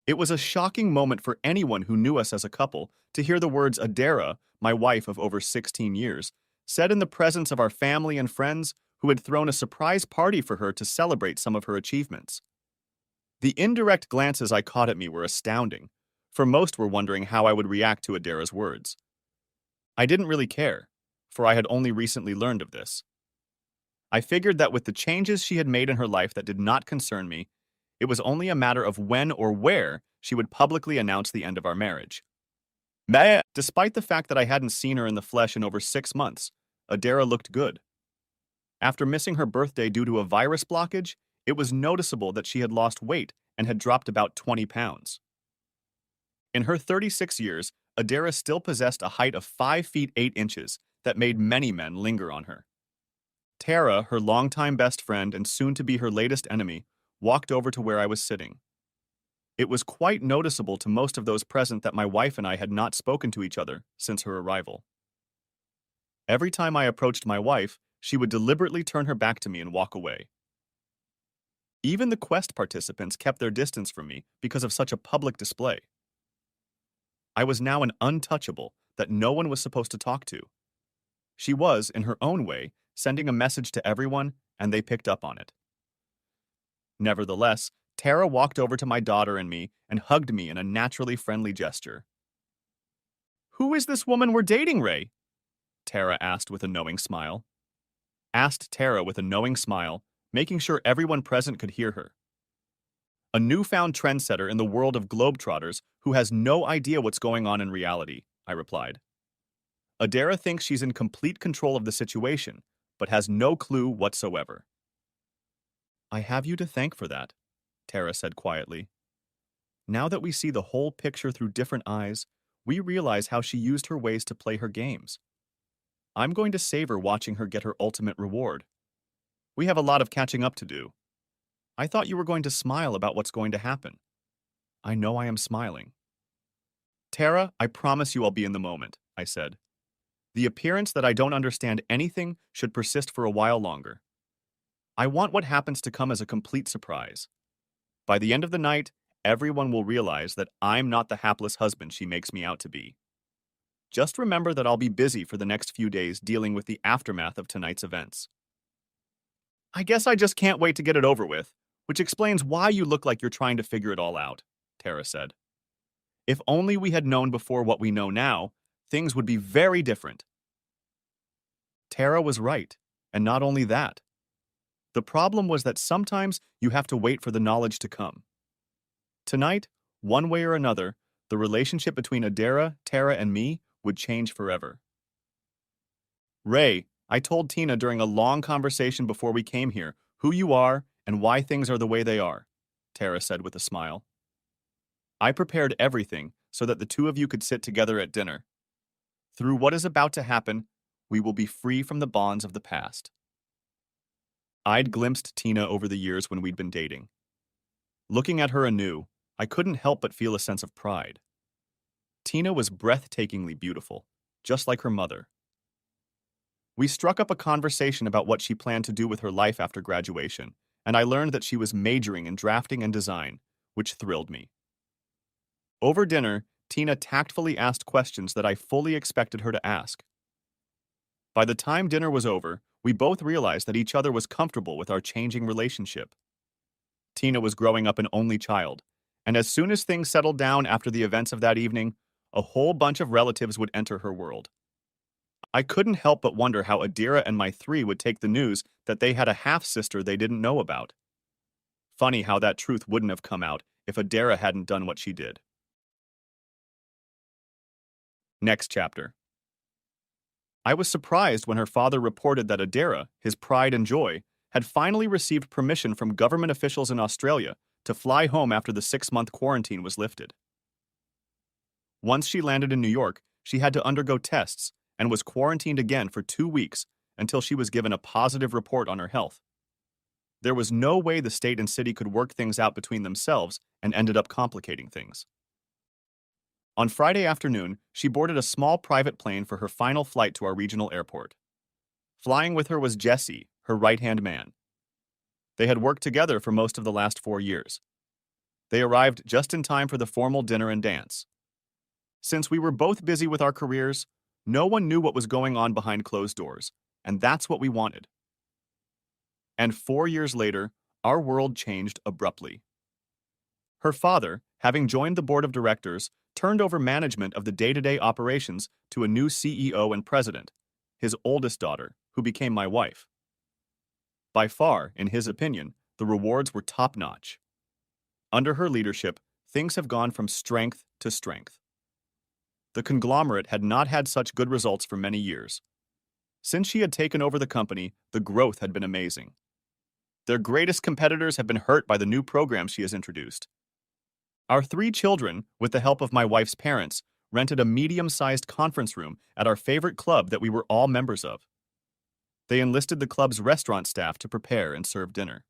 It was a shocking moment for anyone who knew us as a couple to hear the words Adara, my wife of over 16 years, said in the presence of our family and friends who had thrown a surprise party for her to celebrate some of her achievements. The indirect glances I caught at me were astounding, for most were wondering how I would react to Adara's words. I didn't really care, for I had only recently learned of this. I figured that with the changes she had made in her life that did not concern me, it was only a matter of when or where she would publicly announce the end of our marriage. Despite the fact that I hadn't seen her in the flesh in over 6 months, Adara looked good. After missing her birthday due to a virus blockage, it was noticeable that she had lost weight and had dropped about 20 pounds. In her 36 years, Adara still possessed a height of 5 feet 8 inches that made many men linger on her. Tara, her longtime best friend and soon to be her latest enemy, walked over to where I was sitting. It was quite noticeable to most of those present that my wife and I had not spoken to each other since her arrival. Every time I approached my wife, she would deliberately turn her back to me and walk away. Even the quest participants kept their distance from me because of such a public display. I was now an untouchable that no one was supposed to talk to. She was, in her own way, sending a message to everyone, and they picked up on it. Nevertheless, Tara walked over to my daughter and me and hugged me in a naturally friendly gesture. "Who is this woman we're dating, Ray?" Tara asked with a knowing smile. Making sure everyone present could hear her. "A newfound trendsetter in the world of globetrotters who has no idea what's going on in reality," I replied. "Adara thinks she's in complete control of the situation, but has no clue whatsoever." "I have you to thank for that," Tara said quietly. "Now that we see the whole picture through different eyes, we realize how she used her ways to play her games. I'm going to savor watching her get her ultimate reward. We have a lot of catching up to do. I thought you were going to smile about what's going to happen. I know I am smiling." "Tara, I promise you I'll be in the moment," I said. "The appearance that I don't understand anything should persist for a while longer. I want what happens to come as a complete surprise. By the end of the night, everyone will realize that I'm not the hapless husband she makes me out to be. Just remember that I'll be busy for the next few days dealing with the aftermath of tonight's events." "I guess I just can't wait to get it over with, which explains why you look like you're trying to figure it all out," Tara said. "If only we had known before what we know now, things would be very different." Tara was right, and not only that. The problem was that sometimes you have to wait for the knowledge to come. Tonight, one way or another, the relationship between Adara, Tara, and me would change forever. "Ray, I told Tina during a long conversation before we came here who you are and why things are the way they are," Tara said with a smile. "I prepared everything so that the two of you could sit together at dinner. Through what is about to happen, we will be free from the bonds of the past." I'd glimpsed Tina over the years when we'd been dating. Looking at her anew, I couldn't help but feel a sense of pride. Tina was breathtakingly beautiful, just like her mother. We struck up a conversation about what she planned to do with her life after graduation, and I learned that she was majoring in drafting and design, which thrilled me. Over dinner, Tina tactfully asked questions that I fully expected her to ask. By the time dinner was over, we both realized that each other was comfortable with our changing relationship. Tina was growing up an only child, and as soon as things settled down after the events of that evening, a whole bunch of relatives would enter her world. I couldn't help but wonder how Adira and my three would take the news that they had a half-sister they didn't know about. Funny how that truth wouldn't have come out if Adira hadn't done what she did. Next chapter. I was surprised when her father reported that Adira, his pride and joy, had finally received permission from government officials in Australia to fly home after the 6-month quarantine was lifted. Once she landed in New York, she had to undergo tests and was quarantined again for 2 weeks until she was given a positive report on her health. There was no way the state and city could work things out between themselves and ended up complicating things. On Friday afternoon, she boarded a small private plane for her final flight to our regional airport. Flying with her was Jesse, her right-hand man. They had worked together for most of the last 4 years. They arrived just in time for the formal dinner and dance. Since we were both busy with our careers, no one knew what was going on behind closed doors, and that's what we wanted. And 4 years later, our world changed abruptly. Her father, having joined the board of directors, turned over management of the day-to-day operations to a new CEO and president, his oldest daughter, who became my wife. By far, in his opinion, the rewards were top-notch. Under her leadership, things have gone from strength to strength. The conglomerate had not had such good results for many years. Since she had taken over the company, the growth had been amazing. Their greatest competitors have been hurt by the new programs she has introduced. Our 3 children, with the help of my wife's parents, rented a medium-sized conference room at our favorite club that we were all members of. They enlisted the club's restaurant staff to prepare and serve dinner.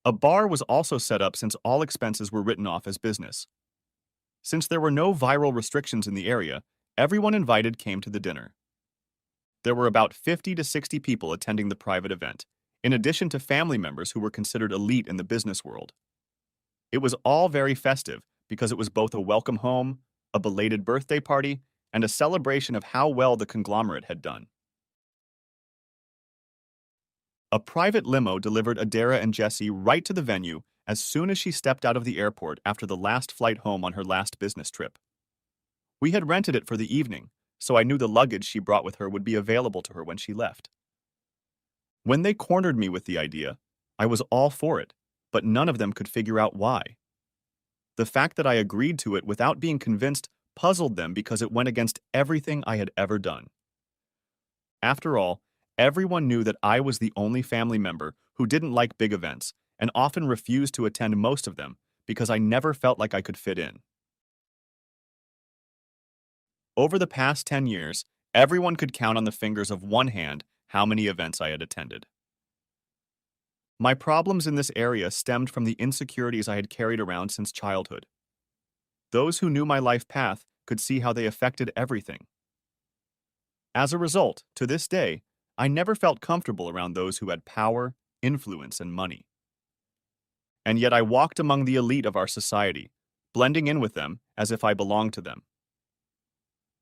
A bar was also set up since all expenses were written off as business. Since there were no viral restrictions in the area, everyone invited came to the dinner. There were about 50 to 60 people attending the private event, in addition to family members who were considered elite in the business world. It was all very festive because it was both a welcome home, a belated birthday party, and a celebration of how well the conglomerate had done. A private limo delivered Adara and Jesse right to the venue as soon as she stepped out of the airport after the last flight home on her last business trip. We had rented it for the evening, so I knew the luggage she brought with her would be available to her when she left. When they cornered me with the idea, I was all for it, but none of them could figure out why. The fact that I agreed to it without being convinced puzzled them because it went against everything I had ever done. After all, everyone knew that I was the only family member who didn't like big events and often refused to attend most of them because I never felt like I could fit in. Over the past 10 years, everyone could count on the fingers of one hand how many events I had attended. My problems in this area stemmed from the insecurities I had carried around since childhood. Those who knew my life path could see how they affected everything. As a result, to this day, I never felt comfortable around those who had power, influence, and money. And yet I walked among the elite of our society, blending in with them as if I belonged to them.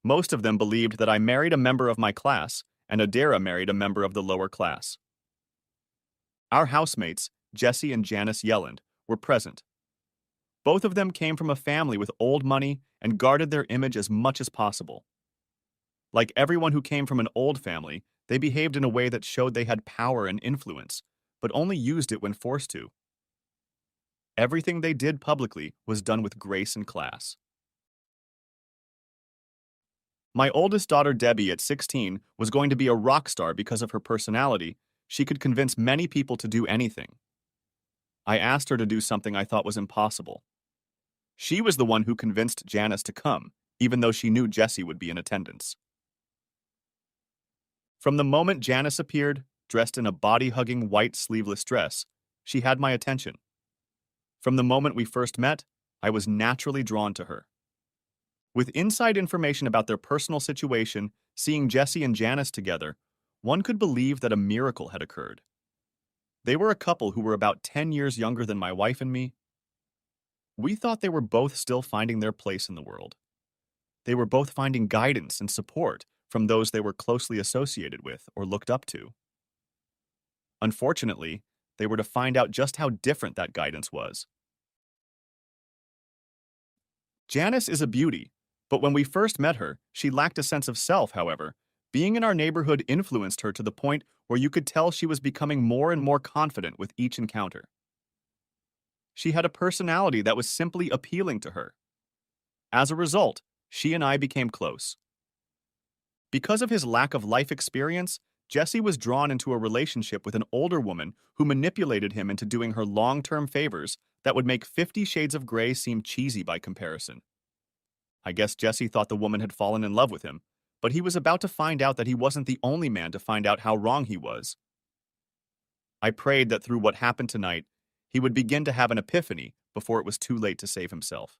Most of them believed that I married a member of my class, and Adara married a member of the lower class. Our housemates, Jesse and Janice Yelland, were present. Both of them came from a family with old money and guarded their image as much as possible. Like everyone who came from an old family, they behaved in a way that showed they had power and influence, but only used it when forced to. Everything they did publicly was done with grace and class. My oldest daughter, Debbie, at 16, was going to be a rock star because of her personality. She could convince many people to do anything. I asked her to do something I thought was impossible. She was the one who convinced Janice to come, even though she knew Jesse would be in attendance. From the moment Janice appeared, dressed in a body-hugging white sleeveless dress, she had my attention. From the moment we first met, I was naturally drawn to her. With inside information about their personal situation, seeing Jesse and Janice together, one could believe that a miracle had occurred. They were a couple who were about 10 years younger than my wife and me. We thought they were both still finding their place in the world. They were both finding guidance and support from those they were closely associated with or looked up to. Unfortunately, they were to find out just how different that guidance was. Janice is a beauty, but when we first met her, she lacked a sense of self, however. Being in our neighborhood influenced her to the point where you could tell she was becoming more and more confident with each encounter. She had a personality that was simply appealing to her. As a result, she and I became close. Because of his lack of life experience, Jesse was drawn into a relationship with an older woman who manipulated him into doing her long-term favors that would make 50 Shades of Grey seem cheesy by comparison. I guess Jesse thought the woman had fallen in love with him, but he was about to find out that he wasn't the only man to find out how wrong he was. I prayed that through what happened tonight, he would begin to have an epiphany before it was too late to save himself.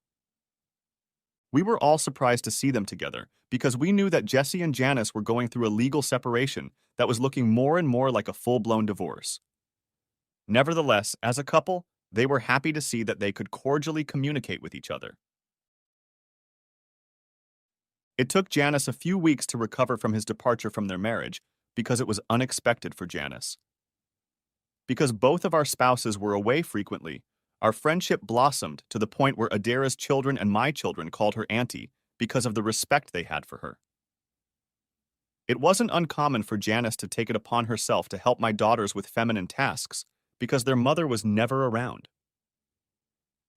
We were all surprised to see them together because we knew that Jesse and Janice were going through a legal separation that was looking more and more like a full-blown divorce. Nevertheless, as a couple, They were happy to see that they could cordially communicate with each other. It took Janice a few weeks to recover from his departure from their marriage because it was unexpected for Janice. Because both of our spouses were away frequently, our friendship blossomed to the point where Adara's children and my children called her auntie because of the respect they had for her. It wasn't uncommon for Janice to take it upon herself to help my daughters with feminine tasks because their mother was never around.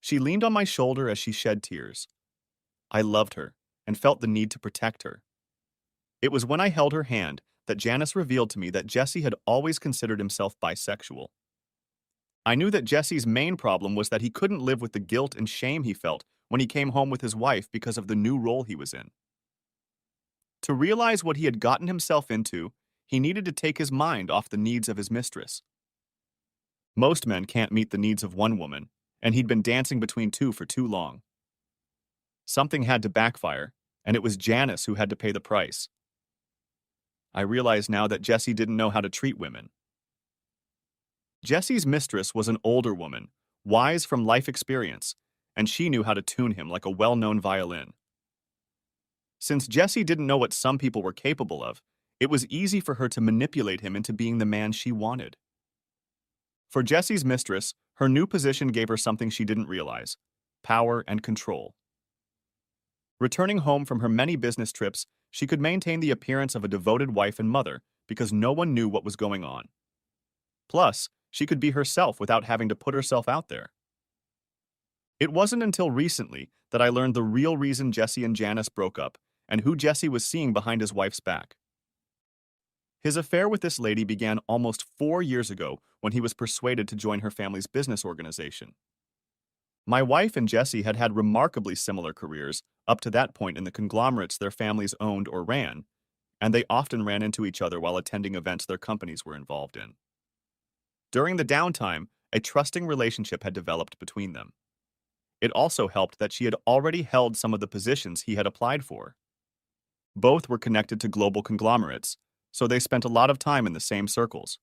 She leaned on my shoulder as she shed tears. I loved her and felt the need to protect her. It was when I held her hand that Janice revealed to me that Jesse had always considered himself bisexual. I knew that Jesse's main problem was that he couldn't live with the guilt and shame he felt when he came home with his wife because of the new role he was in. To realize what he had gotten himself into, he needed to take his mind off the needs of his mistress. Most men can't meet the needs of one woman, and he'd been dancing between two for too long. Something had to backfire, and it was Janice who had to pay the price. I realize now that Jesse didn't know how to treat women. Jesse's mistress was an older woman, wise from life experience, and she knew how to tune him like a well-known violin. Since Jesse didn't know what some people were capable of, it was easy for her to manipulate him into being the man she wanted. For Jesse's mistress, her new position gave her something she didn't realize: power and control. Returning home from her many business trips, she could maintain the appearance of a devoted wife and mother because no one knew what was going on. Plus, she could be herself without having to put herself out there. It wasn't until recently that I learned the real reason Jesse and Janice broke up and who Jesse was seeing behind his wife's back. His affair with this lady began almost 4 years ago when he was persuaded to join her family's business organization. My wife and Jesse had had remarkably similar careers up to that point in the conglomerates their families owned or ran, and they often ran into each other while attending events their companies were involved in. During the downtime, a trusting relationship had developed between them. It also helped that she had already held some of the positions he had applied for. Both were connected to global conglomerates, so they spent a lot of time in the same circles.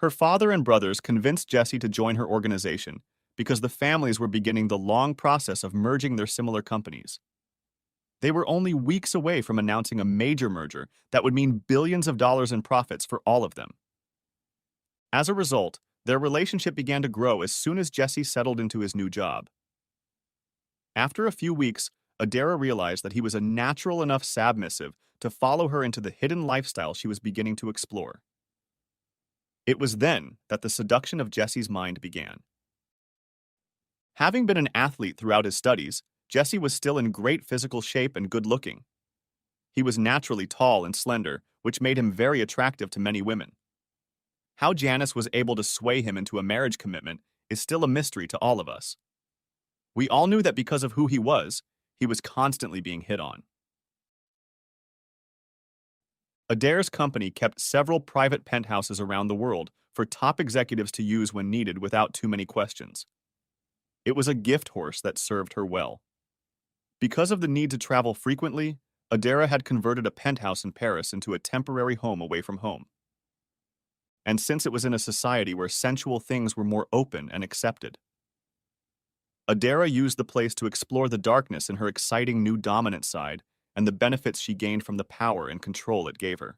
Her father and brothers convinced Jesse to join her organization because the families were beginning the long process of merging their similar companies. They were only weeks away from announcing a major merger that would mean billions of dollars in profits for all of them. As a result, their relationship began to grow as soon as Jesse settled into his new job. After a few weeks, Adara realized that he was a natural enough submissive to follow her into the hidden lifestyle she was beginning to explore. It was then that the seduction of Jesse's mind began. Having been an athlete throughout his studies, Jesse was still in great physical shape and good-looking. He was naturally tall and slender, which made him very attractive to many women. How Janice was able to sway him into a marriage commitment is still a mystery to all of us. We all knew that because of who he was constantly being hit on. Adair's company kept several private penthouses around the world for top executives to use when needed without too many questions. It was a gift horse that served her well. Because of the need to travel frequently, Adara had converted a penthouse in Paris into a temporary home away from home. And since it was in a society where sensual things were more open and accepted, Adara used the place to explore the darkness in her exciting new dominant side and the benefits she gained from the power and control it gave her.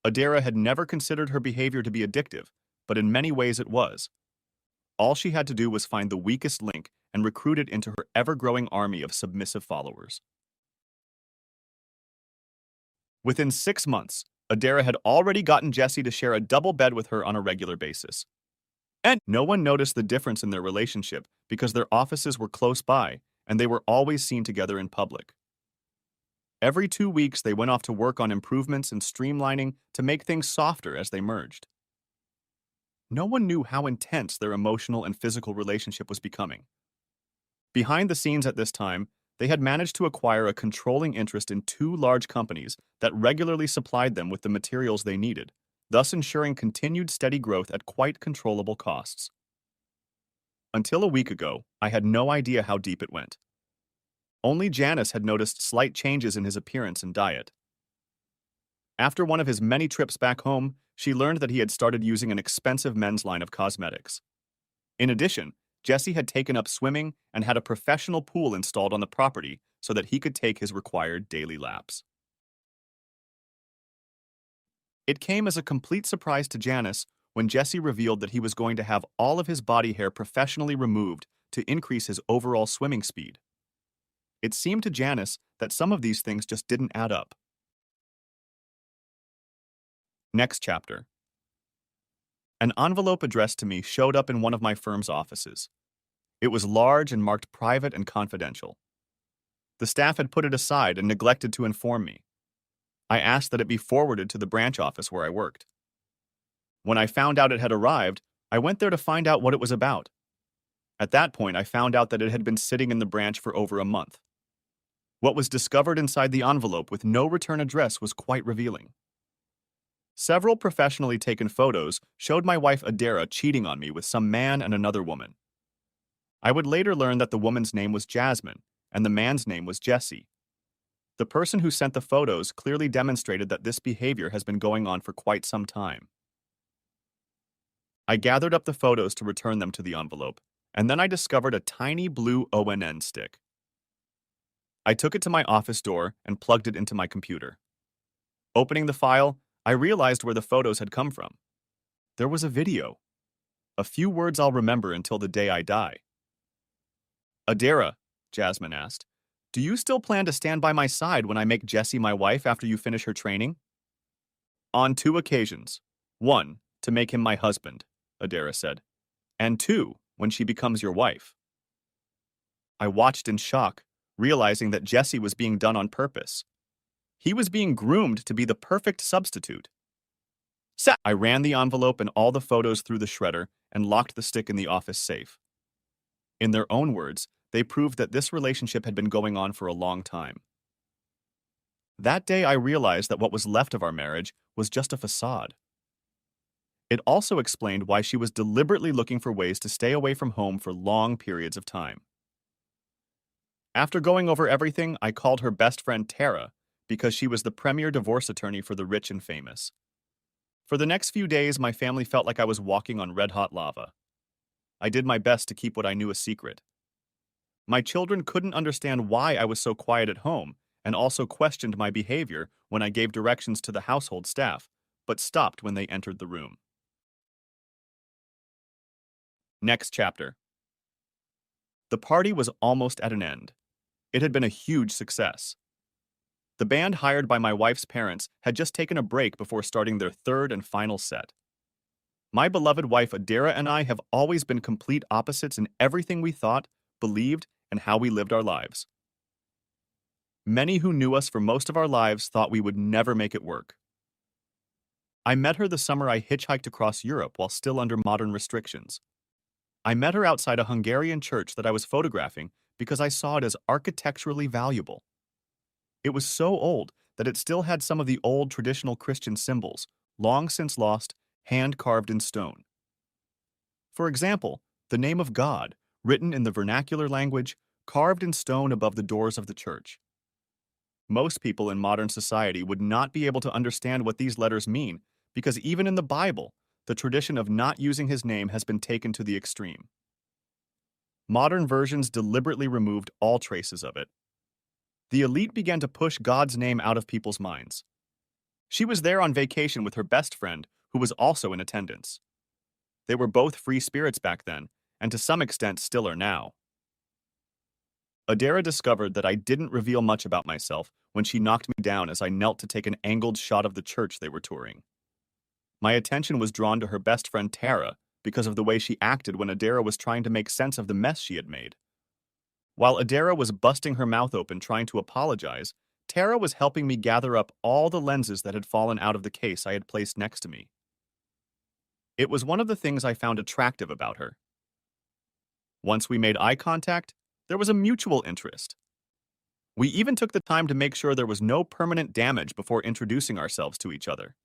Adara had never considered her behavior to be addictive, but in many ways it was. All she had to do was find the weakest link and recruit it into her ever-growing army of submissive followers. Within 6 months, Adara had already gotten Jesse to share a double bed with her on a regular basis. And no one noticed the difference in their relationship because their offices were close by and they were always seen together in public. Every 2 weeks, they went off to work on improvements and streamlining to make things softer as they merged. No one knew how intense their emotional and physical relationship was becoming. Behind the scenes at this time, they had managed to acquire a controlling interest in 2 large companies that regularly supplied them with the materials they needed, thus ensuring continued steady growth at quite controllable costs. Until a week ago, I had no idea how deep it went. Only Janice had noticed slight changes in his appearance and diet. After one of his many trips back home, she learned that he had started using an expensive men's line of cosmetics. In addition, Jesse had taken up swimming and had a professional pool installed on the property so that he could take his required daily laps. It came as a complete surprise to Janice when Jesse revealed that he was going to have all of his body hair professionally removed to increase his overall swimming speed. It seemed to Janice that some of these things just didn't add up. Next chapter. An envelope addressed to me showed up in one of my firm's offices. It was large and marked private and confidential. The staff had put it aside and neglected to inform me. I asked that it be forwarded to the branch office where I worked. When I found out it had arrived, I went there to find out what it was about. At that point, I found out that it had been sitting in the branch for over a month. What was discovered inside the envelope with no return address was quite revealing. Several professionally taken photos showed my wife Adara cheating on me with some man and another woman. I would later learn that the woman's name was Jasmine and the man's name was Jesse. The person who sent the photos clearly demonstrated that this behavior has been going on for quite some time. I gathered up the photos to return them to the envelope, and then I discovered a tiny blue ONN stick. I took it to my office door and plugged it into my computer. Opening the file, I realized where the photos had come from. There was a video. A few words I'll remember until the day I die. Adara, Jasmine asked, do you still plan to stand by my side when I make Jessie my wife after you finish her training? On 2 occasions. 1, to make him my husband, Adara said, and 2, when she becomes your wife. I watched in shock, realizing that Jesse was being done on purpose. He was being groomed to be the perfect substitute. I ran the envelope and all the photos through the shredder and locked the stick in the office safe. In their own words, they proved that this relationship had been going on for a long time. That day I realized that what was left of our marriage was just a facade. It also explained why she was deliberately looking for ways to stay away from home for long periods of time. After going over everything, I called her best friend Tara because she was the premier divorce attorney for the rich and famous. For the next few days, my family felt like I was walking on red-hot lava. I did my best to keep what I knew a secret. My children couldn't understand why I was so quiet at home and also questioned my behavior when I gave directions to the household staff, but stopped when they entered the room. Next chapter. The party was almost at an end. It had been a huge success. The band hired by my wife's parents had just taken a break before starting their third and final set. My beloved wife Adara and I have always been complete opposites in everything we thought, believed, and how we lived our lives. Many who knew us for most of our lives thought we would never make it work. I met her the summer I hitchhiked across Europe while still under modern restrictions. I met her outside a Hungarian church that I was photographing because I saw it as architecturally valuable. It was so old that it still had some of the old traditional Christian symbols, long since lost, hand-carved in stone. For example, the name of God, written in the vernacular language, carved in stone above the doors of the church. Most people in modern society would not be able to understand what these letters mean because even in the Bible, the tradition of not using his name has been taken to the extreme. Modern versions deliberately removed all traces of it. The elite began to push God's name out of people's minds. She was there on vacation with her best friend, who was also in attendance. They were both free spirits back then, and to some extent still are now. Adara discovered that I didn't reveal much about myself when she knocked me down as I knelt to take an angled shot of the church they were touring. My attention was drawn to her best friend Tara because of the way she acted when Adara was trying to make sense of the mess she had made. While Adara was busting her mouth open trying to apologize, Tara was helping me gather up all the lenses that had fallen out of the case I had placed next to me. It was one of the things I found attractive about her. Once we made eye contact, there was a mutual interest. We even took the time to make sure there was no permanent damage before introducing ourselves to each other.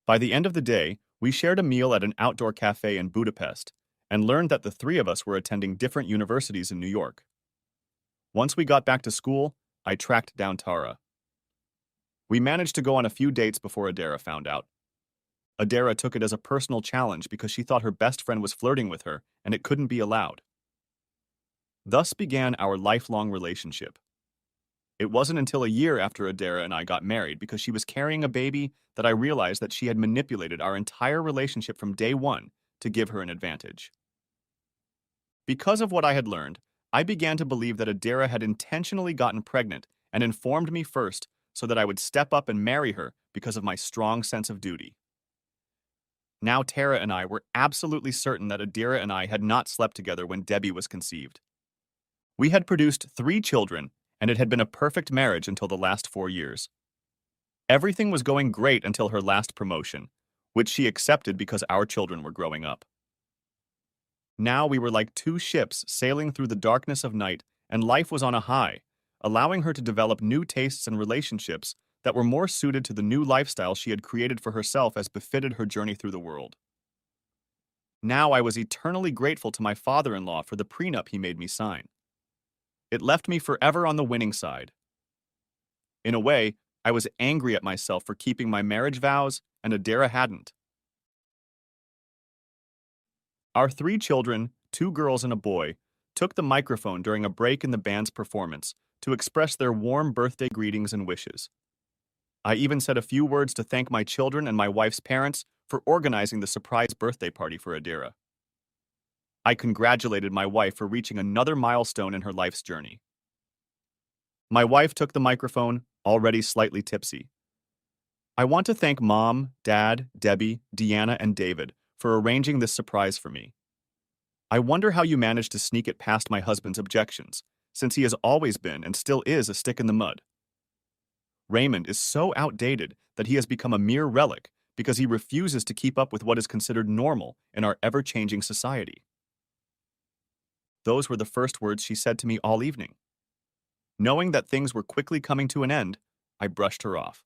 By the end of the day, we shared a meal at an outdoor cafe in Budapest and learned that the three of us were attending different universities in New York. Once we got back to school, I tracked down Tara. We managed to go on a few dates before Adara found out. Adara took it as a personal challenge because she thought her best friend was flirting with her and it couldn't be allowed. Thus began our lifelong relationship. It wasn't until a year after Adara and I got married because she was carrying a baby that I realized that she had manipulated our entire relationship from day one to give her an advantage. Because of what I had learned, I began to believe that Adara had intentionally gotten pregnant and informed me first so that I would step up and marry her because of my strong sense of duty. Now Tara and I were absolutely certain that Adira and I had not slept together when Debbie was conceived. We had produced 3 children, and it had been a perfect marriage until the last 4 years. Everything was going great until her last promotion, which she accepted because our children were growing up. Now we were like 2 ships sailing through the darkness of night, and life was on a high, allowing her to develop new tastes and relationships that were more suited to the new lifestyle she had created for herself as befitted her journey through the world. Now I was eternally grateful to my father-in-law for the prenup he made me sign. It left me forever on the winning side. In a way, I was angry at myself for keeping my marriage vows, and Adara hadn't. Our 3 children, 2 girls and a boy, took the microphone during a break in the band's performance to express their warm birthday greetings and wishes. I even said a few words to thank my children and my wife's parents for organizing the surprise birthday party for Adira. I congratulated my wife for reaching another milestone in her life's journey. My wife took the microphone, already slightly tipsy. I want to thank Mom, Dad, Debbie, Deanna, and David for arranging this surprise for me. I wonder how you managed to sneak it past my husband's objections, since he has always been and still is a stick in the mud. Raymond is so outdated that he has become a mere relic because he refuses to keep up with what is considered normal in our ever-changing society. Those were the first words she said to me all evening. Knowing that things were quickly coming to an end, I brushed her off.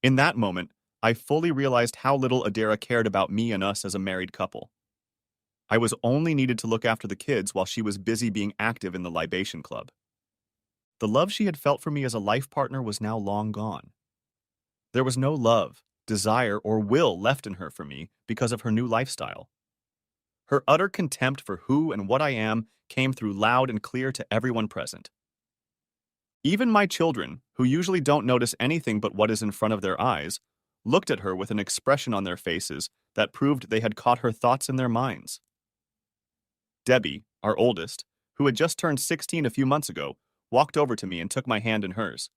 In that moment, I fully realized how little Adara cared about me and us as a married couple. I was only needed to look after the kids while she was busy being active in the libation club. The love she had felt for me as a life partner was now long gone. There was no love, desire, or will left in her for me because of her new lifestyle. Her utter contempt for who and what I am came through loud and clear to everyone present. Even my children, who usually don't notice anything but what is in front of their eyes, looked at her with an expression on their faces that proved they had caught her thoughts in their minds. Debbie, our oldest, who had just turned 16 a few months ago, walked over to me and took my hand in hers.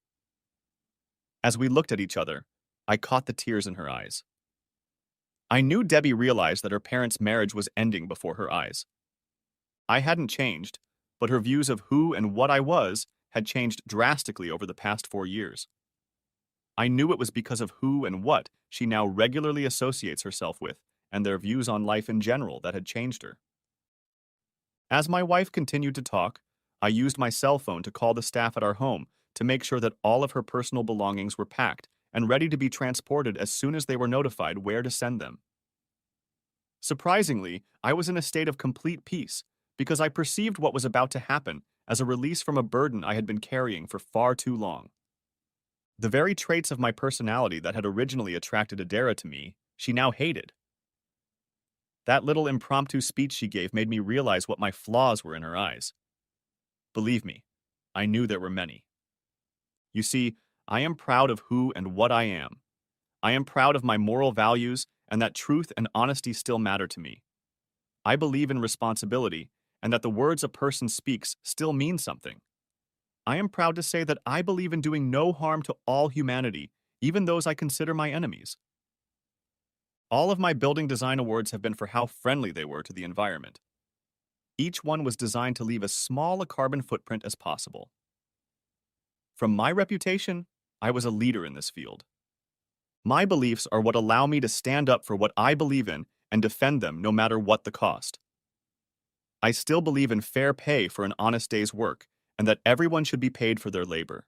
As we looked at each other, I caught the tears in her eyes. I knew Debbie realized that her parents' marriage was ending before her eyes. I hadn't changed, but her views of who and what I was had changed drastically over the past 4 years. I knew it was because of who and what she now regularly associates herself with and their views on life in general that had changed her. As my wife continued to talk, I used my cell phone to call the staff at our home to make sure that all of her personal belongings were packed and ready to be transported as soon as they were notified where to send them. Surprisingly, I was in a state of complete peace because I perceived what was about to happen as a release from a burden I had been carrying for far too long. The very traits of my personality that had originally attracted Adara to me, she now hated. That little impromptu speech she gave made me realize what my flaws were in her eyes. Believe me, I knew there were many. You see, I am proud of who and what I am. I am proud of my moral values and that truth and honesty still matter to me. I believe in responsibility and that the words a person speaks still mean something. I am proud to say that I believe in doing no harm to all humanity, even those I consider my enemies. All of my building design awards have been for how friendly they were to the environment. Each one was designed to leave as small a carbon footprint as possible. From my reputation, I was a leader in this field. My beliefs are what allow me to stand up for what I believe in and defend them no matter what the cost. I still believe in fair pay for an honest day's work and that everyone should be paid for their labor.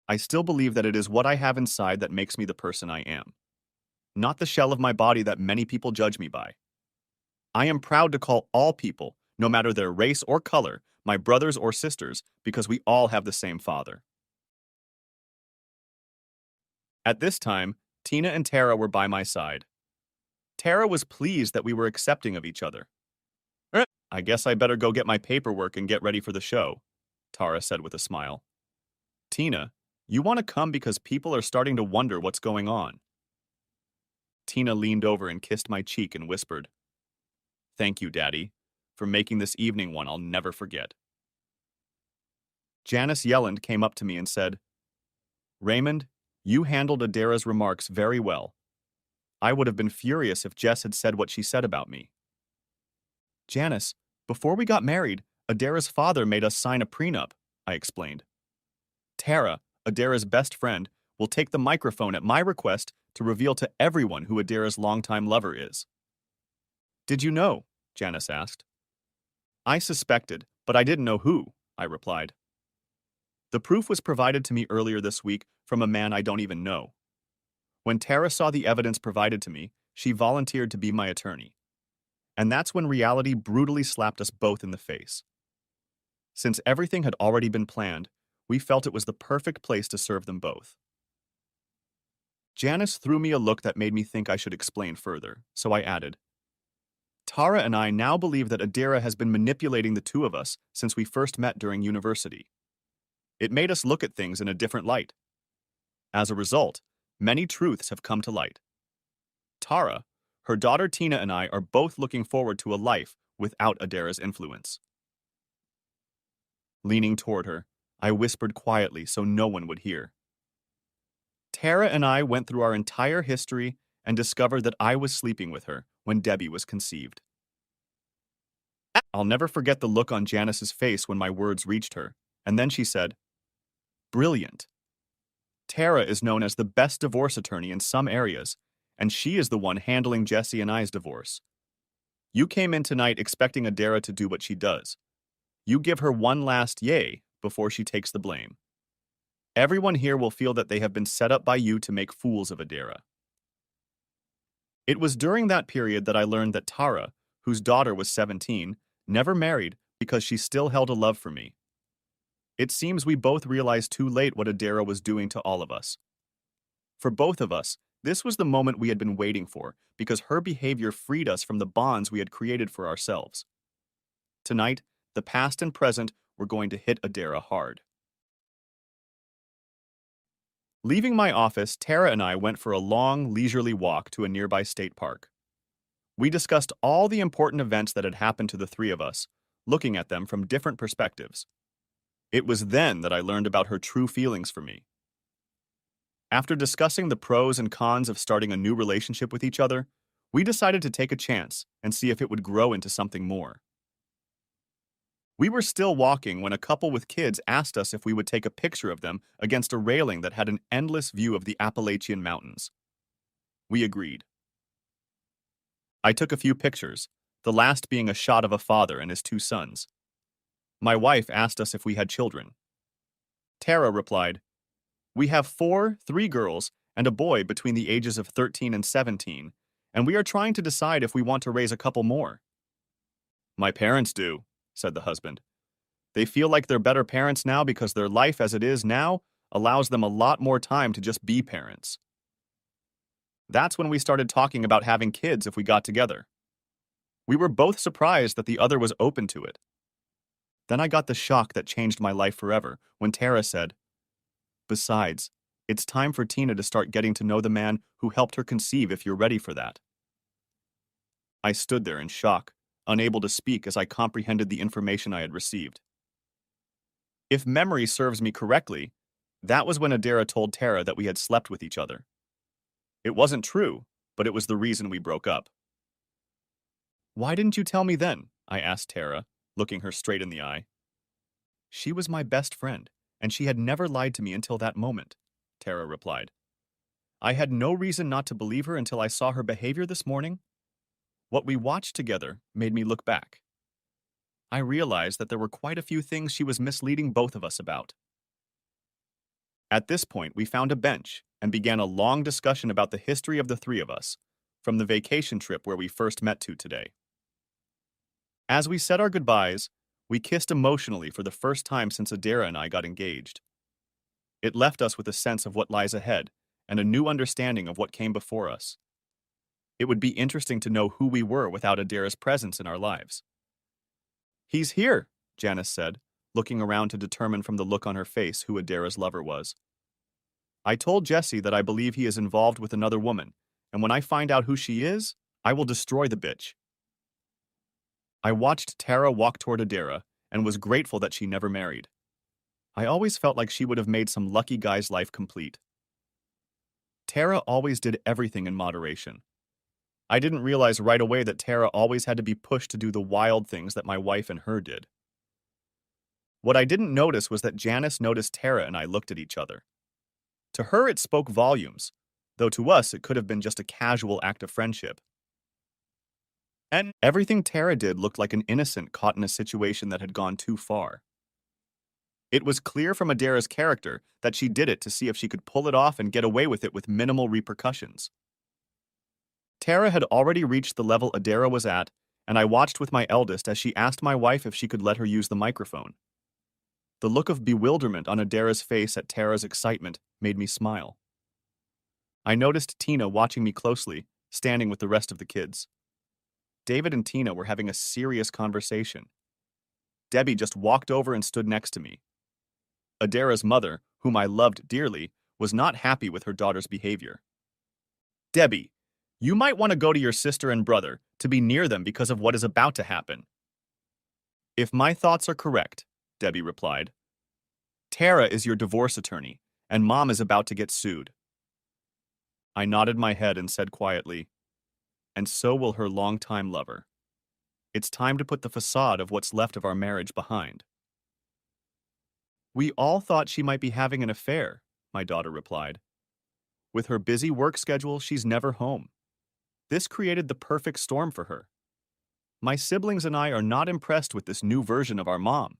I still believe that it is what I have inside that makes me the person I am, not the shell of my body that many people judge me by. I am proud to call all people, no matter their race or color, my brothers or sisters because we all have the same Father. At this time, Tina and Tara were by my side. Tara was pleased that we were accepting of each other. I guess I better go get my paperwork and get ready for the show, Tara said with a smile. Tina, you want to come because people are starting to wonder what's going on. Tina leaned over and kissed my cheek and whispered, "Thank you, Daddy, for making this evening one I'll never forget." Janice Yelland came up to me and said, "Raymond, you handled Adara's remarks very well. I would have been furious if Jess had said what she said about me." Janice, before we got married, Adara's father made us sign a prenup, I explained. Tara, Adara's best friend, will take the microphone at my request to reveal to everyone who Adara's longtime lover is. Did you know? Janice asked. I suspected, but I didn't know who, I replied. The proof was provided to me earlier this week from a man I don't even know. When Tara saw the evidence provided to me, she volunteered to be my attorney. And that's when reality brutally slapped us both in the face. Since everything had already been planned, we felt it was the perfect place to serve them both. Janice threw me a look that made me think I should explain further, so I added, Tara and I now believe that Adara has been manipulating the two of us since we first met during university. It made us look at things in a different light. As a result, many truths have come to light. Tara, her daughter Tina and I are both looking forward to a life without Adara's influence. Leaning toward her, I whispered quietly so no one would hear. Tara and I went through our entire history and discovered that I was sleeping with her when Debbie was conceived. I'll never forget the look on Janice's face when my words reached her, and then she said, "Brilliant. Tara is known as the best divorce attorney in some areas, and she is the one handling Jesse and I's divorce. You came in tonight expecting Adara to do what she does. You give her one last yay before she takes the blame. Everyone here will feel that they have been set up by you to make fools of Adara." It was during that period that I learned that Tara, whose daughter was 17, never married because she still held a love for me. It seems we both realized too late what Adara was doing to all of us. For both of us, this was the moment we had been waiting for because her behavior freed us from the bonds we had created for ourselves. Tonight, the past and present were going to hit Adara hard. Leaving my office, Tara and I went for a long, leisurely walk to a nearby state park. We discussed all the important events that had happened to the three of us, looking at them from different perspectives. It was then that I learned about her true feelings for me. After discussing the pros and cons of starting a new relationship with each other, we decided to take a chance and see if it would grow into something more. We were still walking when a couple with kids asked us if we would take a picture of them against a railing that had an endless view of the Appalachian Mountains. We agreed. I took a few pictures, the last being a shot of a father and his two sons. My wife asked us if we had children. Tara replied, "We have 3 girls, and a boy between the ages of 13 and 17, and we are trying to decide if we want to raise a couple more." "My parents do," said the husband. "They feel like they're better parents now because their life as it is now allows them a lot more time to just be parents." That's when we started talking about having kids if we got together. We were both surprised that the other was open to it. Then I got the shock that changed my life forever when Tara said, "Besides, it's time for Tina to start getting to know the man who helped her conceive if you're ready for that." I stood there in shock, unable to speak as I comprehended the information I had received. If memory serves me correctly, that was when Adara told Tara that we had slept with each other. It wasn't true, but it was the reason we broke up. "Why didn't you tell me then?" I asked Tara, looking her straight in the eye. "She was my best friend, and she had never lied to me until that moment," Tara replied. "I had no reason not to believe her until I saw her behavior this morning. What we watched together made me look back. I realized that there were quite a few things she was misleading both of us about." At this point, we found a bench and began a long discussion about the history of the three of us, from the vacation trip where we first met to today. As we said our goodbyes, we kissed emotionally for the first time since Adara and I got engaged. It left us with a sense of what lies ahead and a new understanding of what came before us. It would be interesting to know who we were without Adara's presence in our lives. He's here, Janice said, looking around to determine from the look on her face who Adara's lover was. I told Jesse that I believe he is involved with another woman, and when I find out who she is, I will destroy the bitch. I watched Tara walk toward Adara and was grateful that she never married. I always felt like she would have made some lucky guy's life complete. Tara always did everything in moderation. I didn't realize right away that Tara always had to be pushed to do the wild things that my wife and her did. What I didn't notice was that Janice noticed Tara and I looked at each other. To her, it spoke volumes, though to us, it could have been just a casual act of friendship. And everything Tara did looked like an innocent caught in a situation that had gone too far. It was clear from Adara's character that she did it to see if she could pull it off and get away with it with minimal repercussions. Tara had already reached the level Adara was at, and I watched with my eldest as she asked my wife if she could let her use the microphone. The look of bewilderment on Adara's face at Tara's excitement made me smile. I noticed Tina watching me closely, standing with the rest of the kids. David and Tina were having a serious conversation. Debbie just walked over and stood next to me. Adara's mother, whom I loved dearly, was not happy with her daughter's behavior. Debbie, you might want to go to your sister and brother to be near them because of what is about to happen. If my thoughts are correct, Debbie replied, Tara is your divorce attorney, and Mom is about to get sued. I nodded my head and said quietly, and so will her longtime lover. It's time to put the facade of what's left of our marriage behind. We all thought she might be having an affair, my daughter replied. With her busy work schedule, she's never home. This created the perfect storm for her. My siblings and I are not impressed with this new version of our mom.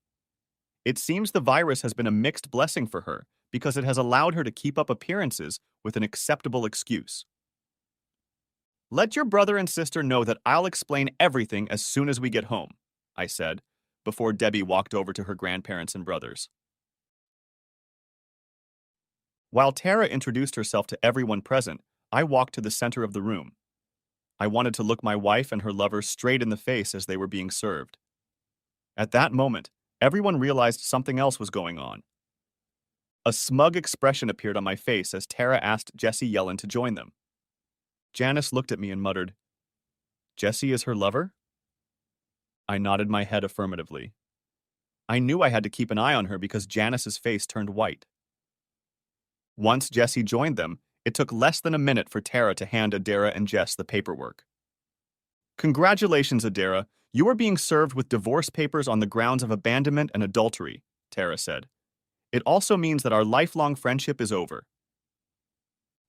It seems the virus has been a mixed blessing for her because it has allowed her to keep up appearances with an acceptable excuse. Let your brother and sister know that I'll explain everything as soon as we get home, I said, before Debbie walked over to her grandparents and brothers. While Tara introduced herself to everyone present, I walked to the center of the room. I wanted to look my wife and her lover straight in the face as they were being served. At that moment, everyone realized something else was going on. A smug expression appeared on my face as Tara asked Jesse Yellen to join them. Janice looked at me and muttered, Jesse is her lover? I nodded my head affirmatively. I knew I had to keep an eye on her because Janice's face turned white. Once Jesse joined them, it took less than a minute for Tara to hand Adara and Jess the paperwork. Congratulations, Adara. You are being served with divorce papers on the grounds of abandonment and adultery, Tara said. It also means that our lifelong friendship is over.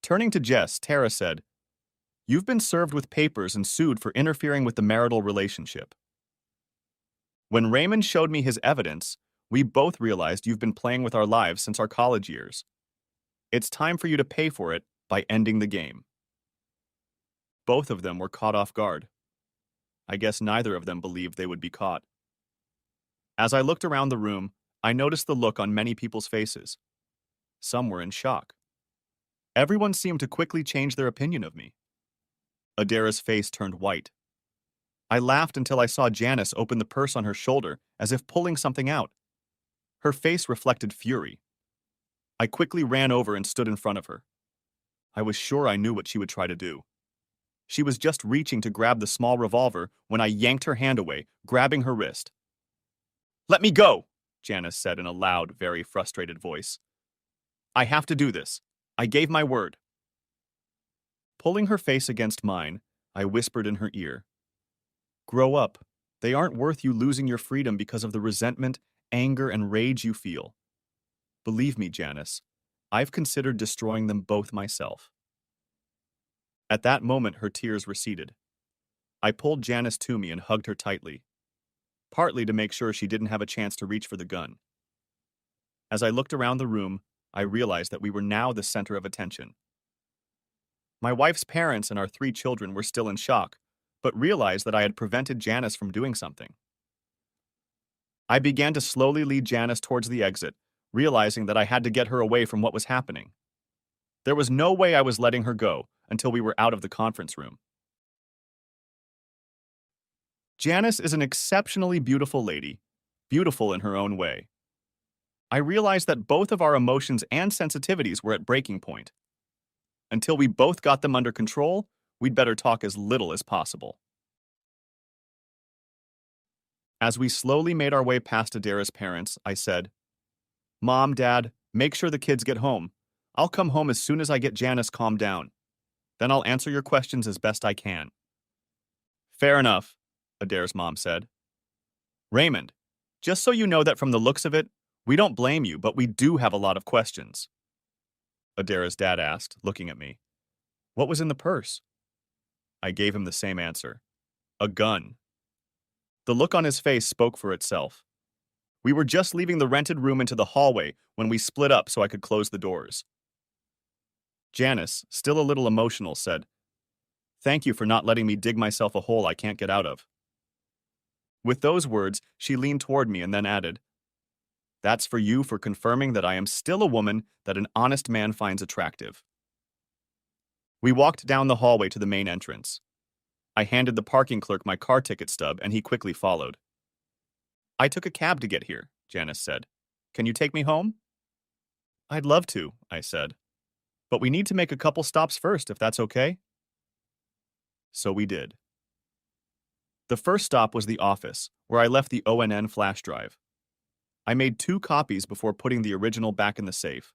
Turning to Jess, Tara said, You've been served with papers and sued for interfering with the marital relationship. When Raymond showed me his evidence, we both realized you've been playing with our lives since our college years. It's time for you to pay for it by ending the game. Both of them were caught off guard. I guess neither of them believed they would be caught. As I looked around the room, I noticed the look on many people's faces. Some were in shock. Everyone seemed to quickly change their opinion of me. Adara's face turned white. I laughed until I saw Janice open the purse on her shoulder as if pulling something out. Her face reflected fury. I quickly ran over and stood in front of her. I was sure I knew what she would try to do. She was just reaching to grab the small revolver when I yanked her hand away, grabbing her wrist. Let me go, Janice said in a loud, very frustrated voice. I have to do this. I gave my word. Pulling her face against mine, I whispered in her ear. Grow up. They aren't worth you losing your freedom because of the resentment, anger, and rage you feel. Believe me, Janice, I've considered destroying them both myself. At that moment, her tears receded. I pulled Janice to me and hugged her tightly, partly to make sure she didn't have a chance to reach for the gun. As I looked around the room, I realized that we were now the center of attention. My wife's parents and our 3 children were still in shock, but realized that I had prevented Janice from doing something. I began to slowly lead Janice towards the exit, realizing that I had to get her away from what was happening. There was no way I was letting her go until we were out of the conference room. Janice is an exceptionally beautiful lady, beautiful in her own way. I realized that both of our emotions and sensitivities were at breaking point. Until we both got them under control, we'd better talk as little as possible. As we slowly made our way past Adara's parents, I said, Mom, Dad, make sure the kids get home. I'll come home as soon as I get Janice calmed down. Then I'll answer your questions as best I can. Fair enough, Adara's mom said. Raymond, just so you know that from the looks of it, we don't blame you, but we do have a lot of questions. Adara's dad asked, looking at me. What was in the purse? I gave him the same answer. A gun. The look on his face spoke for itself. We were just leaving the rented room into the hallway when we split up so I could close the doors. Janice, still a little emotional, said, Thank you for not letting me dig myself a hole I can't get out of. With those words, she leaned toward me and then added, That's for you for confirming that I am still a woman that an honest man finds attractive. We walked down the hallway to the main entrance. I handed the parking clerk my car ticket stub and he quickly followed. I took a cab to get here, Janice said. Can you take me home? I'd love to, I said. But we need to make a couple stops first, if that's okay. So we did. The first stop was the office, where I left the ONN flash drive. I made 2 copies before putting the original back in the safe.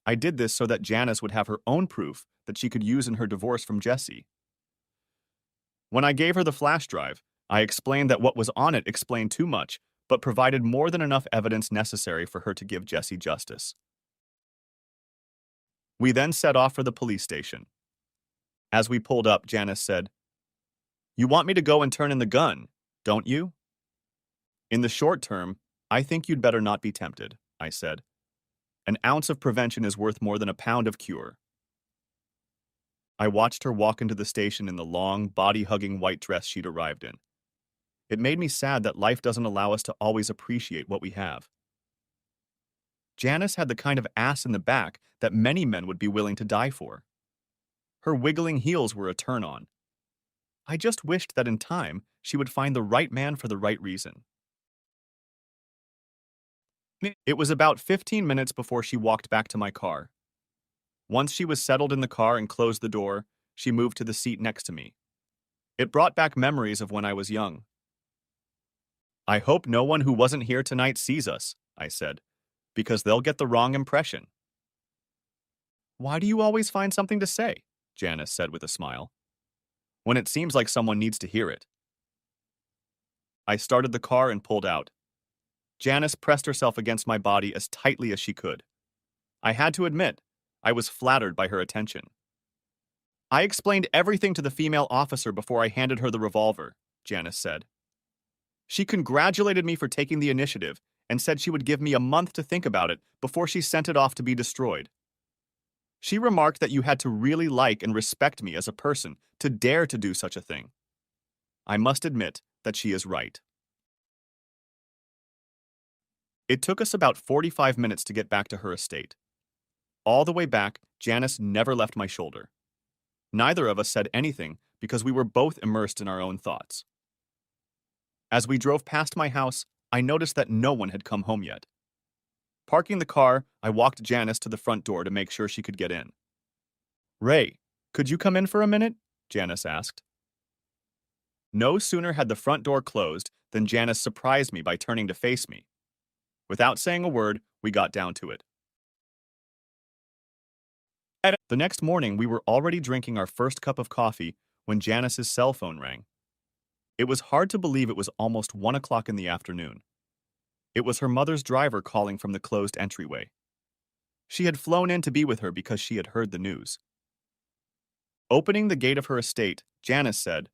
I did this so that Janice would have her own proof that she could use in her divorce from Jesse. When I gave her the flash drive, I explained that what was on it explained too much, but provided more than enough evidence necessary for her to give Jesse justice. We then set off for the police station. As we pulled up, Janice said, You want me to go and turn in the gun, don't you? In the short term, I think you'd better not be tempted, I said. An ounce of prevention is worth more than a pound of cure. I watched her walk into the station in the long, body-hugging white dress she'd arrived in. It made me sad that life doesn't allow us to always appreciate what we have. Janice had the kind of ass in the back that many men would be willing to die for. Her wiggling heels were a turn-on. I just wished that in time she would find the right man for the right reason. It was about 15 minutes before she walked back to my car. Once she was settled in the car and closed the door, she moved to the seat next to me. It brought back memories of when I was young. I hope no one who wasn't here tonight sees us, I said, because they'll get the wrong impression. Why do you always find something to say? Janice said with a smile. When it seems like someone needs to hear it. I started the car and pulled out. Janice pressed herself against my body as tightly as she could. I had to admit, I was flattered by her attention. I explained everything to the female officer before I handed her the revolver, Janice said. She congratulated me for taking the initiative and said she would give me a month to think about it before she sent it off to be destroyed. She remarked that you had to really like and respect me as a person to dare to do such a thing. I must admit that she is right. It took us about 45 minutes to get back to her estate. All the way back, Janice never left my shoulder. Neither of us said anything because we were both immersed in our own thoughts. As we drove past my house, I noticed that no one had come home yet. Parking the car, I walked Janice to the front door to make sure she could get in. Ray, could you come in for a minute? Janice asked. No sooner had the front door closed than Janice surprised me by turning to face me. Without saying a word, we got down to it. The next morning, we were already drinking our first cup of coffee when Janice's cell phone rang. It was hard to believe it was almost 1 o'clock in the afternoon. It was her mother's driver calling from the closed entryway. She had flown in to be with her because she had heard the news. Opening the gate of her estate, Janice said,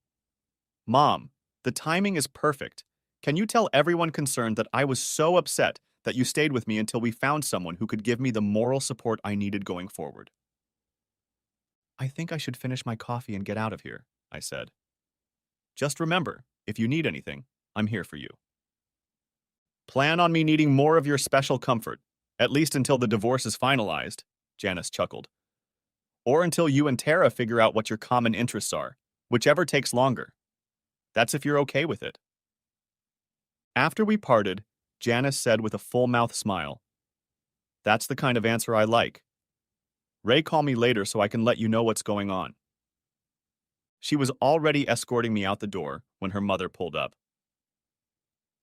Mom, the timing is perfect. Can you tell everyone concerned that I was so upset that you stayed with me until we found someone who could give me the moral support I needed going forward? I think I should finish my coffee and get out of here, I said. Just remember, if you need anything, I'm here for you. Plan on me needing more of your special comfort, at least until the divorce is finalized, Janice chuckled. or until you and Tara figure out what your common interests are, whichever takes longer. That's if you're okay with it. After we parted, Janice said with a full-mouth smile, "That's the kind of answer I like. Ray, call me later so I can let you know what's going on." She was already escorting me out the door when her mother pulled up.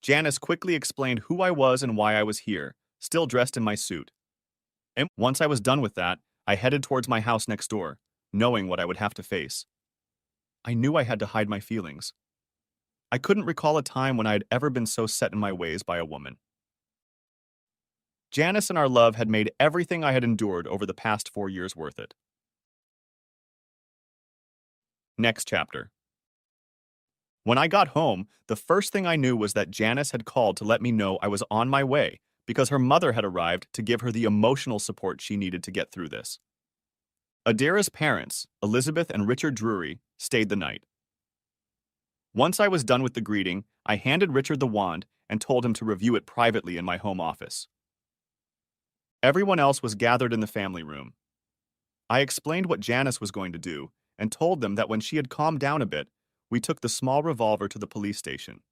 Janice quickly explained who I was and why I was here, still dressed in my suit. And once I was done with that, I headed towards my house next door, knowing what I would have to face. I knew I had to hide my feelings. I couldn't recall a time when I had ever been so set in my ways by a woman. Janice and our love had made everything I had endured over the past 4 years worth it. Next chapter. When I got home, the first thing I knew was that Janice had called to let me know I was on my way because her mother had arrived to give her the emotional support she needed to get through this. Adira's parents, Elizabeth and Richard Drury, stayed the night. Once I was done with the greeting, I handed Richard the wand and told him to review it privately in my home office. Everyone else was gathered in the family room. I explained what Janice was going to do and told them that when she had calmed down a bit, we took the small revolver to the police station.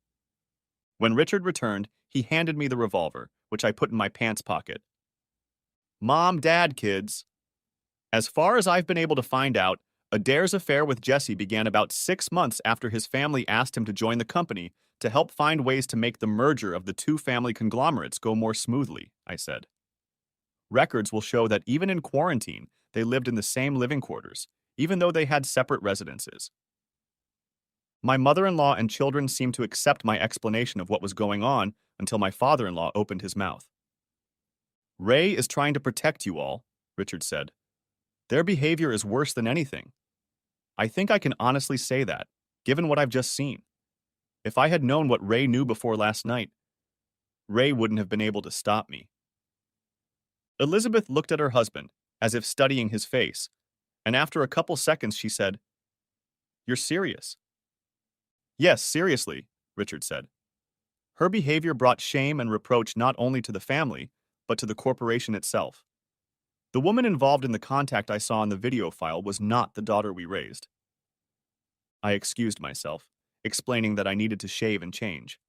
When Richard returned, he handed me the revolver, which I put in my pants pocket. Mom, Dad, kids. As far as I've been able to find out, Adair's affair with Jesse began about 6 months after his family asked him to join the company to help find ways to make the merger of the two family conglomerates go more smoothly, I said. Records will show that even in quarantine, they lived in the same living quarters, even though they had separate residences. My mother-in-law and children seemed to accept my explanation of what was going on until my father-in-law opened his mouth. Ray is trying to protect you all, Richard said. Their behavior is worse than anything. I think I can honestly say that, given what I've just seen. If I had known what Ray knew before last night, Ray wouldn't have been able to stop me. Elizabeth looked at her husband, as if studying his face, and after a couple seconds she said, "You're serious?" "Yes, seriously," Richard said. Her behavior brought shame and reproach not only to the family, but to the corporation itself. The woman involved in the contact I saw in the video file was not the daughter we raised. I excused myself, explaining that I needed to shave and change.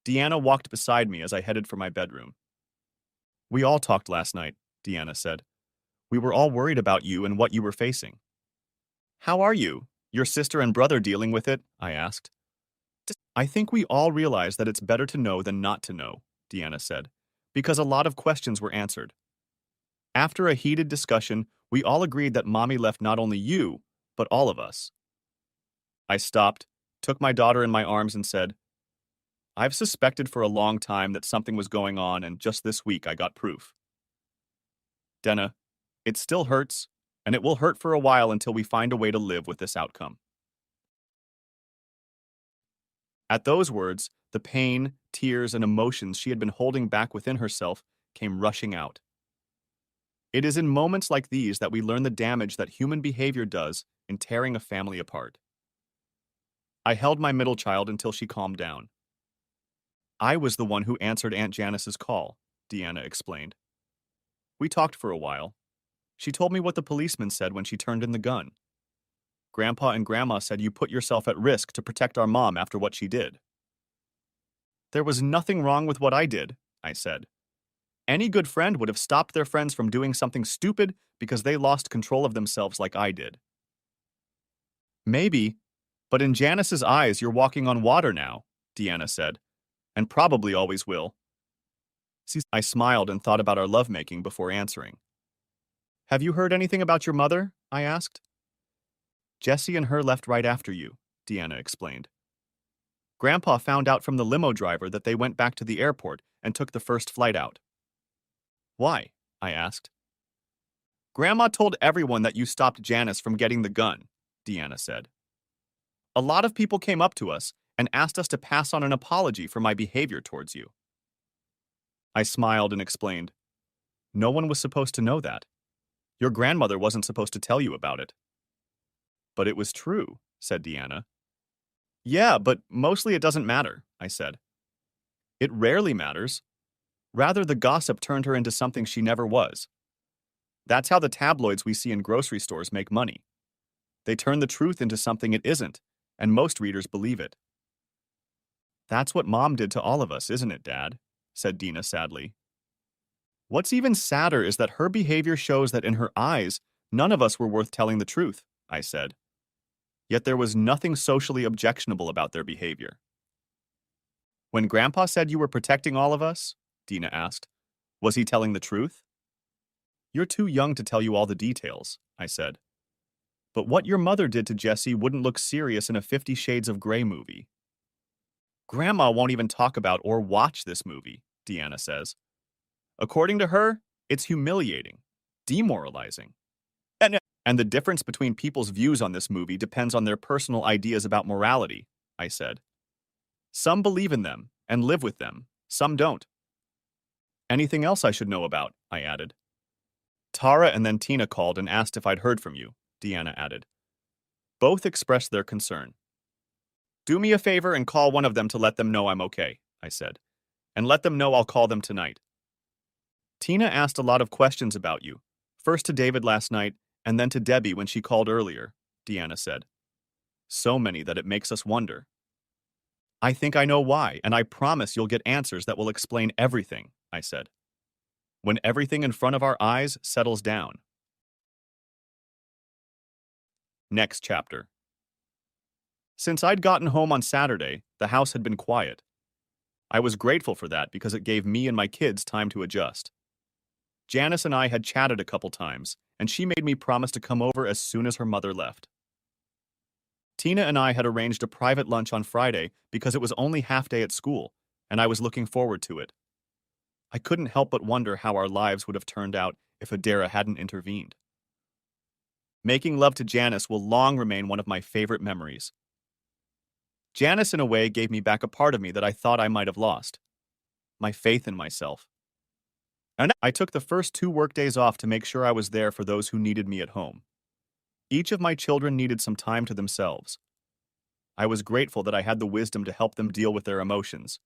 Deanna walked beside me as I headed for my bedroom. "We all talked last night," Deanna said. "We were all worried about you and what you were facing." "How are you? Your sister and brother dealing with it?" I asked. "I think we all realize that it's better to know than not to know," Deanna said, because a lot of questions were answered. After a heated discussion, we all agreed that Mommy left not only you, but all of us. I stopped, took my daughter in my arms and said, "I've suspected for a long time that something was going on, and just this week I got proof." "Denna, it still hurts, and it will hurt for a while until we find a way to live with this outcome." At those words, the pain, tears, and emotions she had been holding back within herself came rushing out. It is in moments like these that we learn the damage that human behavior does in tearing a family apart. I held my middle child until she calmed down. "I was the one who answered Aunt Janice's call," Deanna explained. "We talked for a while. She told me what the policeman said when she turned in the gun. Grandpa and Grandma said you put yourself at risk to protect our mom after what she did." "There was nothing wrong with what I did," I said. "Any good friend would have stopped their friends from doing something stupid because they lost control of themselves like I did." "Maybe, but in Janice's eyes you're walking on water now," Deanna said, "and probably always will." I smiled and thought about our lovemaking before answering. "Have you heard anything about your mother?" I asked. "Jesse and her left right after you," Deanna explained. "Grandpa found out from the limo driver that they went back to the airport and took the first flight out." "Why?" I asked. "Grandma told everyone that you stopped Janice from getting the gun," Deanna said. "A lot of people came up to us and asked us to pass on an apology for my behavior towards you." I smiled and explained, "No one was supposed to know that. Your grandmother wasn't supposed to tell you about it." "But it was true," said Deanna. "Yeah, but mostly it doesn't matter," I said. "It rarely matters. Rather, the gossip turned her into something she never was. That's how the tabloids we see in grocery stores make money. They turn the truth into something it isn't, and most readers believe it. That's what Mom did to all of us, isn't it, Dad? Said Dina sadly. What's even sadder is that her behavior shows that in her eyes, none of us were worth telling the truth, I said. Yet there was nothing socially objectionable about their behavior. When Grandpa said you were protecting all of us, Dina asked, was he telling the truth? You're too young to tell you all the details, I said. But what your mother did to Jesse wouldn't look serious in a 50 Shades of Grey movie. Grandma won't even talk about or watch this movie, Deanna says. According to her, it's humiliating, demoralizing. And the difference between people's views on this movie depends on their personal ideas about morality, I said. Some believe in them and live with them, some don't. Anything else I should know about, I added. Tara and then Tina called and asked if I'd heard from you, Deanna added. Both expressed their concern. Do me a favor and call one of them to let them know I'm okay, I said. And let them know I'll call them tonight. Tina asked a lot of questions about you, first to David last night and then to Debbie when she called earlier, Deanna said. So many that it makes us wonder. I think I know why, and I promise you'll get answers that will explain everything, I said. When everything in front of our eyes settles down. Next chapter. Since I'd gotten home on Saturday, the house had been quiet. I was grateful for that because it gave me and my kids time to adjust. Janice and I had chatted a couple times, and she made me promise to come over as soon as her mother left. Tina and I had arranged a private lunch on Friday because it was only half day at school, and I was looking forward to it. I couldn't help but wonder how our lives would have turned out if Adara hadn't intervened. Making love to Janice will long remain one of my favorite memories. Janice, in a way, gave me back a part of me that I thought I might have lost. My faith in myself. And I took the first 2 workdays off to make sure I was there for those who needed me at home. Each of my children needed some time to themselves. I was grateful that I had the wisdom to help them deal with their emotions.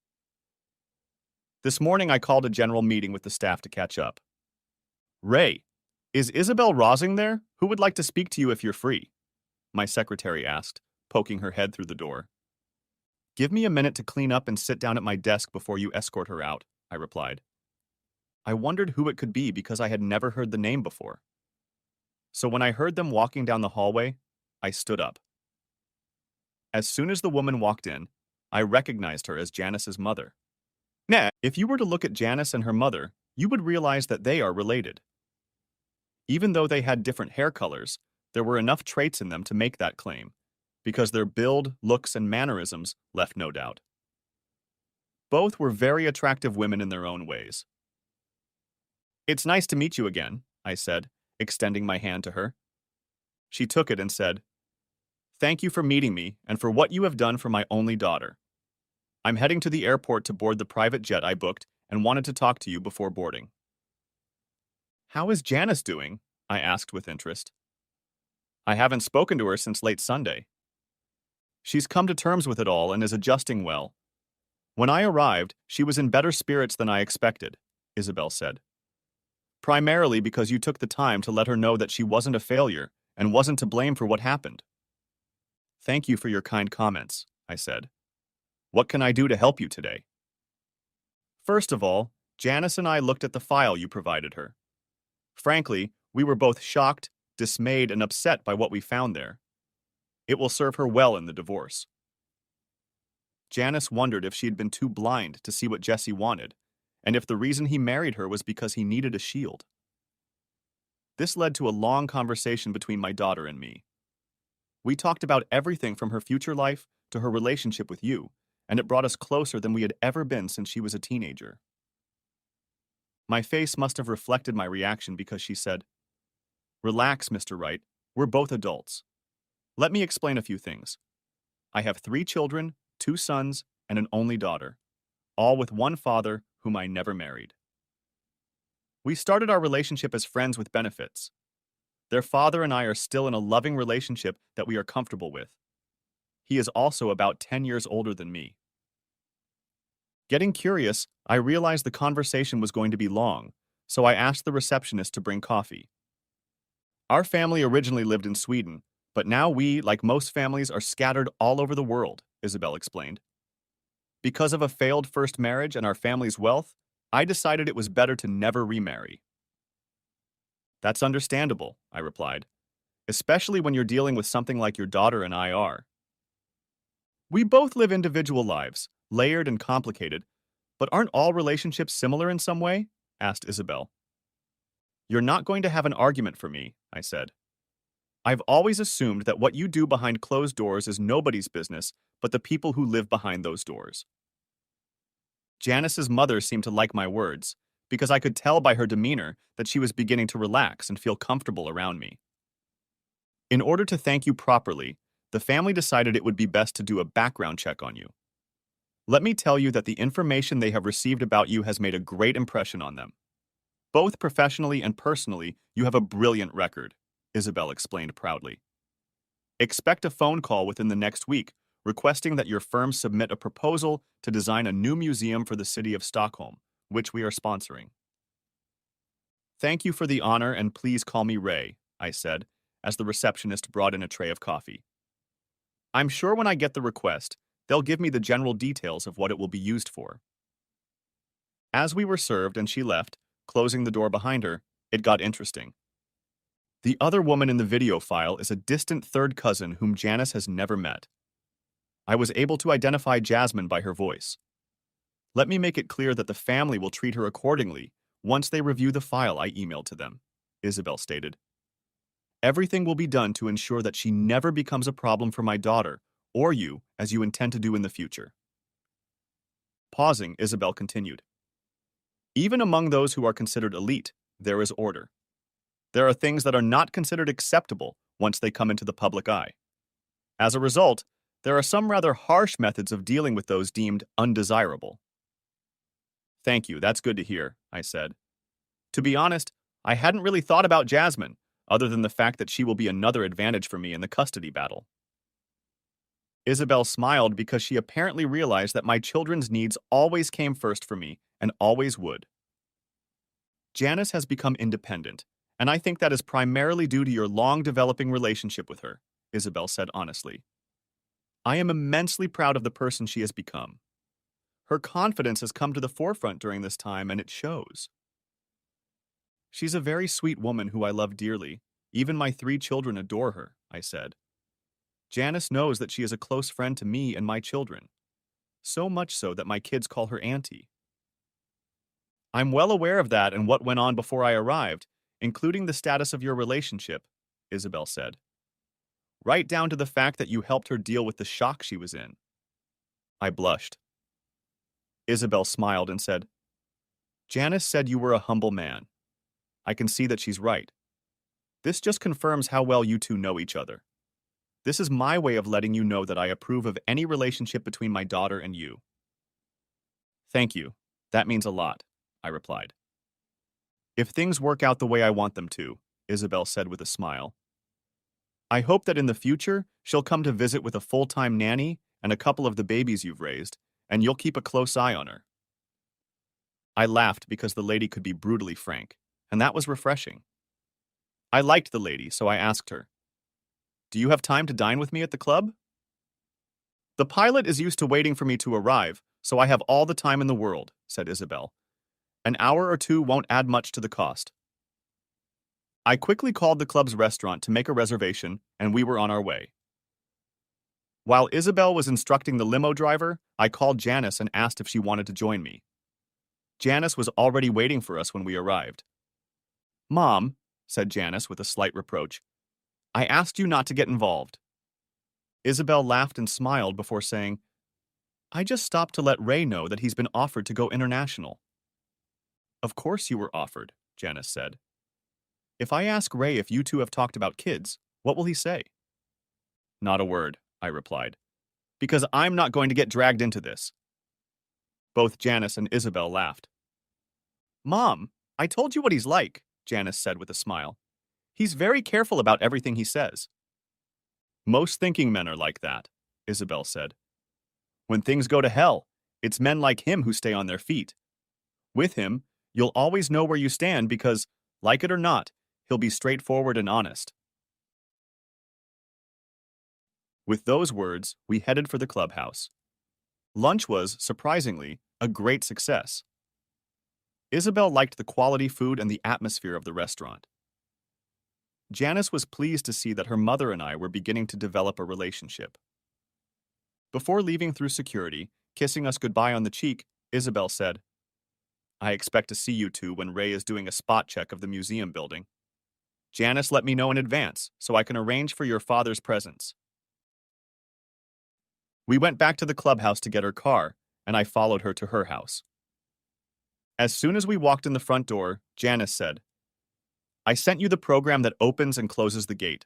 This morning I called a general meeting with the staff to catch up. Ray, is Isabel Rosing there? Who would like to speak to you if you're free? My secretary asked, poking her head through the door. Give me a minute to clean up and sit down at my desk before you escort her out, I replied. I wondered who it could be because I had never heard the name before. So when I heard them walking down the hallway, I stood up. As soon as the woman walked in, I recognized her as Janice's mother. Nah, if you were to look at Janice and her mother, you would realize that they are related. Even though they had different hair colors, there were enough traits in them to make that claim, because their build, looks, and mannerisms left no doubt. Both were very attractive women in their own ways. It's nice to meet you again, I said, extending my hand to her. She took it and said, Thank you for meeting me and for what you have done for my only daughter. I'm heading to the airport to board the private jet I booked and wanted to talk to you before boarding. How is Janice doing? I asked with interest. I haven't spoken to her since late Sunday. She's come to terms with it all and is adjusting well. When I arrived, she was in better spirits than I expected, Isabel said. Primarily because you took the time to let her know that she wasn't a failure and wasn't to blame for what happened. Thank you for your kind comments, I said. What can I do to help you today? First of all, Janice and I looked at the file you provided her. Frankly, we were both shocked, dismayed, and upset by what we found there. It will serve her well in the divorce. Janice wondered if she had been too blind to see what Jesse wanted, and if the reason he married her was because he needed a shield. This led to a long conversation between my daughter and me. We talked about everything from her future life to her relationship with you, and it brought us closer than we had ever been since she was a teenager. My face must have reflected my reaction because she said, Relax, Mr. Wright. We're both adults. Let me explain a few things. I have 3 children, 2 sons, and an only daughter, all with one father whom I never married. We started our relationship as friends with benefits. Their father and I are still in a loving relationship that we are comfortable with. He is also about 10 years older than me. Getting curious, I realized the conversation was going to be long, so I asked the receptionist to bring coffee. Our family originally lived in Sweden, but now we, like most families, are scattered all over the world, Isabel explained. Because of a failed first marriage and our family's wealth, I decided it was better to never remarry. That's understandable, I replied, especially when you're dealing with something like your daughter and I are. We both live individual lives, layered and complicated, but aren't all relationships similar in some way? Asked Isabel. You're not going to have an argument for me, I said. I've always assumed that what you do behind closed doors is nobody's business but the people who live behind those doors. Janice's mother seemed to like my words, because I could tell by her demeanor that she was beginning to relax and feel comfortable around me. In order to thank you properly, the family decided it would be best to do a background check on you. Let me tell you that the information they have received about you has made a great impression on them. Both professionally and personally, you have a brilliant record, Isabel explained proudly. Expect a phone call within the next week requesting that your firm submit a proposal to design a new museum for the city of Stockholm, which we are sponsoring. Thank you for the honor and please call me Ray, I said, as the receptionist brought in a tray of coffee. I'm sure when I get the request, they'll give me the general details of what it will be used for. As we were served and she left, closing the door behind her, it got interesting. The other woman in the video file is a distant third cousin whom Janice has never met. I was able to identify Jasmine by her voice. Let me make it clear that the family will treat her accordingly once they review the file I emailed to them, Isabel stated. Everything will be done to ensure that she never becomes a problem for my daughter or you, as you intend to do in the future. Pausing, Isabel continued. Even among those who are considered elite, there is order. There are things that are not considered acceptable once they come into the public eye. As a result, there are some rather harsh methods of dealing with those deemed undesirable. Thank you, that's good to hear, I said. To be honest, I hadn't really thought about Jasmine, other than the fact that she will be another advantage for me in the custody battle. Isabel smiled because she apparently realized that my children's needs always came first for me and always would. Janice has become independent, and I think that is primarily due to your long-developing relationship with her, Isabel said honestly. I am immensely proud of the person she has become. Her confidence has come to the forefront during this time, and it shows. She's a very sweet woman who I love dearly. Even my 3 children adore her, I said. Janice knows that she is a close friend to me and my children. So much so that my kids call her Auntie. I'm well aware of that and what went on before I arrived, including the status of your relationship, Isabel said. Right down to the fact that you helped her deal with the shock she was in. I blushed. Isabel smiled and said, Janice said you were a humble man. I can see that she's right. This just confirms how well you two know each other. This is my way of letting you know that I approve of any relationship between my daughter and you. Thank you. That means a lot, I replied. If things work out the way I want them to, Isabel said with a smile. I hope that in the future, she'll come to visit with a full-time nanny and a couple of the babies you've raised, and you'll keep a close eye on her. I laughed because the lady could be brutally frank, and that was refreshing. I liked the lady, so I asked her, Do you have time to dine with me at the club? The pilot is used to waiting for me to arrive, so I have all the time in the world, said Isabel. An hour or 2 won't add much to the cost. I quickly called the club's restaurant to make a reservation, and we were on our way. While Isabel was instructing the limo driver, I called Janice and asked if she wanted to join me. Janice was already waiting for us when we arrived. Mom, said Janice with a slight reproach, I asked you not to get involved. Isabel laughed and smiled before saying, I just stopped to let Ray know that he's been offered to go international. Of course you were offered, Janice said. If I ask Ray if you two have talked about kids, what will he say? Not a word, I replied, because I'm not going to get dragged into this. Both Janice and Isabel laughed. Mom, I told you what he's like, Janice said with a smile. He's very careful about everything he says. Most thinking men are like that, Isabel said. When things go to hell, it's men like him who stay on their feet. With him, you'll always know where you stand because, like it or not, He'll be straightforward and honest. With those words, we headed for the clubhouse. Lunch was, surprisingly, a great success. Isabel liked the quality food and the atmosphere of the restaurant. Janice was pleased to see that her mother and I were beginning to develop a relationship. Before leaving through security, kissing us goodbye on the cheek, Isabel said, "I expect to see you two when Ray is doing a spot check of the museum building. Janice let me know in advance so I can arrange for your father's presence." We went back to the clubhouse to get her car, and I followed her to her house. As soon as we walked in the front door, Janice said, "I sent you the program that opens and closes the gate.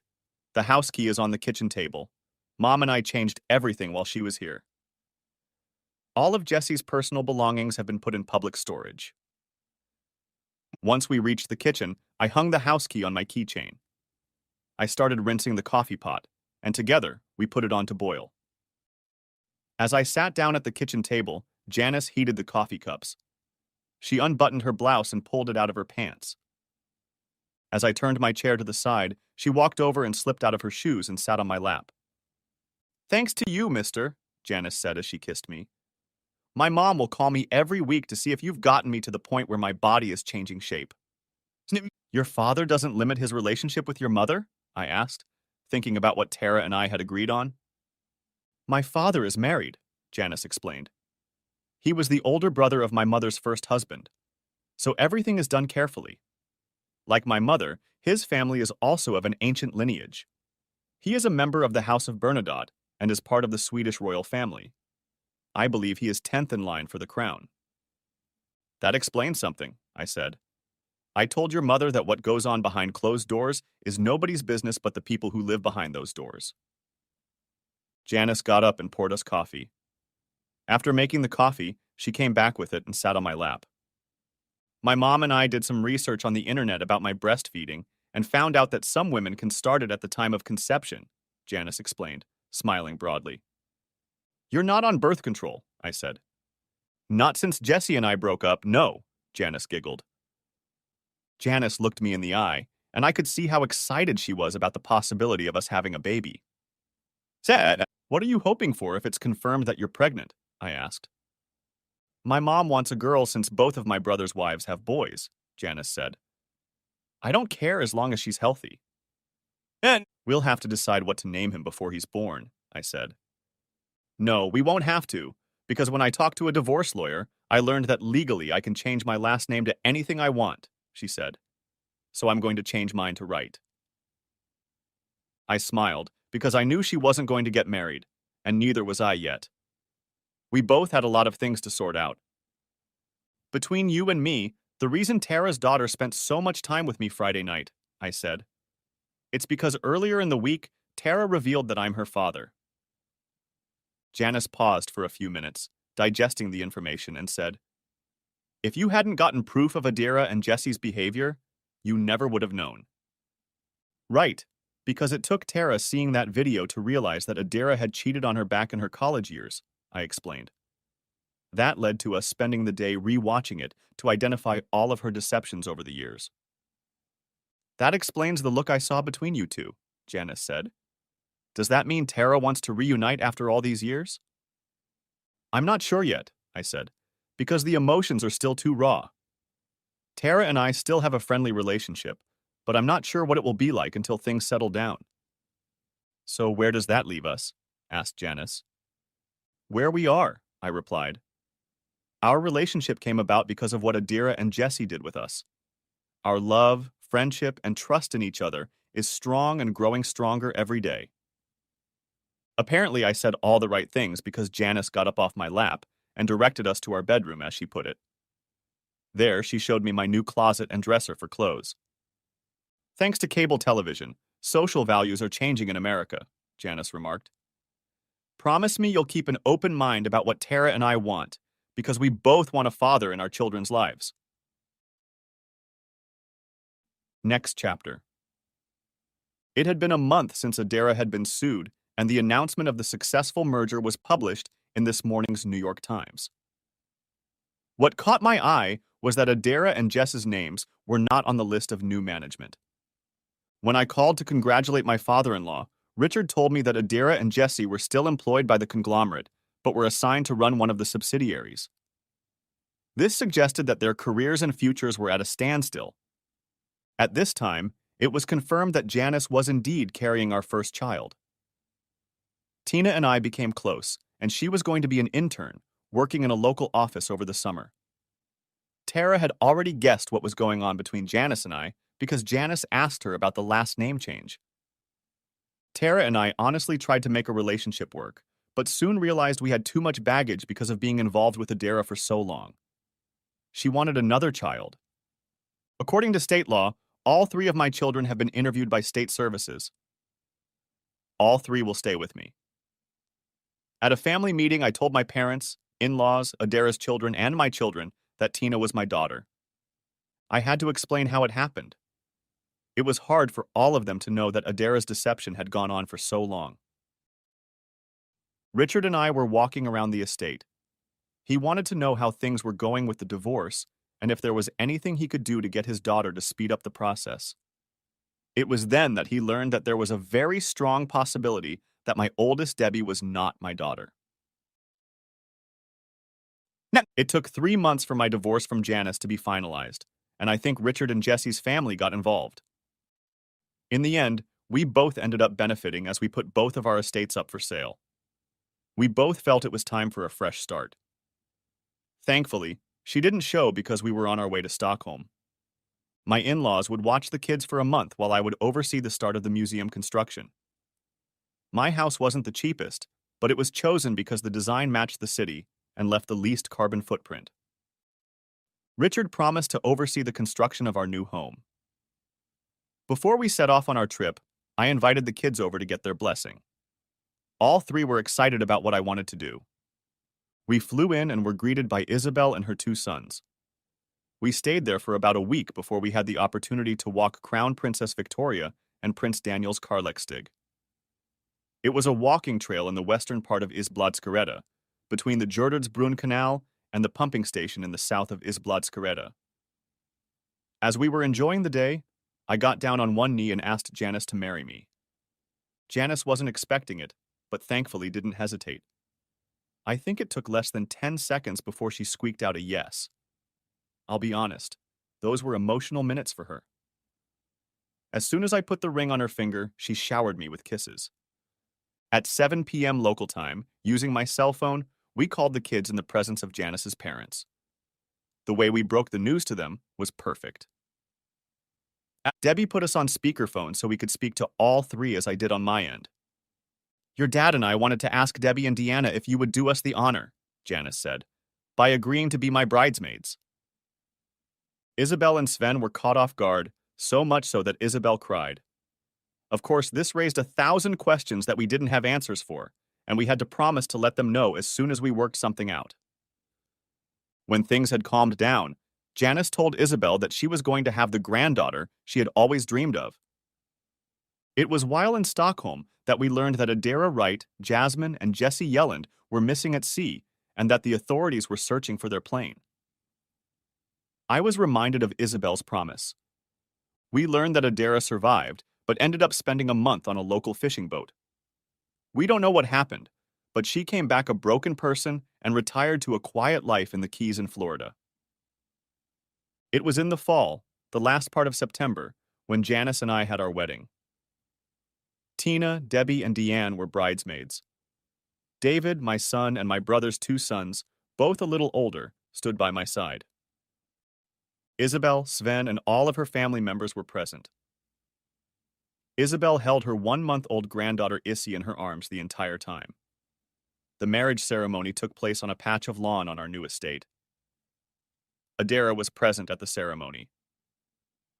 The house key is on the kitchen table. Mom and I changed everything while she was here. All of Jesse's personal belongings have been put in public storage." Once we reached the kitchen, I hung the house key on my keychain. I started rinsing the coffee pot, and together we put it on to boil. As I sat down at the kitchen table, Janice heated the coffee cups. She unbuttoned her blouse and pulled it out of her pants. As I turned my chair to the side, she walked over and slipped out of her shoes and sat on my lap. "Thanks to you, mister," Janice said as she kissed me. "My mom will call me every week to see if you've gotten me to the point where my body is changing shape." "Your father doesn't limit his relationship with your mother?" I asked, thinking about what Tara and I had agreed on. "My father is married," Janice explained. "He was the older brother of my mother's first husband, so everything is done carefully. Like my mother, his family is also of an ancient lineage. He is a member of the House of Bernadotte and is part of the Swedish royal family. I believe he is 10th in line for the crown." "That explains something," I said. "I told your mother that what goes on behind closed doors is nobody's business but the people who live behind those doors." Janice got up and poured us coffee. After making the coffee, she came back with it and sat on my lap. "My mom and I did some research on the internet about my breastfeeding and found out that some women can start it at the time of conception," Janice explained, smiling broadly. "You're not on birth control," I said. "Not since Jesse and I broke up, no," Janice giggled. Janice looked me in the eye, and I could see how excited she was about the possibility of us having a baby. "Said, what are you hoping for if it's confirmed that you're pregnant?" I asked. "My mom wants a girl since both of my brother's wives have boys," Janice said. "I don't care as long as she's healthy." "And we'll have to decide what to name him before he's born," I said. "No, we won't have to, because when I talked to a divorce lawyer, I learned that legally I can change my last name to anything I want," she said. "So I'm going to change mine to Wright." I smiled, because I knew she wasn't going to get married, and neither was I yet. We both had a lot of things to sort out. "Between you and me, the reason Tara's daughter spent so much time with me Friday night," I said. "It's because earlier in the week, Tara revealed that I'm her father." Janice paused for a few minutes, digesting the information, and said, "If you hadn't gotten proof of Adira and Jesse's behavior, you never would have known." "Right, because it took Tara seeing that video to realize that Adira had cheated on her back in her college years," I explained. "That led to us spending the day re-watching it to identify all of her deceptions over the years." "That explains the look I saw between you two," Janice said. "Does that mean Tara wants to reunite after all these years?" "I'm not sure yet," I said, "because the emotions are still too raw. Tara and I still have a friendly relationship, but I'm not sure what it will be like until things settle down." "So where does that leave us?" asked Janice. "Where we are," I replied. "Our relationship came about because of what Adira and Jesse did with us. Our love, friendship, and trust in each other is strong and growing stronger every day." Apparently, I said all the right things because Janice got up off my lap and directed us to our bedroom, as she put it. There, she showed me my new closet and dresser for clothes. "Thanks to cable television, social values are changing in America," Janice remarked. "Promise me you'll keep an open mind about what Tara and I want, because we both want a father in our children's lives." Next chapter. It had been a month since Adara had been sued, and the announcement of the successful merger was published in this morning's New York Times. What caught my eye was that Adara and Jess's names were not on the list of new management. When I called to congratulate my father-in-law, Richard told me that Adira and Jesse were still employed by the conglomerate, but were assigned to run one of the subsidiaries. This suggested that their careers and futures were at a standstill. At this time, it was confirmed that Janice was indeed carrying our first child. Tina and I became close, and she was going to be an intern, working in a local office over the summer. Tara had already guessed what was going on between Janice and I because Janice asked her about the last name change. Tara and I honestly tried to make a relationship work, but soon realized we had too much baggage because of being involved with Adira for so long. She wanted another child. According to state law, all 3 of my children have been interviewed by state services. All 3 will stay with me. At a family meeting, I told my parents, in-laws, Adira's children, and my children that Tina was my daughter. I had to explain how it happened. It was hard for all of them to know that Adira's deception had gone on for so long. Richard and I were walking around the estate. He wanted to know how things were going with the divorce and if there was anything he could do to get his daughter to speed up the process. It was then that he learned that there was a very strong possibility that my oldest Debbie was not my daughter. It took 3 months for my divorce from Janice to be finalized, and I think Richard and Jesse's family got involved. In the end, we both ended up benefiting as we put both of our estates up for sale. We both felt it was time for a fresh start. Thankfully, she didn't show because we were on our way to Stockholm. My in-laws would watch the kids for a month while I would oversee the start of the museum construction. My house wasn't the cheapest, but it was chosen because the design matched the city and left the least carbon footprint. Richard promised to oversee the construction of our new home. Before we set off on our trip, I invited the kids over to get their blessing. All 3 were excited about what I wanted to do. We flew in and were greeted by Isabel and her 2 sons. We stayed there for about a week before we had the opportunity to walk Crown Princess Victoria and Prince Daniel's Karlexstig. It was a walking trail in the western part of Isbladskareta, between the Gjordardsbrunn Canal and the pumping station in the south of Isbladskareta. As we were enjoying the day, I got down on one knee and asked Janice to marry me. Janice wasn't expecting it, but thankfully didn't hesitate. I think it took less than 10 seconds before she squeaked out a yes. I'll be honest, those were emotional minutes for her. As soon as I put the ring on her finger, she showered me with kisses. At 7 p.m. local time, using my cell phone, we called the kids in the presence of Janice's parents. The way we broke the news to them was perfect. Debbie put us on speakerphone so we could speak to all 3 as I did on my end. Your dad and I wanted to ask Debbie and Deanna if you would do us the honor, Janice said, by agreeing to be my bridesmaids. Isabel and Sven were caught off guard, so much so that Isabel cried. Of course, this raised 1,000 questions that we didn't have answers for, and we had to promise to let them know as soon as we worked something out. When things had calmed down, Janice told Isabel that she was going to have the granddaughter she had always dreamed of. It was while in Stockholm that we learned that Adira Wright, Jasmine, and Jesse Yelland were missing at sea and that the authorities were searching for their plane. I was reminded of Isabel's promise. We learned that Adira survived, but ended up spending a month on a local fishing boat. We don't know what happened, but she came back a broken person and retired to a quiet life in the Keys in Florida. It was in the fall, the last part of September, when Janice and I had our wedding. Tina, Debbie, and Deanne were bridesmaids. David, my son, and my brother's 2 sons, both a little older, stood by my side. Isabel, Sven, and all of her family members were present. Isabel held her 1-month-old granddaughter Issy in her arms the entire time. The marriage ceremony took place on a patch of lawn on our new estate. Adira was present at the ceremony.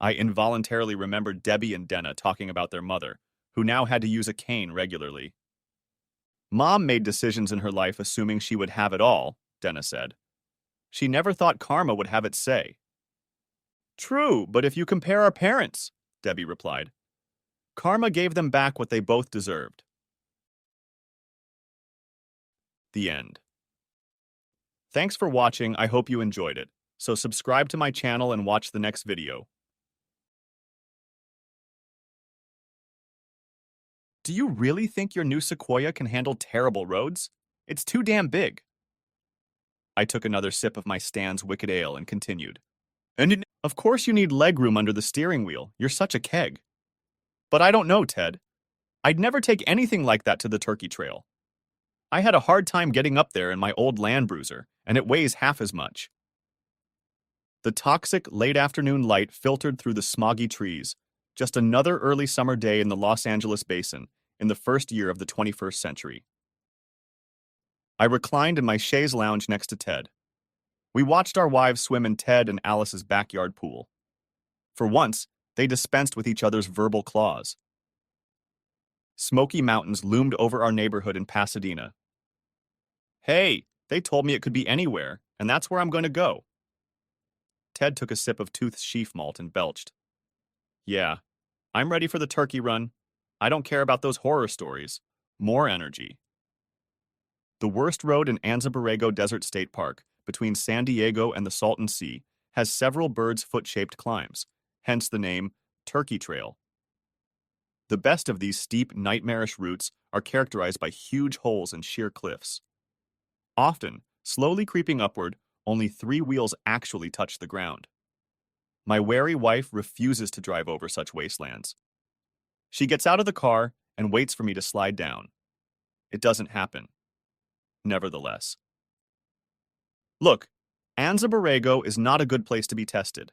I involuntarily remembered Debbie and Denna talking about their mother, who now had to use a cane regularly. Mom made decisions in her life assuming she would have it all, Denna said. She never thought karma would have its say. True, but if you compare our parents, Debbie replied. Karma gave them back what they both deserved. The end. Thanks for watching. I hope you enjoyed it. So subscribe to my channel and watch the next video. Do you really think your new Sequoia can handle terrible roads? It's too damn big. I took another sip of my Stan's Wicked Ale and continued. Of course you need legroom under the steering wheel. You're such a keg. But I don't know, Ted. I'd never take anything like that to the Turkey Trail. I had a hard time getting up there in my old Land Bruiser, and it weighs half as much. The toxic late afternoon light filtered through the smoggy trees. Just another early summer day in the Los Angeles basin, in the first year of the 21st century. I reclined in my chaise lounge next to Ted. We watched our wives swim in Ted and Alice's backyard pool. For once, they dispensed with each other's verbal claws. Smoky mountains loomed over our neighborhood in Pasadena. Hey, they told me it could be anywhere, and that's where I'm going to go. Ted took a sip of Tooth's sheaf malt and belched. Yeah, I'm ready for the turkey run. I don't care about those horror stories. More energy. The worst road in Anza Borrego Desert State Park, between San Diego and the Salton Sea, has several bird's foot-shaped climbs, hence the name Turkey Trail. The best of these steep, nightmarish routes are characterized by huge holes and sheer cliffs. Often, slowly creeping upward, only 3 wheels actually touch the ground. My wary wife refuses to drive over such wastelands. She gets out of the car and waits for me to slide down. It doesn't happen. Nevertheless. Look, Anza Borrego is not a good place to be tested.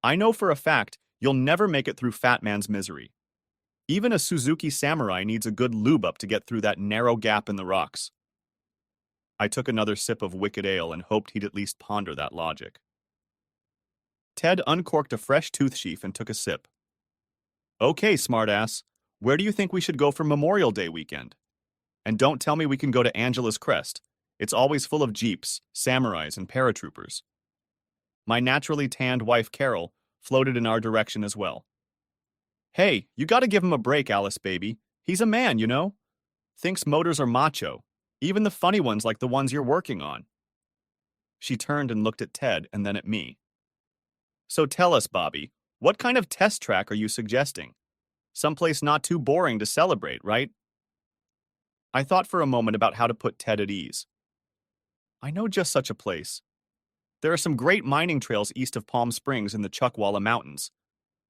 I know for a fact you'll never make it through Fat Man's misery. Even a Suzuki Samurai needs a good lube up to get through that narrow gap in the rocks. I took another sip of Wicked Ale and hoped he'd at least ponder that logic. Ted uncorked a fresh tooth sheaf and took a sip. Okay, smartass, where do you think we should go for Memorial Day weekend? And don't tell me we can go to Angela's Crest. It's always full of jeeps, samurais, and paratroopers. My naturally tanned wife Carol floated in our direction as well. Hey, you gotta give him a break, Alice baby. He's a man, you know? Thinks motors are macho, even the funny ones like the ones you're working on. She turned and looked at Ted and then at me. So tell us, Bobby, what kind of test track are you suggesting? Someplace not too boring to celebrate, right? I thought for a moment about how to put Ted at ease. I know just such a place. There are some great mining trails east of Palm Springs in the Chuckwalla Mountains.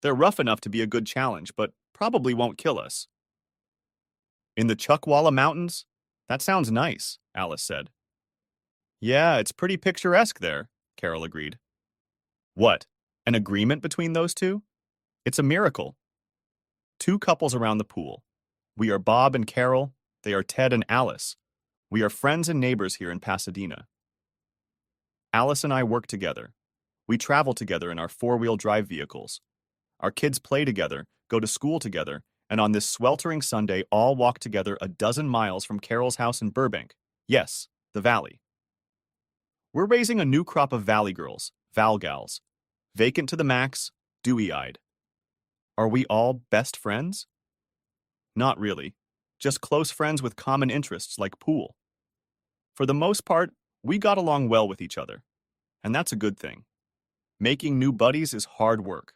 They're rough enough to be a good challenge, but probably won't kill us. In the Chuckwalla Mountains? That sounds nice, Alice said. Yeah, it's pretty picturesque there, Carol agreed. What, an agreement between those two? It's a miracle. 2 couples around the pool. We are Bob and Carol, they are Ted and Alice. We are friends and neighbors here in Pasadena. Alice and I work together. We travel together in our 4-wheel drive vehicles. Our kids play together, go to school together, and on this sweltering Sunday all walk together a dozen miles from Carol's house in Burbank. Yes, the Valley. We're raising a new crop of Valley girls, Val gals. Vacant to the max, dewy-eyed. Are we all best friends? Not really. Just close friends with common interests like pool. For the most part, we got along well with each other. And that's a good thing. Making new buddies is hard work.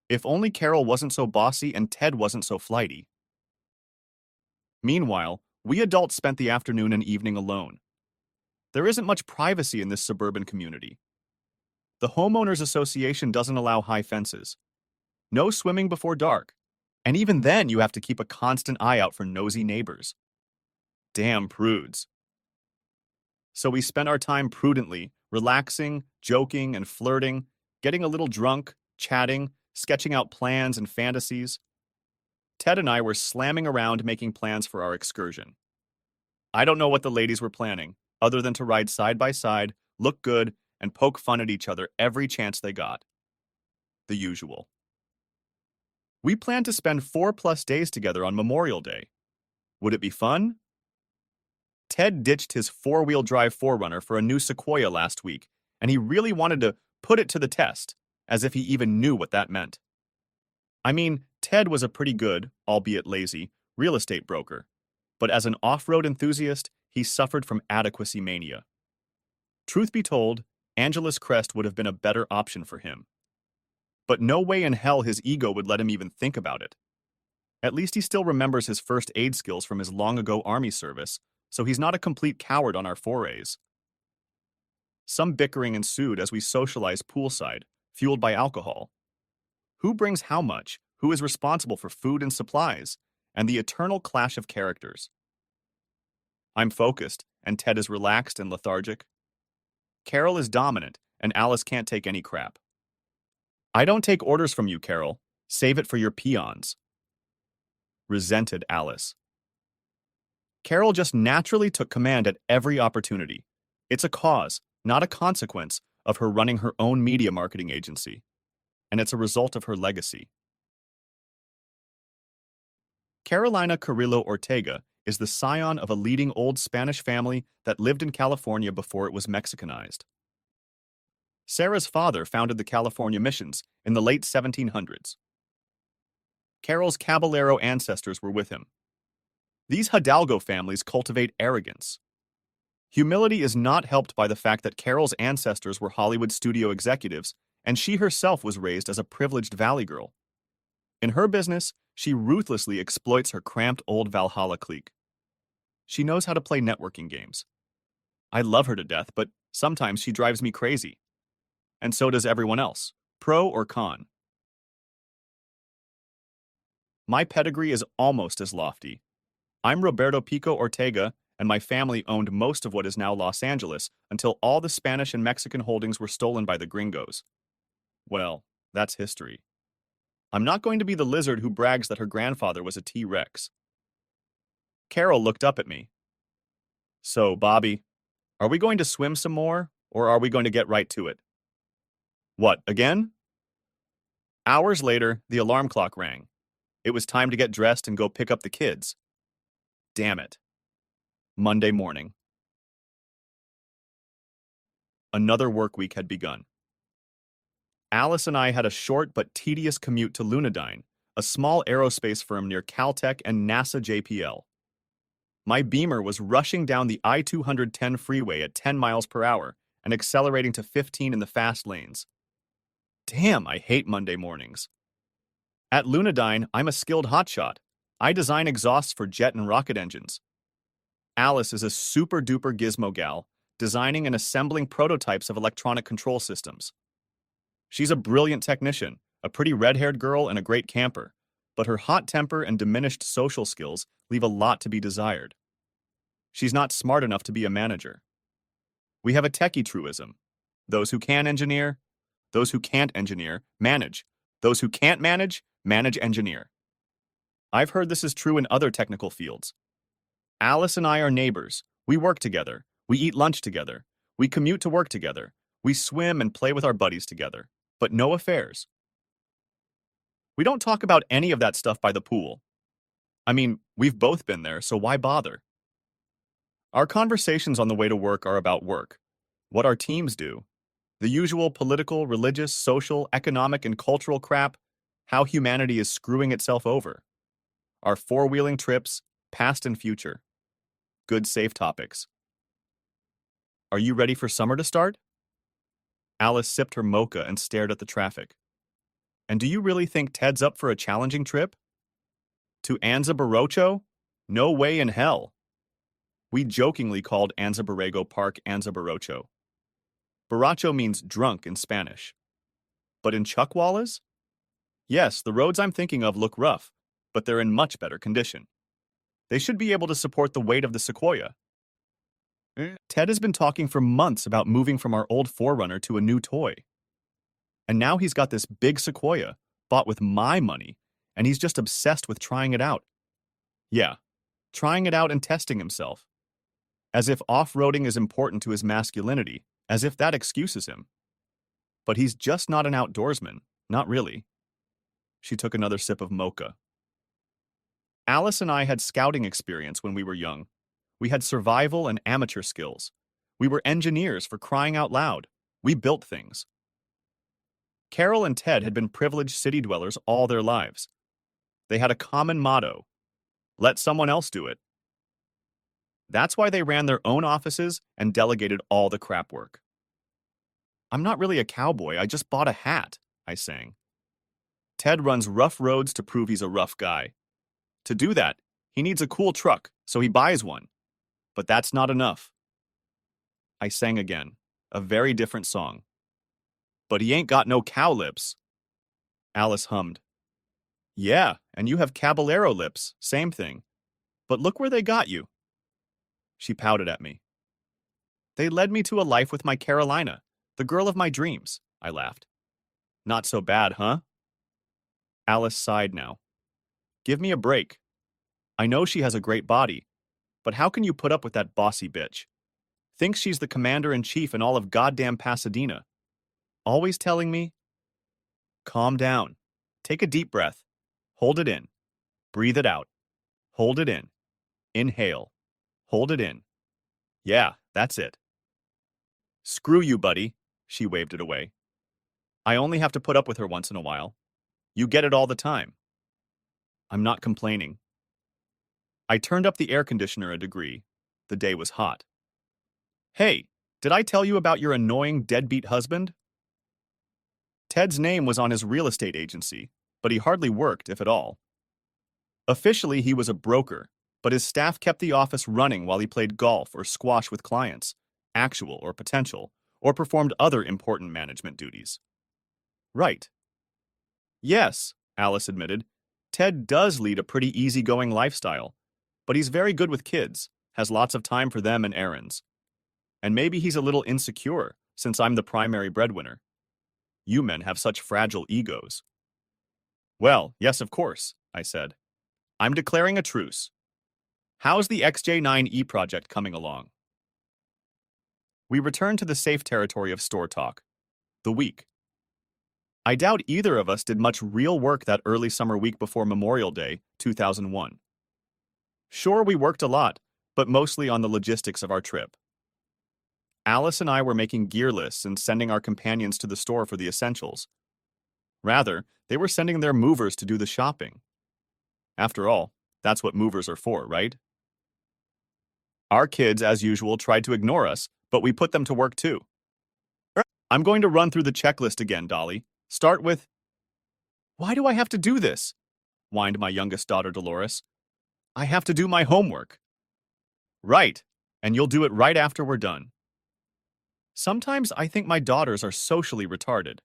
If only Carol wasn't so bossy and Ted wasn't so flighty. Meanwhile, we adults spent the afternoon and evening alone. There isn't much privacy in this suburban community. The homeowners association doesn't allow high fences. No swimming before dark. And even then you have to keep a constant eye out for nosy neighbors. Damn prudes. So we spent our time prudently, relaxing, joking, and flirting, getting a little drunk, chatting, sketching out plans and fantasies. Ted and I were slamming around making plans for our excursion. I don't know what the ladies were planning, other than to ride side by side, look good, and poke fun at each other every chance they got. The usual. We planned to spend 4+ days together on Memorial Day. Would it be fun? Ted ditched his 4-wheel drive 4Runner for a new Sequoia last week, and he really wanted to put it to the test, as if he even knew what that meant. I mean, Ted was a pretty good, albeit lazy, real estate broker, but as an off-road enthusiast, he suffered from adequacy mania. Truth be told, Angela's Crest would have been a better option for him. But no way in hell his ego would let him even think about it. At least he still remembers his first aid skills from his long-ago army service, so he's not a complete coward on our forays. Some bickering ensued as we socialized poolside, fueled by alcohol. Who brings how much? Who is responsible for food and supplies? And the eternal clash of characters. I'm focused, and Ted is relaxed and lethargic. Carol is dominant, and Alice can't take any crap. I don't take orders from you, Carol. Save it for your peons. Resented Alice. Carol just naturally took command at every opportunity. It's a cause, not a consequence, of her running her own media marketing agency. And it's a result of her legacy. Carolina Carrillo Ortega is the scion of a leading old Spanish family that lived in California before it was Mexicanized. Sarah's father founded the California missions in the late 1700s. Carol's Caballero ancestors were with him. These Hidalgo families cultivate arrogance. Humility is not helped by the fact that Carol's ancestors were Hollywood studio executives, and she herself was raised as a privileged valley girl. In her business, she ruthlessly exploits her cramped old Valhalla clique. She knows how to play networking games. I love her to death, but sometimes she drives me crazy. And so does everyone else, pro or con. My pedigree is almost as lofty. I'm Roberto Pico Ortega, and my family owned most of what is now Los Angeles until all the Spanish and Mexican holdings were stolen by the gringos. Well, that's history. I'm not going to be the lizard who brags that her grandfather was a T-Rex. Carol looked up at me. So, Bobby, are we going to swim some more, or are we going to get right to it? What, again? Hours later, the alarm clock rang. It was time to get dressed and go pick up the kids. Damn it. Monday morning. Another work week had begun. Alice and I had a short but tedious commute to Lunadyne, a small aerospace firm near Caltech and NASA JPL. My Beamer was rushing down the I-210 freeway at 10 miles per hour and accelerating to 15 in the fast lanes. Damn, I hate Monday mornings. At Lunadyne, I'm a skilled hotshot. I design exhausts for jet and rocket engines. Alice is a super-duper gizmo gal, designing and assembling prototypes of electronic control systems. She's a brilliant technician, a pretty red-haired girl and a great camper, but her hot temper and diminished social skills leave a lot to be desired. She's not smart enough to be a manager. We have a techie truism. Those who can engineer, those who can't engineer, manage. Those who can't manage, manage engineer. I've heard this is true in other technical fields. Alice and I are neighbors. We work together. We eat lunch together. We commute to work together. We swim and play with our buddies together. But no affairs. We don't talk about any of that stuff by the pool. I mean, we've both been there, so why bother? Our conversations on the way to work are about work, what our teams do, the usual political, religious, social, economic, and cultural crap, how humanity is screwing itself over, our four-wheeling trips, past and future. Good, safe topics. Are you ready for summer to start? Alice sipped her mocha and stared at the traffic. And do you really think Ted's up for a challenging trip? To Anza Barocho? No way in hell. We jokingly called Anza Borrego Park Anza Barocho. Borracho means drunk in Spanish. But in Chuckwalla's? Yes, the roads I'm thinking of look rough, but they're in much better condition. They should be able to support the weight of the Sequoia. Ted has been talking for months about moving from our old Forerunner to a new toy. And now he's got this big Sequoia, bought with my money, and he's just obsessed with trying it out. Yeah, trying it out and testing himself. As if off-roading is important to his masculinity, as if that excuses him. But he's just not an outdoorsman, not really. She took another sip of mocha. Alice and I had scouting experience when we were young. We had survival and amateur skills. We were engineers for crying out loud. We built things. Carol and Ted had been privileged city dwellers all their lives. They had a common motto: let someone else do it. That's why they ran their own offices and delegated all the crap work. I'm not really a cowboy, I just bought a hat, I sang. Ted runs rough roads to prove he's a rough guy. To do that, he needs a cool truck, so he buys one. But that's not enough. I sang again, a very different song. But he ain't got no cow lips. Alice hummed. Yeah, and you have caballero lips, same thing. But look where they got you. She pouted at me. They led me to a life with my Carolina, the girl of my dreams, I laughed. Not so bad, huh? Alice sighed now. Give me a break. I know she has a great body, but how can you put up with that bossy bitch? Thinks she's the commander-in-chief in all of goddamn Pasadena. Always telling me, calm down. Take a deep breath. Hold it in. Breathe it out. Hold it in. Inhale. Hold it in. Yeah, that's it. Screw you, buddy. She waved it away. I only have to put up with her once in a while. You get it all the time. I'm not complaining. I turned up the air conditioner a degree. The day was hot. Hey, did I tell you about your annoying deadbeat husband? Ted's name was on his real estate agency, but he hardly worked, if at all. Officially, he was a broker, but his staff kept the office running while he played golf or squash with clients, actual or potential, or performed other important management duties. Right. Yes, Alice admitted. Ted does lead a pretty easygoing lifestyle, but he's very good with kids, has lots of time for them and errands. And maybe he's a little insecure, since I'm the primary breadwinner. You men have such fragile egos. Well, yes, of course, I said. I'm declaring a truce. How's the XJ9E project coming along? We returned to the safe territory of store talk. The week. I doubt either of us did much real work that early summer week before Memorial Day, 2001. Sure, we worked a lot, but mostly on the logistics of our trip. Alice and I were making gear lists and sending our companions to the store for the essentials. Rather, they were sending their movers to do the shopping. After all, that's what movers are for, right? Our kids, as usual, tried to ignore us, but we put them to work too. I'm going to run through the checklist again, Dolly. Start with, why do I have to do this? Whined my youngest daughter, Dolores. I have to do my homework. Right, and you'll do it right after we're done. Sometimes I think my daughters are socially retarded.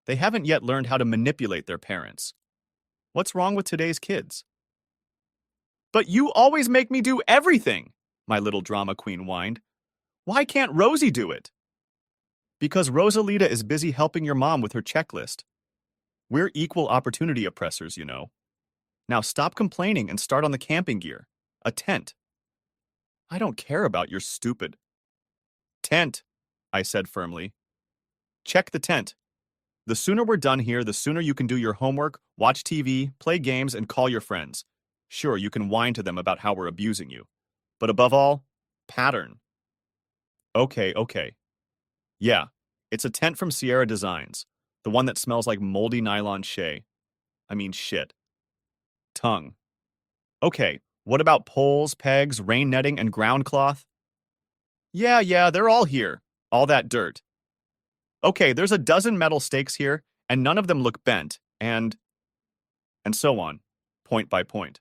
They haven't yet learned how to manipulate their parents. What's wrong with today's kids? But you always make me do everything, my little drama queen whined. Why can't Rosie do it? Because Rosalita is busy helping your mom with her checklist. We're equal opportunity oppressors, you know. Now stop complaining and start on the camping gear. A tent. I don't care about your stupid tent, I said firmly. Check the tent. The sooner we're done here, the sooner you can do your homework, watch TV, play games, and call your friends. Sure, you can whine to them about how we're abusing you. But above all, pattern. Okay. Yeah, it's a tent from Sierra Designs, the one that smells like moldy nylon shea. Shit. Tongue. Okay, what about poles, pegs, rain netting, and ground cloth? Yeah, they're all here. All that dirt. Okay, there's a dozen metal stakes here, and none of them look bent, and so on, point by point.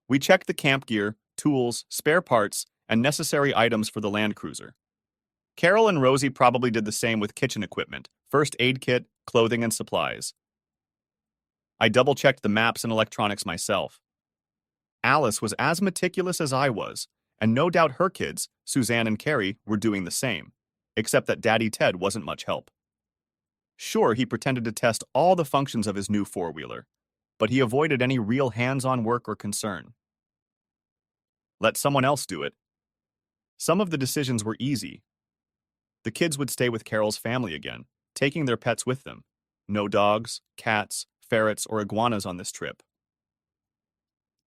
We checked the camp gear, tools, spare parts, and necessary items for the Land Cruiser. Carol and Rosie probably did the same with kitchen equipment, first aid kit, clothing, and supplies. I double-checked the maps and electronics myself. Alice was as meticulous as I was, and no doubt her kids, Suzanne and Carrie, were doing the same, except that Daddy Ted wasn't much help. Sure, he pretended to test all the functions of his new four-wheeler, but he avoided any real hands-on work or concern. Let someone else do it. Some of the decisions were easy. The kids would stay with Carol's family again, taking their pets with them. No dogs, cats, ferrets, or iguanas on this trip.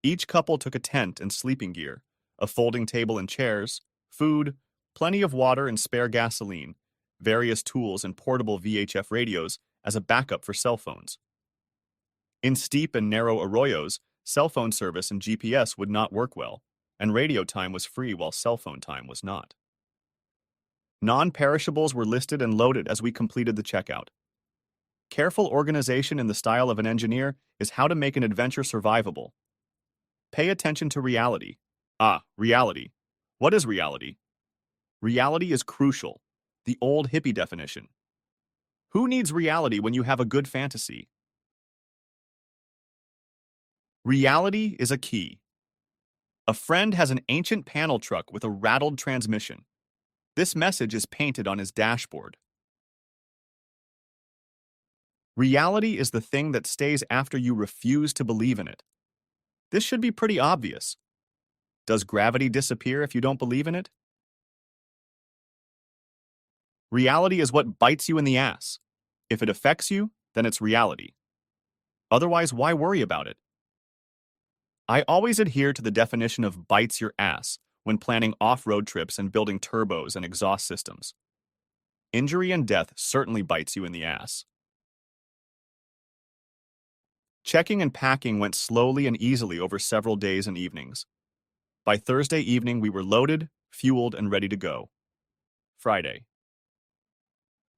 Each couple took a tent and sleeping gear, a folding table and chairs, food, plenty of water and spare gasoline, various tools and portable VHF radios as a backup for cell phones. In steep and narrow arroyos, cell phone service and GPS would not work well, and radio time was free while cell phone time was not. Non-perishables were listed and loaded as we completed the checkout. Careful organization in the style of an engineer is how to make an adventure survivable, Pay attention to reality. Ah, reality. What is reality? Reality is crucial. The old hippie definition. Who needs reality when you have a good fantasy? Reality is a key. A friend has an ancient panel truck with a rattled transmission. This message is painted on his dashboard. Reality is the thing that stays after you refuse to believe in it. This should be pretty obvious. Does gravity disappear if you don't believe in it? Reality is what bites you in the ass. If it affects you, then it's reality. Otherwise, why worry about it? I always adhere to the definition of bites your ass when planning off-road trips and building turbos and exhaust systems. Injury and death certainly bites you in the ass. Checking and packing went slowly and easily over several days and evenings. By Thursday evening, we were loaded, fueled, and ready to go. Friday.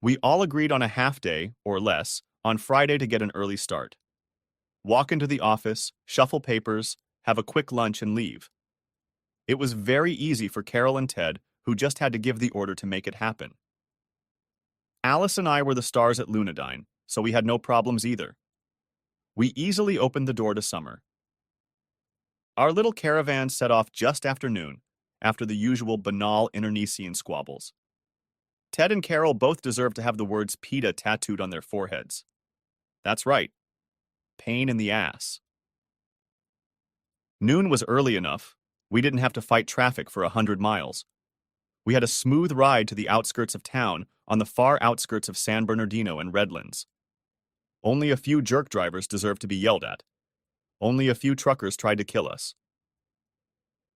We all agreed on a half day, or less, on Friday to get an early start. Walk into the office, shuffle papers, have a quick lunch, and leave. It was very easy for Carol and Ted, who just had to give the order to make it happen. Alice and I were the stars at Lunadyne, so we had no problems either. We easily opened the door to summer. Our little caravan set off just after noon, after the usual banal internecine squabbles. Ted and Carol both deserve to have the words PETA tattooed on their foreheads. That's right. Pain in the ass. Noon was early enough. We didn't have to fight traffic for 100 miles. We had a smooth ride to the outskirts of town on the far outskirts of San Bernardino and Redlands. Only a few jerk drivers deserve to be yelled at. Only a few truckers tried to kill us.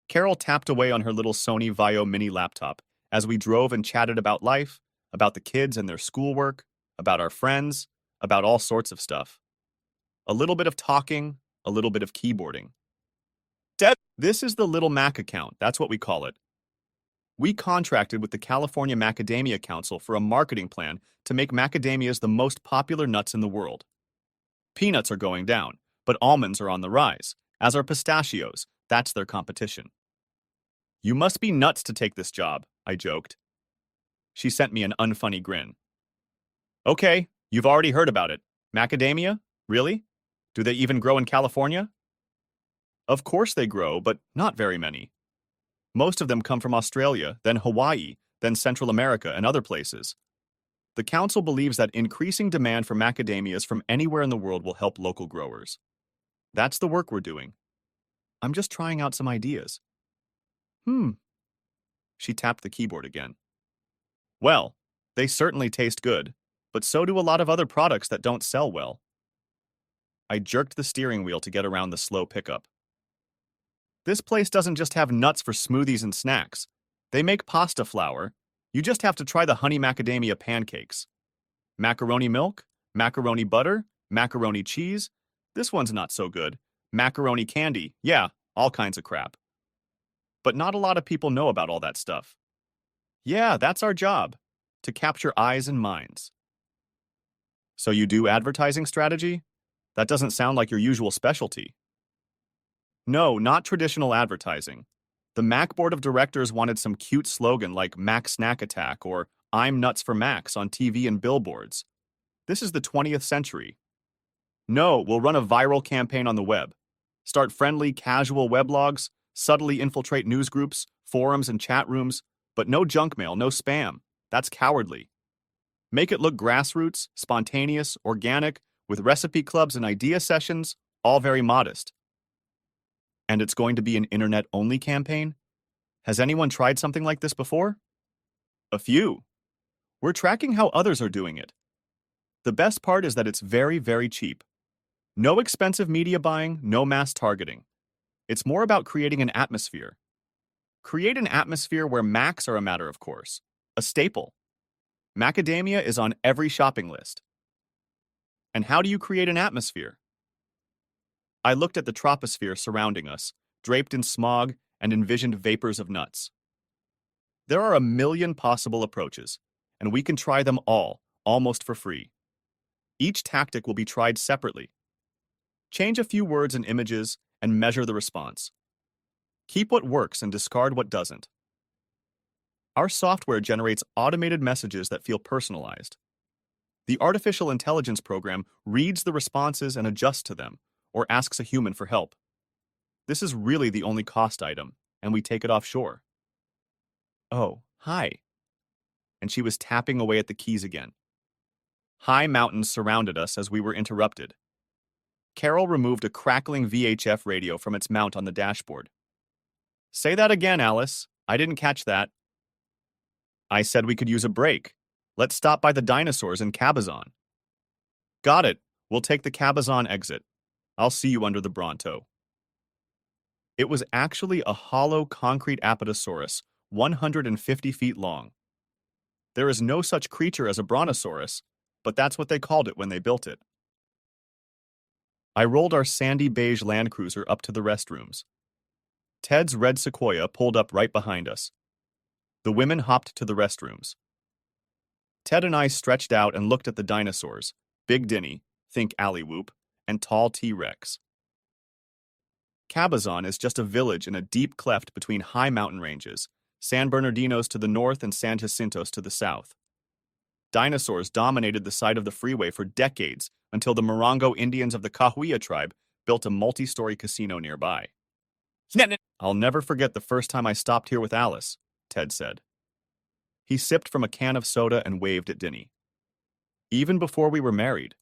Carol tapped away on her little Sony Vaio mini laptop as we drove and chatted about life, about the kids and their schoolwork, about our friends, about all sorts of stuff. A little bit of talking, a little bit of keyboarding. This is the Little Mac account, that's what we call it. We contracted with the California Macadamia Council for a marketing plan to make macadamias the most popular nuts in the world. Peanuts are going down, but almonds are on the rise, as are pistachios. That's their competition. You must be nuts to take this job, I joked. She sent me an unfunny grin. Okay, you've already heard about it. Macadamia? Really? Do they even grow in California? Of course they grow, but not very many. Most of them come from Australia, then Hawaii, then Central America and other places. The council believes that increasing demand for macadamias from anywhere in the world will help local growers. That's the work we're doing. I'm just trying out some ideas. She tapped the keyboard again. Well, they certainly taste good, but so do a lot of other products that don't sell well. I jerked the steering wheel to get around the slow pickup. This place doesn't just have nuts for smoothies and snacks. They make pasta flour. You just have to try the honey macadamia pancakes. Macaroni milk, macaroni butter, macaroni cheese. This one's not so good. Macaroni candy, yeah, all kinds of crap. But not a lot of people know about all that stuff. Yeah, that's our job, to capture eyes and minds. So you do advertising strategy? That doesn't sound like your usual specialty. No, not traditional advertising. The Mac board of directors wanted some cute slogan like Mac Snack Attack or I'm Nuts for Macs on TV and billboards. This is the 20th century. No, we'll run a viral campaign on the web. Start friendly, casual weblogs, subtly infiltrate news groups, forums, and chat rooms, but no junk mail, no spam. That's cowardly. Make it look grassroots, spontaneous, organic, with recipe clubs and idea sessions, all very modest. And it's going to be an internet-only campaign? Has anyone tried something like this before? A few. We're tracking how others are doing it. The best part is that it's very, very cheap. No expensive media buying, no mass targeting. It's more about creating an atmosphere. Create an atmosphere where Macs are a matter of course, a staple. Macadamia is on every shopping list. And how do you create an atmosphere? I looked at the troposphere surrounding us, draped in smog, and envisioned vapors of nuts. There are a million possible approaches, and we can try them all, almost for free. Each tactic will be tried separately. Change a few words and images, and measure the response. Keep what works and discard what doesn't. Our software generates automated messages that feel personalized. The artificial intelligence program reads the responses and adjusts to them, or asks a human for help. This is really the only cost item, and we take it offshore. Oh, hi. And she was tapping away at the keys again. High mountains surrounded us as we were interrupted. Carol removed a crackling VHF radio from its mount on the dashboard. Say that again, Alice. I didn't catch that. I said we could use a break. Let's stop by the dinosaurs in Cabazon. Got it. We'll take the Cabazon exit. I'll see you under the Bronto. It was actually a hollow concrete apatosaurus, 150 feet long. There is no such creature as a brontosaurus, but that's what they called it when they built it. I rolled our sandy beige Land Cruiser up to the restrooms. Ted's red Sequoia pulled up right behind us. The women hopped to the restrooms. Ted and I stretched out and looked at the dinosaurs, Big Dinny, think Alley-Whoop, and tall T-Rex. Cabazon is just a village in a deep cleft between high mountain ranges, San Bernardinos to the north and San Jacintos to the south. Dinosaurs dominated the site of the freeway for decades until the Morongo Indians of the Cahuilla tribe built a multi-story casino nearby. I'll never forget the first time I stopped here with Alice, Ted said. He sipped from a can of soda and waved at Dinny. Even before we were married,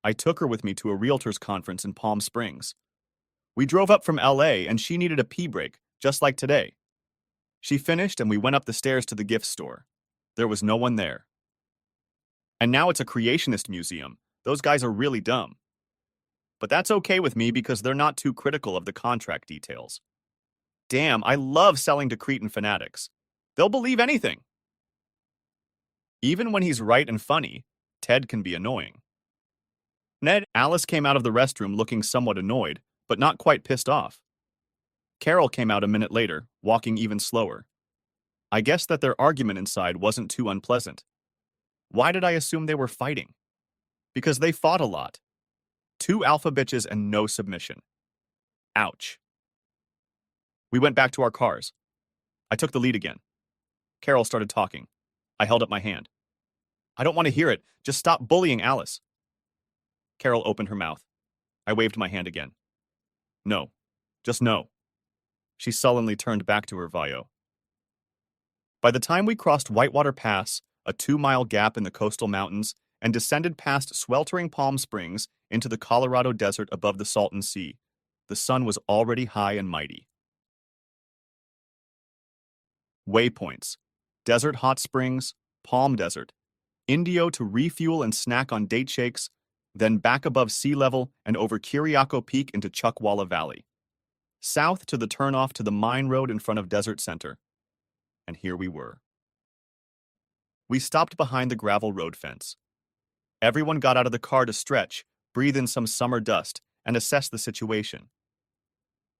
I took her with me to a realtors conference in Palm Springs. We drove up from LA and she needed a pee break, just like today. She finished and we went up the stairs to the gift store. There was no one there. And now it's a creationist museum. Those guys are really dumb. But that's okay with me because they're not too critical of the contract details. Damn, I love selling to Cretan fanatics. They'll believe anything. Even when he's right and funny, Ted can be annoying. Alice came out of the restroom looking somewhat annoyed, but not quite pissed off. Carol came out a minute later, walking even slower. I guessed that their argument inside wasn't too unpleasant. Why did I assume they were fighting? Because they fought a lot. 2 alpha bitches and no submission. Ouch. We went back to our cars. I took the lead again. Carol started talking. I held up my hand. I don't want to hear it. Just stop bullying Alice. Carol opened her mouth. I waved my hand again. No. Just no. She sullenly turned back to her Vaio. By the time we crossed Whitewater Pass, a 2-mile gap in the coastal mountains, and descended past sweltering Palm Springs into the Colorado Desert above the Salton Sea, the sun was already high and mighty. Waypoints: Desert Hot Springs, Palm Desert, Indio to refuel and snack on date shakes, then back above sea level and over Kiriako Peak into Chuckwalla Valley. South to the turnoff to the mine road in front of Desert Center. And here we were. We stopped behind the gravel road fence. Everyone got out of the car to stretch, breathe in some summer dust, and assess the situation.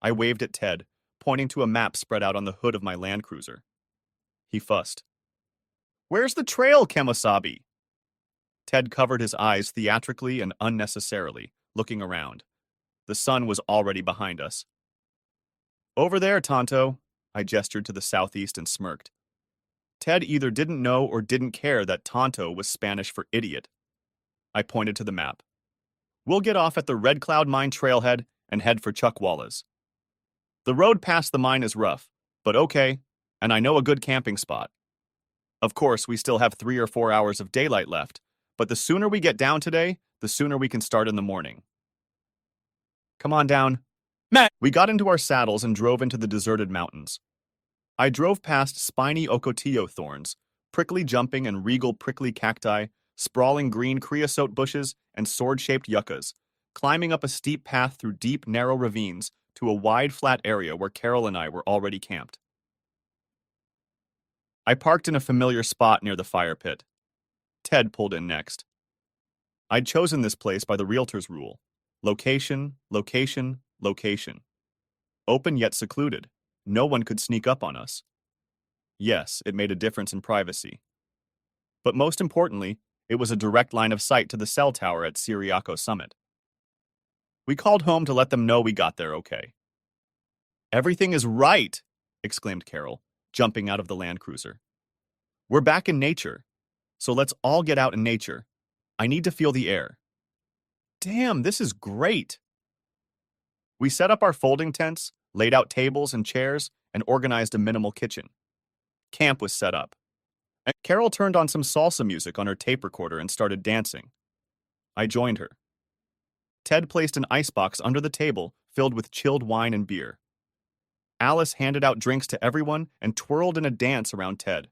I waved at Ted, pointing to a map spread out on the hood of my Land Cruiser. He fussed. Where's the trail, Kemosabe? Ted covered his eyes theatrically and unnecessarily, looking around. The sun was already behind us. Over there, Tonto, I gestured to the southeast and smirked. Ted either didn't know or didn't care that Tonto was Spanish for idiot. I pointed to the map. We'll get off at the Red Cloud Mine trailhead and head for Chuckwalla's. The road past the mine is rough, but okay, and I know a good camping spot. Of course, we still have 3 or 4 hours of daylight left, but the sooner we get down today, the sooner we can start in the morning. Come on down. Matt! We got into our saddles and drove into the deserted mountains. I drove past spiny ocotillo thorns, prickly jumping and regal prickly cacti, sprawling green creosote bushes, and sword-shaped yuccas, climbing up a steep path through deep, narrow ravines to a wide, flat area where Carol and I were already camped. I parked in a familiar spot near the fire pit. Ted pulled in next. I'd chosen this place by the realtor's rule. Location, location, location. Open yet secluded. No one could sneak up on us. Yes, it made a difference in privacy. But most importantly, it was a direct line of sight to the cell tower at Siriaco Summit. We called home to let them know we got there okay. Everything is right, exclaimed Carol, jumping out of the Land Cruiser. We're back in nature, so let's all get out in nature. I need to feel the air. Damn, this is great. We set up our folding tents, laid out tables and chairs, and organized a minimal kitchen. Camp was set up. And Carol turned on some salsa music on her tape recorder and started dancing. I joined her. Ted placed an icebox under the table filled with chilled wine and beer. Alice handed out drinks to everyone and twirled in a dance around Ted,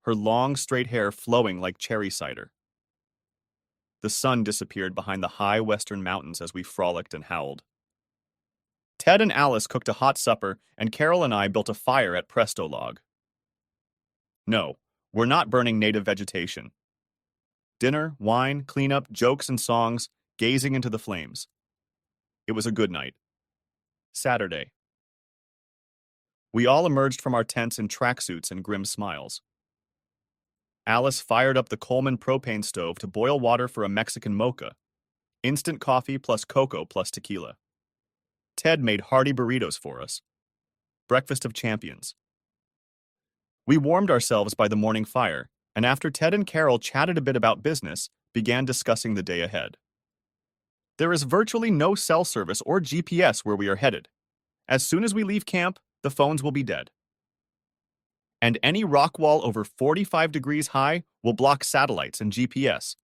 her long, straight hair flowing like cherry cider. The sun disappeared behind the high western mountains as we frolicked and howled. Ted and Alice cooked a hot supper, and Carol and I built a fire at Presto Log. No, we're not burning native vegetation. Dinner, wine, cleanup, jokes, and songs, gazing into the flames. It was a good night. Saturday. We all emerged from our tents in tracksuits and grim smiles. Alice fired up the Coleman propane stove to boil water for a Mexican mocha, instant coffee plus cocoa plus tequila. Ted made hearty burritos for us. Breakfast of champions. We warmed ourselves by the morning fire, and after Ted and Carol chatted a bit about business, began discussing the day ahead. There is virtually no cell service or GPS where we are headed. As soon as we leave camp, the phones will be dead. And any rock wall over 45 degrees high will block satellites and GPS.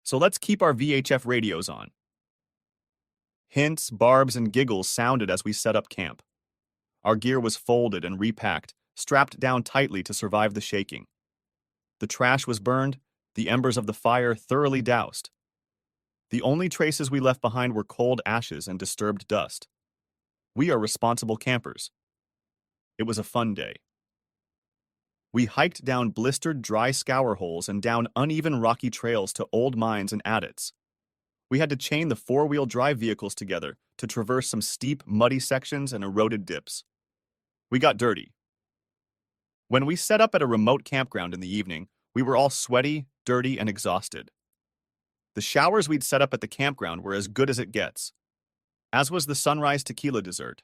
So let's keep our VHF radios on. Hints, barbs, and giggles sounded as we set up camp. Our gear was folded and repacked, strapped down tightly to survive the shaking. The trash was burned, the embers of the fire thoroughly doused. The only traces we left behind were cold ashes and disturbed dust. We are responsible campers. It was a fun day. We hiked down blistered dry scour holes and down uneven rocky trails to old mines and adits. We had to chain the four-wheel drive vehicles together to traverse some steep, muddy sections and eroded dips. We got dirty. When we set up at a remote campground in the evening, we were all sweaty, dirty, and exhausted. The showers we'd set up at the campground were as good as it gets, as was the sunrise tequila dessert.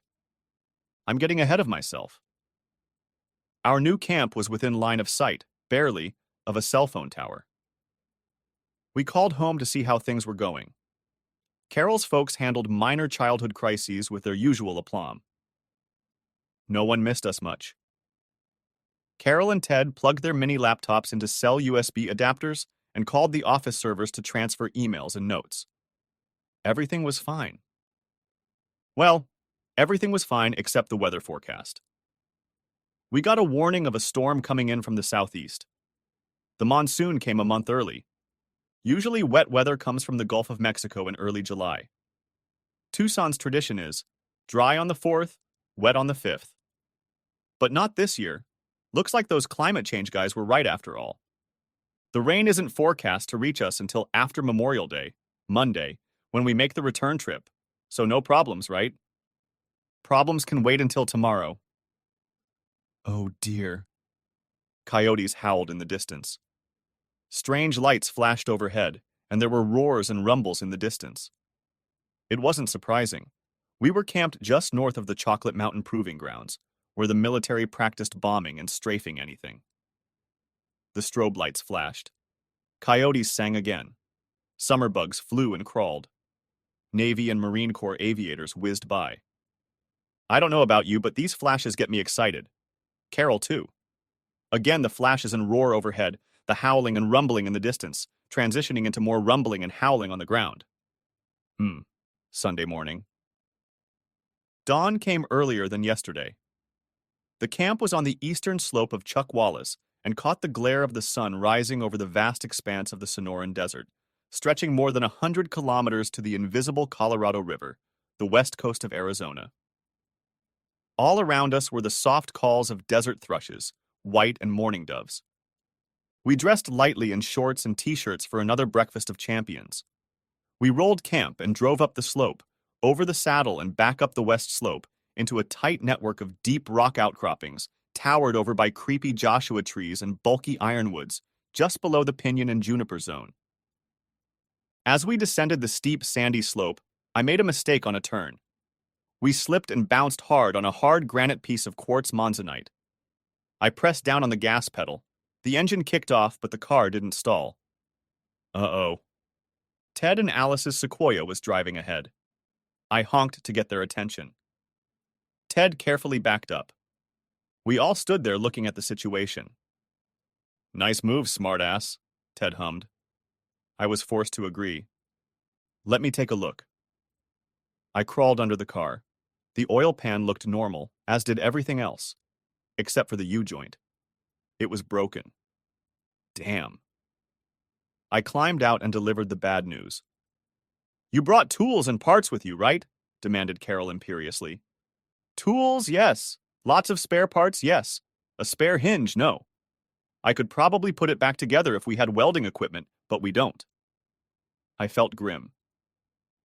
I'm getting ahead of myself. Our new camp was within line of sight, barely, of a cell phone tower. We called home to see how things were going. Carol's folks handled minor childhood crises with their usual aplomb. No one missed us much. Carol and Ted plugged their mini laptops into cell USB adapters and called the office servers to transfer emails and notes. Everything was fine. Well, everything was fine except the weather forecast. We got a warning of a storm coming in from the southeast. The monsoon came a month early. Usually wet weather comes from the Gulf of Mexico in early July. Tucson's tradition is dry on the 4th, wet on the 5th. But not this year. Looks like those climate change guys were right after all. The rain isn't forecast to reach us until after Memorial Day, Monday, when we make the return trip. So no problems, right? Problems can wait until tomorrow. Oh dear. Coyotes howled in the distance. Strange lights flashed overhead, and there were roars and rumbles in the distance. It wasn't surprising. We were camped just north of the Chocolate Mountain Proving Grounds, where the military practiced bombing and strafing anything. The strobe lights flashed. Coyotes sang again. Summer bugs flew and crawled. Navy and Marine Corps aviators whizzed by. I don't know about you, but these flashes get me excited. Carol, too. Again, the flashes and roar overhead, the howling and rumbling in the distance, transitioning into more rumbling and howling on the ground. Sunday morning. Dawn came earlier than yesterday. The camp was on the eastern slope of Chuckwallas and caught the glare of the sun rising over the vast expanse of the Sonoran Desert, stretching more than 100 kilometers to the invisible Colorado River, the west coast of Arizona. All around us were the soft calls of desert thrushes, white and mourning doves. We dressed lightly in shorts and t-shirts for another breakfast of champions. We rolled camp and drove up the slope, over the saddle and back up the west slope, into a tight network of deep rock outcroppings, towered over by creepy Joshua trees and bulky ironwoods, just below the pinyon and juniper zone. As we descended the steep sandy slope, I made a mistake on a turn. We slipped and bounced hard on a hard granite piece of quartz monzonite. I pressed down on the gas pedal. The engine kicked off, but the car didn't stall. Uh-oh. Ted and Alice's Sequoia was driving ahead. I honked to get their attention. Ted carefully backed up. We all stood there looking at the situation. Nice move, smartass, Ted hummed. I was forced to agree. Let me take a look. I crawled under the car. The oil pan looked normal, as did everything else, except for the U-joint. It was broken. Damn. I climbed out and delivered the bad news. You brought tools and parts with you, right? Demanded Carol imperiously. Tools, yes. Lots of spare parts, yes. A spare hinge, no. I could probably put it back together if we had welding equipment, but we don't. I felt grim.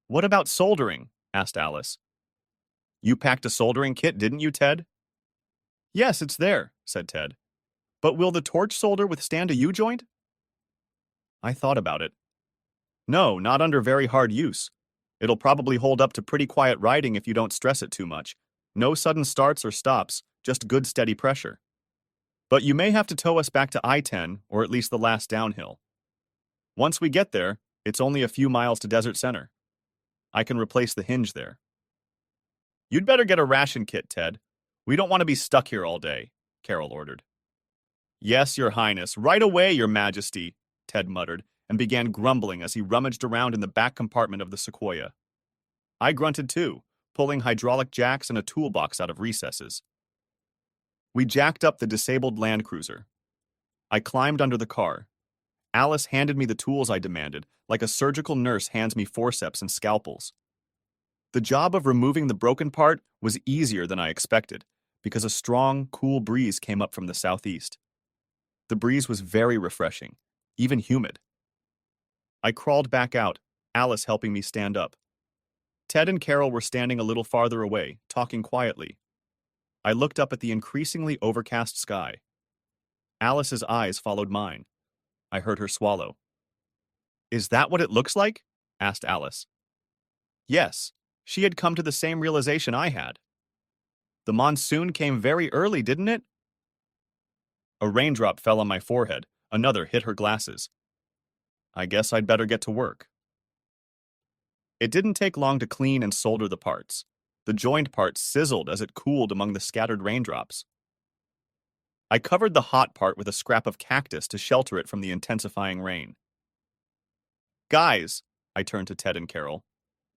What about soldering? Asked Alice. You packed a soldering kit, didn't you, Ted? Yes, it's there, said Ted. But will the torch solder withstand a U-joint? I thought about it. No, not under very hard use. It'll probably hold up to pretty quiet riding if you don't stress it too much. No sudden starts or stops, just good steady pressure. But you may have to tow us back to I-10, or at least the last downhill. Once we get there, it's only a few miles to Desert Center. I can replace the hinge there. You'd better get a ration kit, Ted. We don't want to be stuck here all day, Carol ordered. Yes, Your Highness, right away, Your Majesty, Ted muttered, and began grumbling as he rummaged around in the back compartment of the Sequoia. I grunted too, pulling hydraulic jacks and a toolbox out of recesses. We jacked up the disabled Land Cruiser. I climbed under the car. Alice handed me the tools I demanded, like a surgical nurse hands me forceps and scalpels. The job of removing the broken part was easier than I expected, because a strong, cool breeze came up from the southeast. The breeze was very refreshing, even humid. I crawled back out, Alice helping me stand up. Ted and Carol were standing a little farther away, talking quietly. I looked up at the increasingly overcast sky. Alice's eyes followed mine. I heard her swallow. Is that what it looks like? Asked Alice. Yes, she had come to the same realization I had. The monsoon came very early, didn't it? A raindrop fell on my forehead. Another hit her glasses. I guess I'd better get to work. It didn't take long to clean and solder the parts. The joint part sizzled as it cooled among the scattered raindrops. I covered the hot part with a scrap of cactus to shelter it from the intensifying rain. Guys, I turned to Ted and Carol.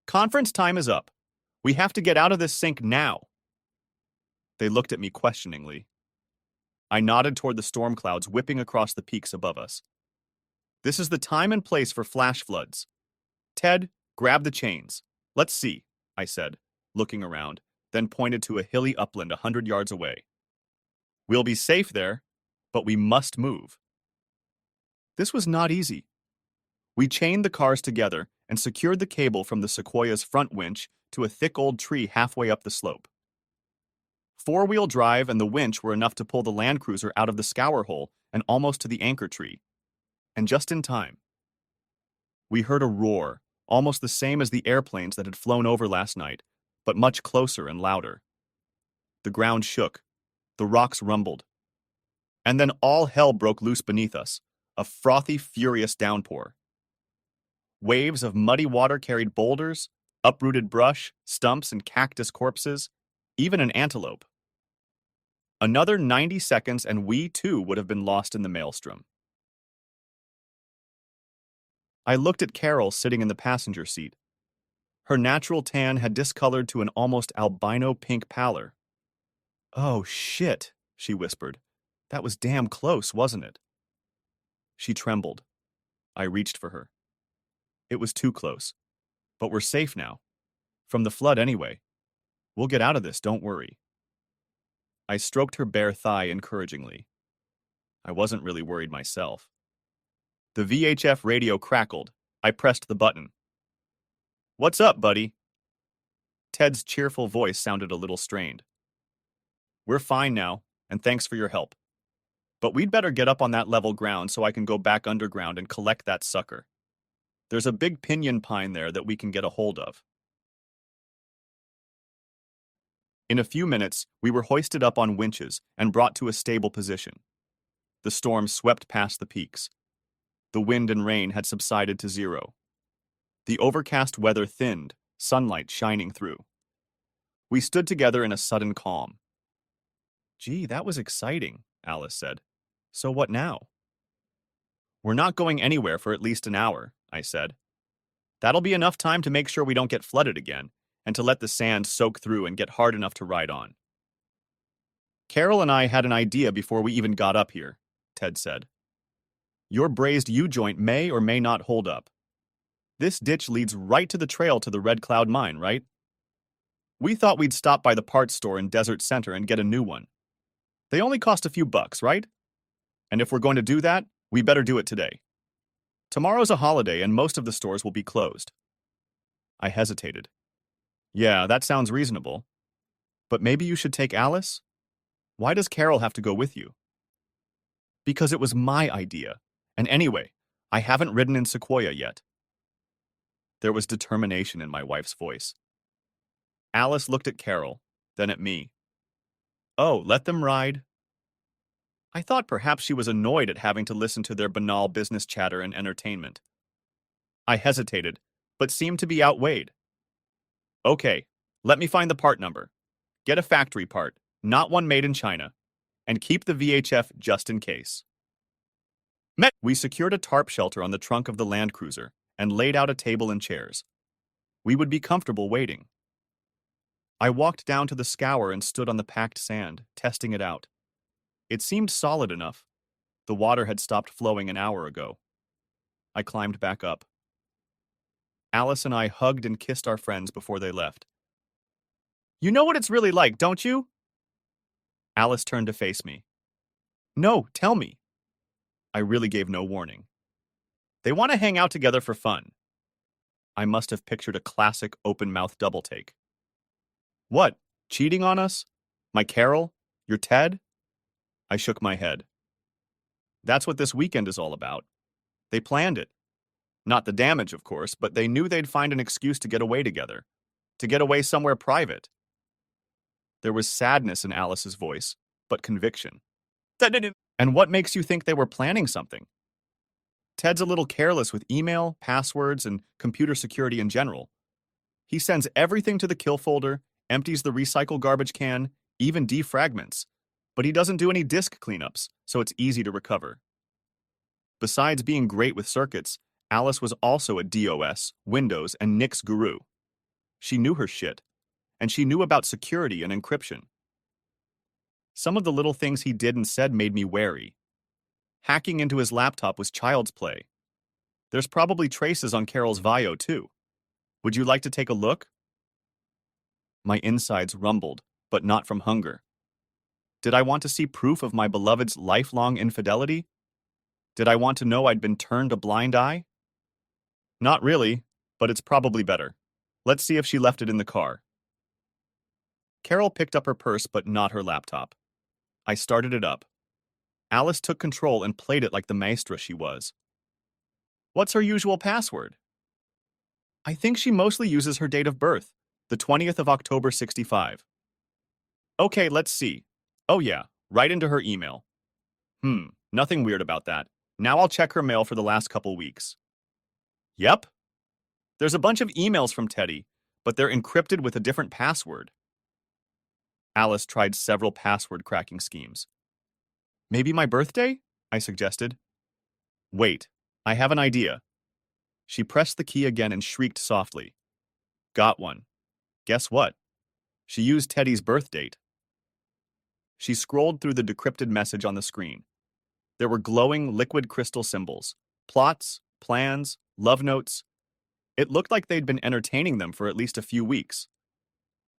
Conference time is up. We have to get out of this sink now. They looked at me questioningly. I nodded toward the storm clouds whipping across the peaks above us. This is the time and place for flash floods. Ted, grab the chains. Let's see, I said, looking around, then pointed to a hilly upland 100 yards away. We'll be safe there, but we must move. This was not easy. We chained the cars together and secured the cable from the Sequoia's front winch to a thick old tree halfway up the slope. Four-wheel drive and the winch were enough to pull the Land Cruiser out of the scour hole and almost to the anchor tree. And just in time. We heard a roar, almost the same as the airplanes that had flown over last night, but much closer and louder. The ground shook. The rocks rumbled. And then all hell broke loose beneath us, a frothy, furious downpour. Waves of muddy water carried boulders, uprooted brush, stumps, and cactus corpses, even an antelope. Another 90 seconds and we, too, would have been lost in the maelstrom. I looked at Carol sitting in the passenger seat. Her natural tan had discolored to an almost albino pink pallor. Oh, shit, she whispered. That was damn close, wasn't it? She trembled. I reached for her. It was too close. But we're safe now. From the flood anyway. We'll get out of this, don't worry. I stroked her bare thigh encouragingly. I wasn't really worried myself. The VHF radio crackled. I pressed the button. What's up, buddy? Ted's cheerful voice sounded a little strained. We're fine now, and thanks for your help. But we'd better get up on that level ground so I can go back underground and collect that sucker. There's a big pinyon pine there that we can get a hold of. In a few minutes, we were hoisted up on winches and brought to a stable position. The storm swept past the peaks. The wind and rain had subsided to zero. The overcast weather thinned, sunlight shining through. We stood together in a sudden calm. Gee, that was exciting, Alice said. So what now? We're not going anywhere for at least an hour, I said. That'll be enough time to make sure we don't get flooded again, and to let the sand soak through and get hard enough to ride on. Carol and I had an idea before we even got up here, Ted said. Your brazed U-joint may or may not hold up. This ditch leads right to the trail to the Red Cloud mine, right? We thought we'd stop by the parts store in Desert Center and get a new one. They only cost a few bucks, right? And if we're going to do that, we better do it today. Tomorrow's a holiday and most of the stores will be closed. I hesitated. Yeah, that sounds reasonable. But maybe you should take Alice? Why does Carol have to go with you? Because it was my idea. And anyway, I haven't ridden in Sequoia yet. There was determination in my wife's voice. Alice looked at Carol, then at me. Oh, let them ride. I thought perhaps she was annoyed at having to listen to their banal business chatter and entertainment. I hesitated, but seemed to be outweighed. Okay, let me find the part number. Get a factory part, not one made in China, and keep the VHF just in case. We secured a tarp shelter on the trunk of the Land Cruiser and laid out a table and chairs. We would be comfortable waiting. I walked down to the scour and stood on the packed sand, testing it out. It seemed solid enough. The water had stopped flowing an hour ago. I climbed back up. Alice and I hugged and kissed our friends before they left. You know what it's really like, don't you? Alice turned to face me. No, tell me. I really gave no warning. They want to hang out together for fun. I must have pictured a classic open-mouth double-take. What, cheating on us? My Carol? Your Ted? I shook my head. That's what this weekend is all about. They planned it. Not the damage, of course, but they knew they'd find an excuse to get away together. To get away somewhere private. There was sadness in Alice's voice, but conviction. And what makes you think they were planning something? Ted's a little careless with email, passwords, and computer security in general. He sends everything to the kill folder, empties the recycle garbage can, even defragments. But he doesn't do any disk cleanups, so it's easy to recover. Besides being great with circuits, Alice was also a DOS, Windows, and Nix guru. She knew her shit, and she knew about security and encryption. Some of the little things he did and said made me wary. Hacking into his laptop was child's play. There's probably traces on Carol's Vio, too. Would you like to take a look? My insides rumbled, but not from hunger. Did I want to see proof of my beloved's lifelong infidelity? Did I want to know I'd been turned a blind eye? Not really, but it's probably better. Let's see if she left it in the car. Carol picked up her purse, but not her laptop. I started it up. Alice took control and played it like the maestra she was. What's her usual password? I think she mostly uses her date of birth, the 20th of October 65. Okay, let's see. Oh yeah, right into her email. Nothing weird about that. Now I'll check her mail for the last couple weeks. Yep. There's a bunch of emails from Teddy, but they're encrypted with a different password. Alice tried several password cracking schemes. Maybe my birthday? I suggested. Wait, I have an idea. She pressed the key again and shrieked softly. Got one. Guess what? She used Teddy's birth date. She scrolled through the decrypted message on the screen. There were glowing liquid crystal symbols, plots, plans, love notes. It looked like they'd been entertaining them for at least a few weeks.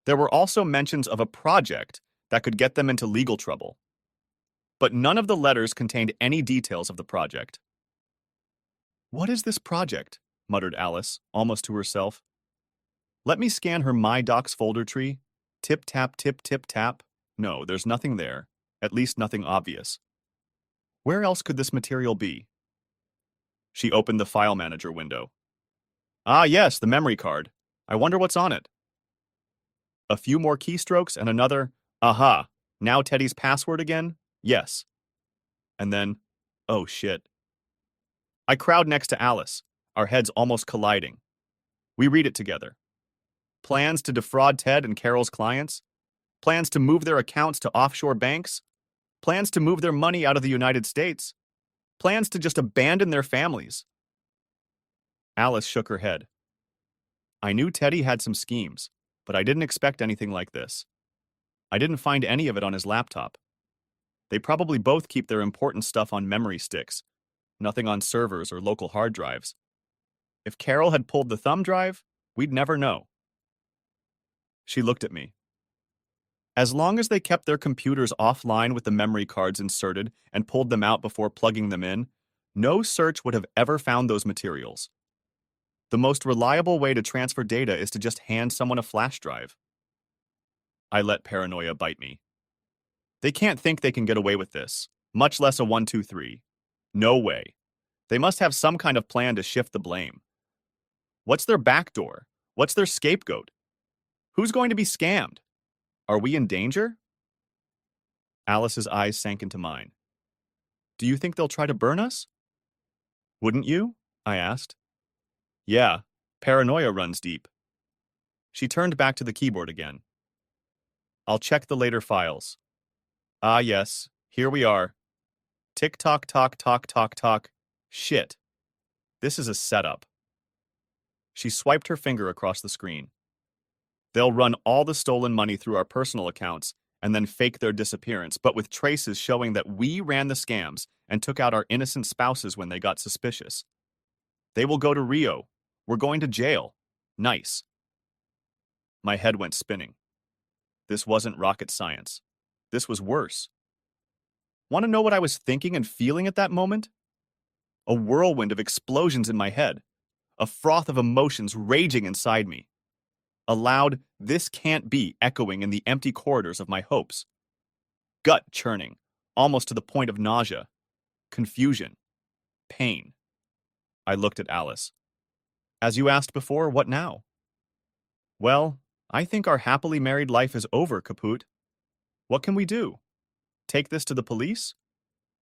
There were also mentions of a project that could get them into legal trouble. But none of the letters contained any details of the project. What is this project? Muttered Alice, almost to herself. Let me scan her My Docs folder tree. Tip, tap, tip, tip, tap. No, there's nothing there. At least nothing obvious. Where else could this material be? She opened the file manager window. Ah, yes, the memory card. I wonder what's on it. A few more keystrokes and another, aha, now Teddy's password again? Yes. And then, oh shit. I crowd next to Alice, our heads almost colliding. We read it together. Plans to defraud Ted and Carol's clients? Plans to move their accounts to offshore banks? Plans to move their money out of the United States? Plans to just abandon their families? Alice shook her head. I knew Teddy had some schemes, but I didn't expect anything like this. I didn't find any of it on his laptop. They probably both keep their important stuff on memory sticks, nothing on servers or local hard drives. If Carol had pulled the thumb drive, we'd never know. She looked at me. As long as they kept their computers offline with the memory cards inserted and pulled them out before plugging them in, no search would have ever found those materials. The most reliable way to transfer data is to just hand someone a flash drive. I let paranoia bite me. They can't think they can get away with this, much less a 1-2-3. No way. They must have some kind of plan to shift the blame. What's their backdoor? What's their scapegoat? Who's going to be scammed? Are we in danger? Alice's eyes sank into mine. Do you think they'll try to burn us? Wouldn't you? I asked. Yeah, paranoia runs deep. She turned back to the keyboard again. I'll check the later files. Ah, yes, here we are. Tick tock tock tock tock tock. Shit. This is a setup. She swiped her finger across the screen. They'll run all the stolen money through our personal accounts and then fake their disappearance, but with traces showing that we ran the scams and took out our innocent spouses when they got suspicious. They will go to Rio. We're going to jail. Nice. My head went spinning. This wasn't rocket science. This was worse. Want to know what I was thinking and feeling at that moment? A whirlwind of explosions in my head, a froth of emotions raging inside me. A loud, "this can't be," echoing in the empty corridors of my hopes. Gut churning, almost to the point of nausea. Confusion. Pain. I looked at Alice. As you asked before, what now? Well, I think our happily married life is over, Kaput. What can we do? Take this to the police?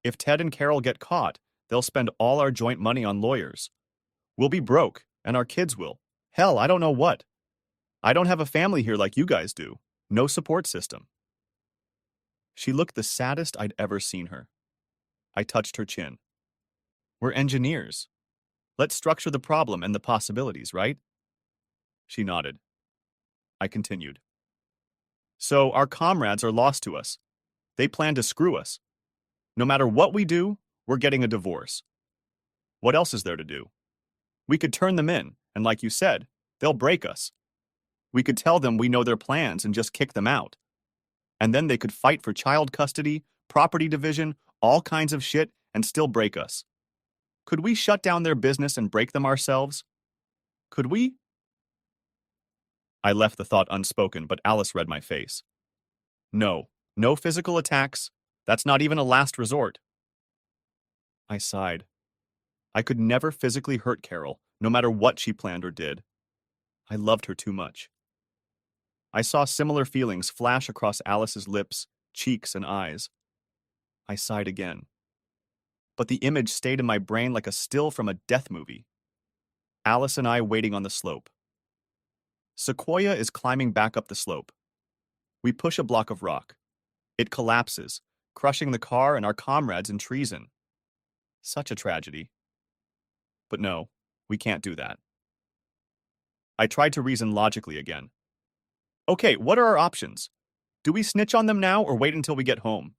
If Ted and Carol get caught, they'll spend all our joint money on lawyers. We'll be broke, and our kids will. Hell, I don't know what. I don't have a family here like you guys do. No support system. She looked the saddest I'd ever seen her. I touched her chin. We're engineers. Let's structure the problem and the possibilities, right? She nodded. I continued. So our comrades are lost to us. They plan to screw us. No matter what we do, we're getting a divorce. What else is there to do? We could turn them in, and like you said, they'll break us. We could tell them we know their plans and just kick them out. And then they could fight for child custody, property division, all kinds of shit, and still break us. Could we shut down their business and break them ourselves? Could we? I left the thought unspoken, but Alice read my face. No, no physical attacks. That's not even a last resort. I sighed. I could never physically hurt Carol, no matter what she planned or did. I loved her too much. I saw similar feelings flash across Alice's lips, cheeks, and eyes. I sighed again. But the image stayed in my brain like a still from a death movie. Alice and I waiting on the slope. Sequoia is climbing back up the slope. We push a block of rock. It collapses, crushing the car and our comrades in treason. Such a tragedy. But no, we can't do that. I tried to reason logically again. Okay, what are our options? Do we snitch on them now or wait until we get home?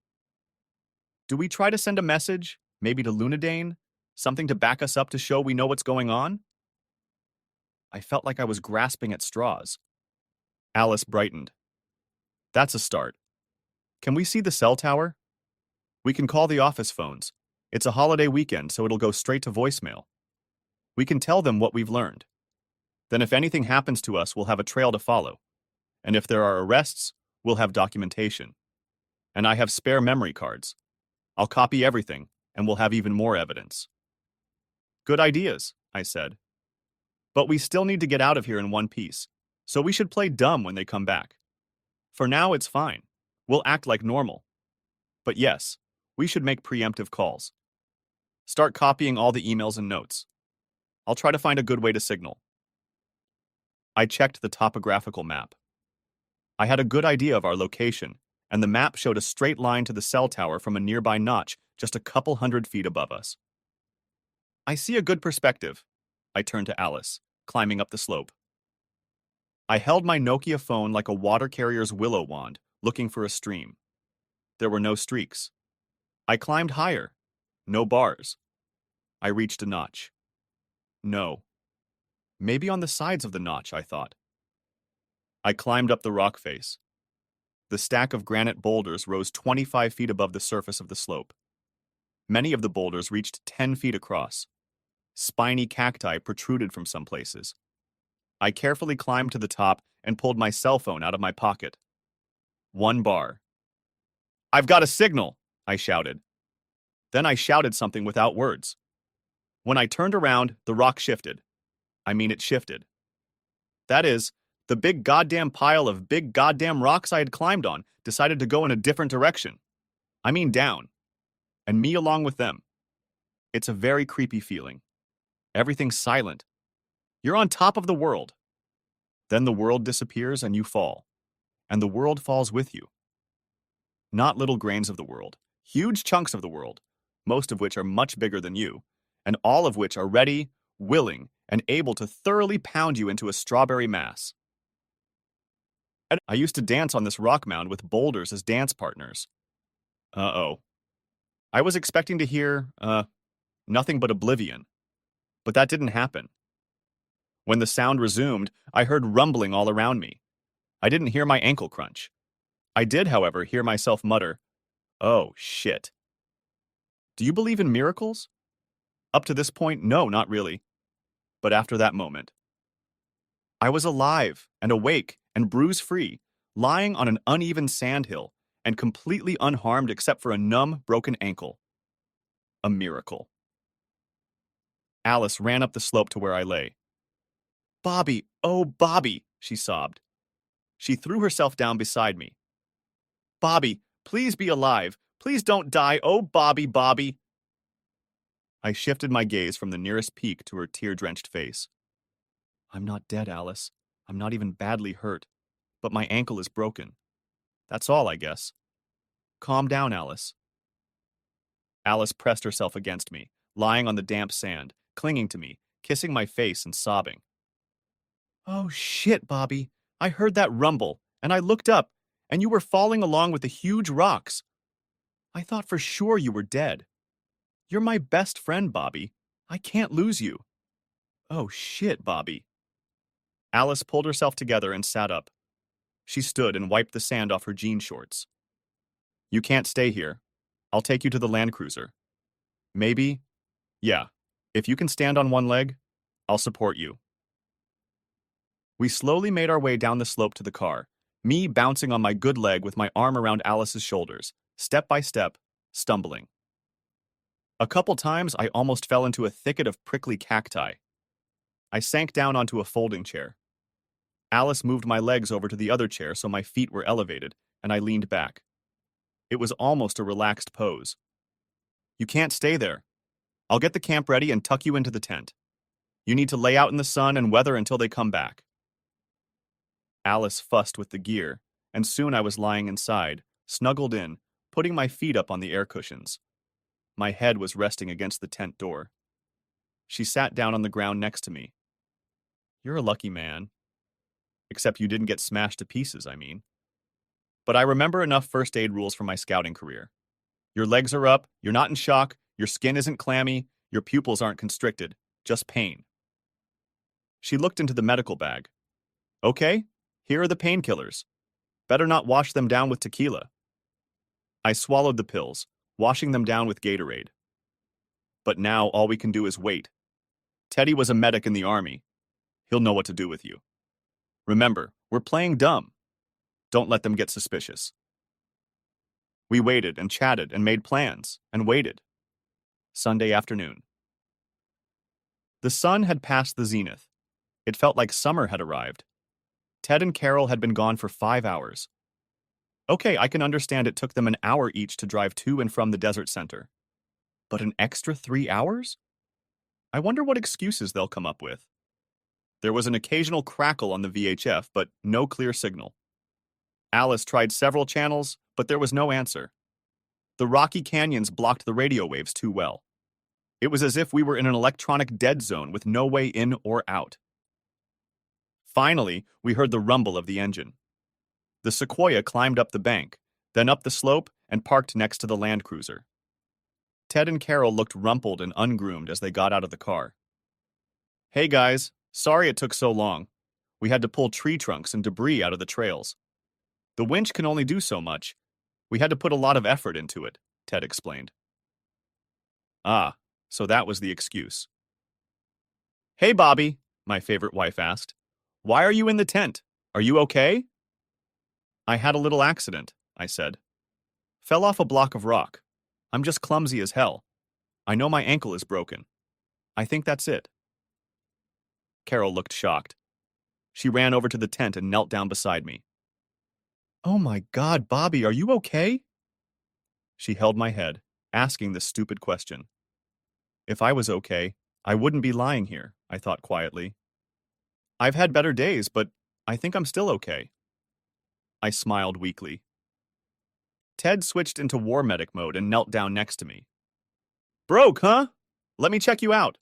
Do we try to send a message, maybe to Lunadane, something to back us up to show we know what's going on? I felt like I was grasping at straws. Alice brightened. That's a start. Can we see the cell tower? We can call the office phones. It's a holiday weekend, so it'll go straight to voicemail. We can tell them what we've learned. Then if anything happens to us, we'll have a trail to follow. And if there are arrests, we'll have documentation. And I have spare memory cards. I'll copy everything, and we'll have even more evidence. Good ideas, I said. But we still need to get out of here in one piece, so we should play dumb when they come back. For now, it's fine. We'll act like normal. But yes, we should make preemptive calls. Start copying all the emails and notes. I'll try to find a good way to signal. I checked the topographical map. I had a good idea of our location, and the map showed a straight line to the cell tower from a nearby notch just a couple 100 feet above us. I see a good perspective. I turned to Alice, climbing up the slope. I held my Nokia phone like a water carrier's willow wand, looking for a stream. There were no streaks. I climbed higher. No bars. I reached a notch. No. Maybe on the sides of the notch, I thought. I climbed up the rock face. The stack of granite boulders rose 25 feet above the surface of the slope. Many of the boulders reached 10 feet across. Spiny cacti protruded from some places. I carefully climbed to the top and pulled my cell phone out of my pocket. 1 bar. "I've got a signal," I shouted. Then I shouted something without words. When I turned around, the rock shifted. It shifted. That is, the big goddamn pile of big goddamn rocks I had climbed on decided to go in a different direction. Down. And me along with them. It's a very creepy feeling. Everything's silent. You're on top of the world. Then the world disappears and you fall. And the world falls with you. Not little grains of the world, huge chunks of the world, most of which are much bigger than you, and all of which are ready, willing, and able to thoroughly pound you into a strawberry mass. I used to dance on this rock mound with boulders as dance partners. Uh-oh. I was expecting to hear, nothing but oblivion. But that didn't happen. When the sound resumed, I heard rumbling all around me. I didn't hear my ankle crunch. I did, however, hear myself mutter, "Oh, shit." Do you believe in miracles? Up to this point, no, not really. But after that moment, I was alive and awake and bruise-free, lying on an uneven sandhill and completely unharmed except for a numb, broken ankle. A miracle. Alice ran up the slope to where I lay. "Bobby, oh Bobby," she sobbed. She threw herself down beside me. "Bobby, please be alive. Please don't die. Oh, Bobby, Bobby." I shifted my gaze from the nearest peak to her tear-drenched face. "I'm not dead, Alice. I'm not even badly hurt. But my ankle is broken. That's all, I guess. Calm down, Alice." Alice pressed herself against me, lying on the damp sand, clinging to me, kissing my face and sobbing. "Oh, shit, Bobby. I heard that rumble, and I looked up, and you were falling along with the huge rocks. I thought for sure you were dead. You're my best friend, Bobby. I can't lose you. Oh, shit, Bobby." Alice pulled herself together and sat up. She stood and wiped the sand off her jean shorts. "You can't stay here. I'll take you to the Land Cruiser. Maybe, yeah, if you can stand on one leg, I'll support you." We slowly made our way down the slope to the car, me bouncing on my good leg with my arm around Alice's shoulders, step by step, stumbling. A couple times I almost fell into a thicket of prickly cacti. I sank down onto a folding chair. Alice moved my legs over to the other chair so my feet were elevated, and I leaned back. It was almost a relaxed pose. "You can't stay there. I'll get the camp ready and tuck you into the tent. You need to lay out in the sun and weather until they come back." Alice fussed with the gear, and soon I was lying inside, snuggled in, putting my feet up on the air cushions. My head was resting against the tent door. She sat down on the ground next to me. "You're a lucky man. Except you didn't get smashed to pieces, I mean. But I remember enough first aid rules from my scouting career. Your legs are up, you're not in shock, your skin isn't clammy, your pupils aren't constricted, just pain." She looked into the medical bag. "Okay, here are the painkillers. Better not wash them down with tequila." I swallowed the pills, washing them down with Gatorade. But now all we can do is wait. Teddy was a medic in the army. He'll know what to do with you. Remember, we're playing dumb. Don't let them get suspicious. We waited and chatted and made plans and waited. Sunday afternoon. The sun had passed the zenith. It felt like summer had arrived. Ted and Carol had been gone for 5 hours. Okay, I can understand it took them an hour each to drive to and from the desert center. But an extra 3 hours? I wonder what excuses they'll come up with. There was an occasional crackle on the VHF, but no clear signal. Alice tried several channels, but there was no answer. The rocky canyons blocked the radio waves too well. It was as if we were in an electronic dead zone with no way in or out. Finally, we heard the rumble of the engine. The Sequoia climbed up the bank, then up the slope and parked next to the Land Cruiser. Ted and Carol looked rumpled and ungroomed as they got out of the car. Hey guys, sorry it took so long. We had to pull tree trunks and debris out of the trails. The winch can only do so much. We had to put a lot of effort into it, Ted explained. Ah, so that was the excuse. Hey Bobby, my favorite wife asked. Why are you in the tent? Are you okay? I had a little accident, I said. Fell off a block of rock. I'm just clumsy as hell. I know my ankle is broken. I think that's it. Carol looked shocked. She ran over to the tent and knelt down beside me. Oh my God, Bobby, are you okay? She held my head, asking the stupid question. If I was okay, I wouldn't be lying here, I thought quietly. I've had better days, but I think I'm still okay. I smiled weakly. Ted switched into war medic mode and knelt down next to me. Broke, huh? Let me check you out.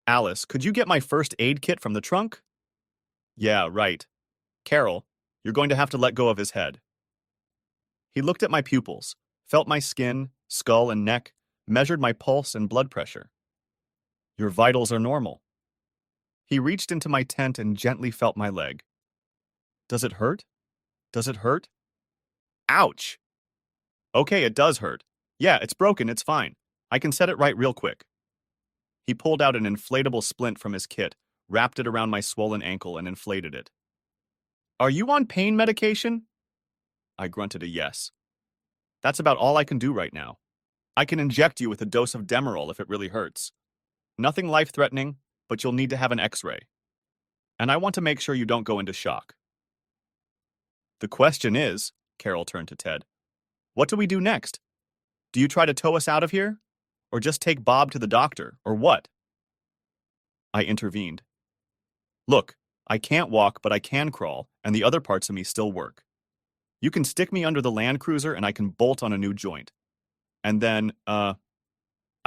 Alice, could you get my first aid kit from the trunk? Yeah, right. Carol, you're going to have to let go of his head. He looked at my pupils, felt my skin, skull, and neck, measured my pulse and blood pressure. Your vitals are normal. He reached into my tent and gently felt my leg. Does it hurt? Does it hurt? Ouch! Okay, it does hurt. Yeah, it's broken, it's fine. I can set it right real quick. He pulled out an inflatable splint from his kit, wrapped it around my swollen ankle, and inflated it. Are you on pain medication? I grunted a yes. That's about all I can do right now. I can inject you with a dose of Demerol if it really hurts. Nothing life-threatening, but you'll need to have an x-ray. And I want to make sure you don't go into shock. The question is, Carol turned to Ted, what do we do next? Do you try to tow us out of here? Or just take Bob to the doctor, or what? I intervened. Look, I can't walk, but I can crawl, and the other parts of me still work. You can stick me under the Land Cruiser and I can bolt on a new joint. And then, I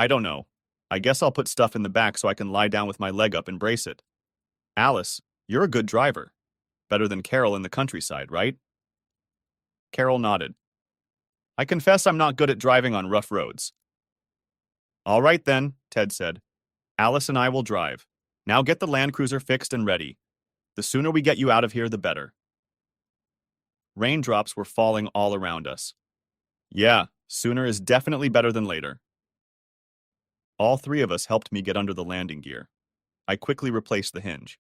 don't know. I guess I'll put stuff in the back so I can lie down with my leg up and brace it. Alice, you're a good driver. Better than Carol in the countryside, right? Carol nodded. I confess I'm not good at driving on rough roads. All right then, Ted said. Alice and I will drive. Now get the Land Cruiser fixed and ready. The sooner we get you out of here, the better. Raindrops were falling all around us. Yeah, sooner is definitely better than later. All three of us helped me get under the landing gear. I quickly replaced the hinge.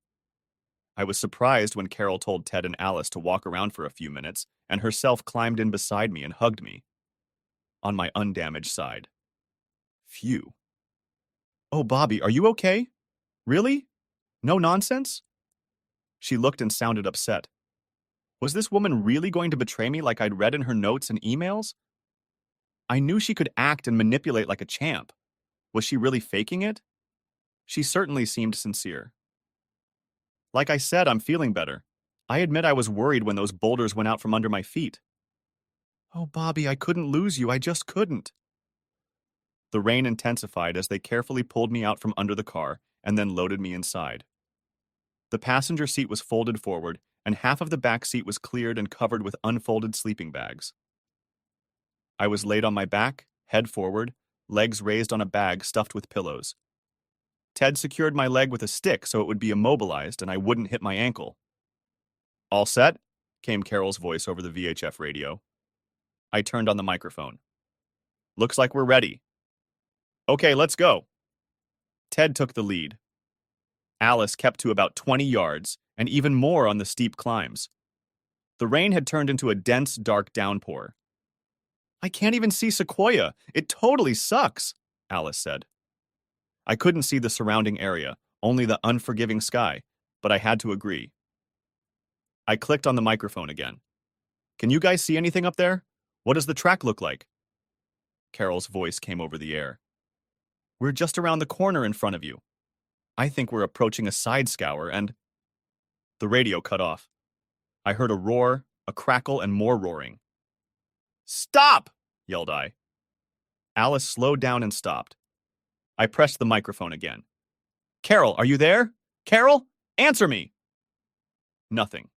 I was surprised when Carol told Ted and Alice to walk around for a few minutes, and herself climbed in beside me and hugged me. On my undamaged side. Phew. Oh, Bobby, are you okay? Really? No nonsense? She looked and sounded upset. Was this woman really going to betray me like I'd read in her notes and emails? I knew she could act and manipulate like a champ. Was she really faking it? She certainly seemed sincere. Like I said, I'm feeling better. I admit I was worried when those boulders went out from under my feet. Oh, Bobby, I couldn't lose you. I just couldn't. The rain intensified as they carefully pulled me out from under the car and then loaded me inside. The passenger seat was folded forward, and half of the back seat was cleared and covered with unfolded sleeping bags. I was laid on my back, head forward, legs raised on a bag stuffed with pillows. Ted secured my leg with a stick so it would be immobilized and I wouldn't hit my ankle. All set? Came Carol's voice over the VHF radio. I turned on the microphone. Looks like we're ready. Okay, let's go. Ted took the lead. Alice kept to about 20 yards, and even more on the steep climbs. The rain had turned into a dense, dark downpour. I can't even see Sequoia. It totally sucks, Alice said. I couldn't see the surrounding area, only the unforgiving sky, but I had to agree. I clicked on the microphone again. Can you guys see anything up there? What does the track look like? Carol's voice came over the air. We're just around the corner in front of you. I think we're approaching a side scour and... The radio cut off. I heard a roar, a crackle, and more roaring. Stop! Yelled I. Alice slowed down and stopped. I pressed the microphone again. Carol, are you there? Carol? Answer me! Nothing.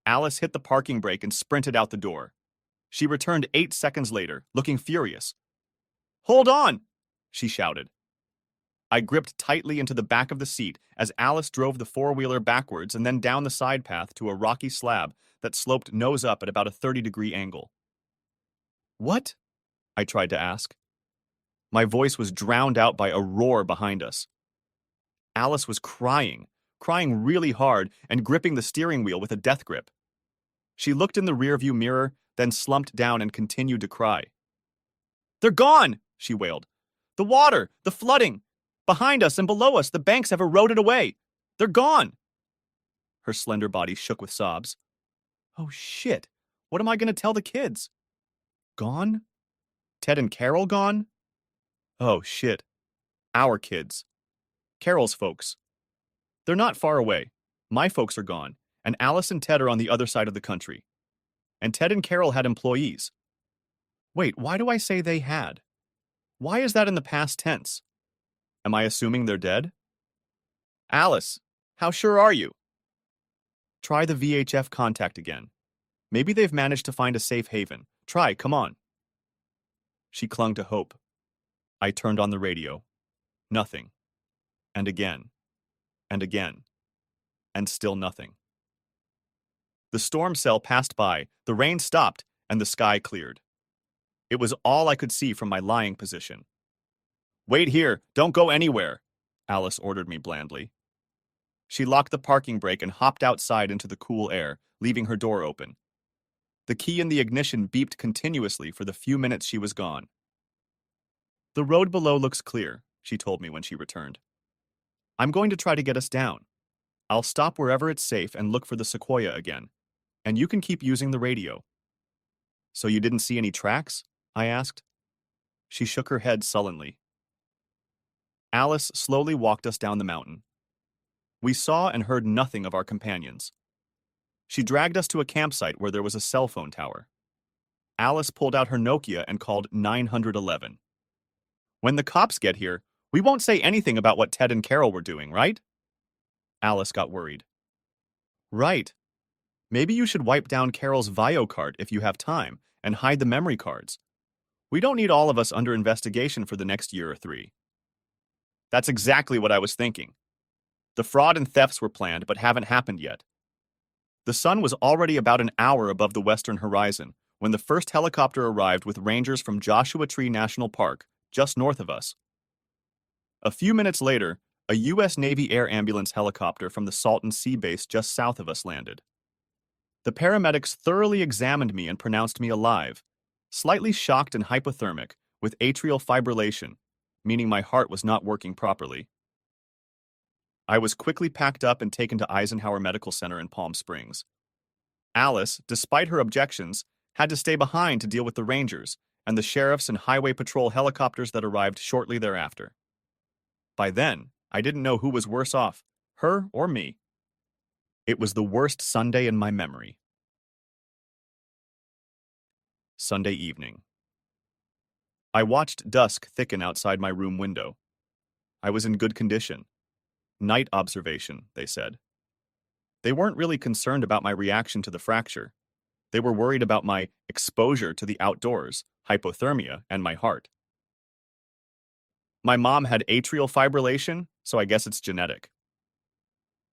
Alice hit the parking brake and sprinted out the door. She returned 8 seconds later, looking furious. Hold on! She shouted. I gripped tightly into the back of the seat as Alice drove the four-wheeler backwards and then down the side path to a rocky slab that sloped nose up at about a 30-degree angle. What? I tried to ask. My voice was drowned out by a roar behind us. Alice was crying really hard and gripping the steering wheel with a death grip. She looked in the rearview mirror, then slumped down and continued to cry. They're gone, she wailed. The water, the flooding. Behind us and below us, the banks have eroded away. They're gone. Her slender body shook with sobs. Oh, shit. What am I going to tell the kids? Gone? Ted and Carol gone? Oh, shit. Our kids. Carol's folks. They're not far away. My folks are gone, and Alice and Ted are on the other side of the country. And Ted and Carol had employees. Wait, why do I say they had? Why is that in the past tense? Am I assuming they're dead? Alice, how sure are you? Try the VHF contact again. Maybe they've managed to find a safe haven. Try, come on. She clung to hope. I turned on the radio. Nothing. And again. And again. And still nothing. The storm cell passed by, the rain stopped, and the sky cleared. It was all I could see from my lying position. Wait here, don't go anywhere, Alice ordered me blandly. She locked the parking brake and hopped outside into the cool air, leaving her door open. The key in the ignition beeped continuously for the few minutes she was gone. The road below looks clear, she told me when she returned. I'm going to try to get us down. I'll stop wherever it's safe and look for the sequoia again. And you can keep using the radio. So you didn't see any tracks? I asked. She shook her head sullenly. Alice slowly walked us down the mountain. We saw and heard nothing of our companions. She dragged us to a campsite where there was a cell phone tower. Alice pulled out her Nokia and called 911. When the cops get here, we won't say anything about what Ted and Carol were doing, right? Alice got worried. Right. Maybe you should wipe down Carol's Vio card if you have time and hide the memory cards. We don't need all of us under investigation for the next year or 3. That's exactly what I was thinking. The fraud and thefts were planned but haven't happened yet. The sun was already about an hour above the western horizon when the first helicopter arrived with rangers from Joshua Tree National Park, just north of us. A few minutes later, a U.S. Navy air ambulance helicopter from the Salton Sea Base just south of us landed. The paramedics thoroughly examined me and pronounced me alive, slightly shocked and hypothermic, with atrial fibrillation, meaning my heart was not working properly. I was quickly packed up and taken to Eisenhower Medical Center in Palm Springs. Alice, despite her objections, had to stay behind to deal with the Rangers and the sheriff's and highway patrol helicopters that arrived shortly thereafter. By then, I didn't know who was worse off, her or me. It was the worst Sunday in my memory. Sunday evening. I watched dusk thicken outside my room window. I was in good condition. Night observation, they said. They weren't really concerned about my reaction to the fracture. They were worried about my exposure to the outdoors, hypothermia, and my heart. My mom had atrial fibrillation, so I guess it's genetic.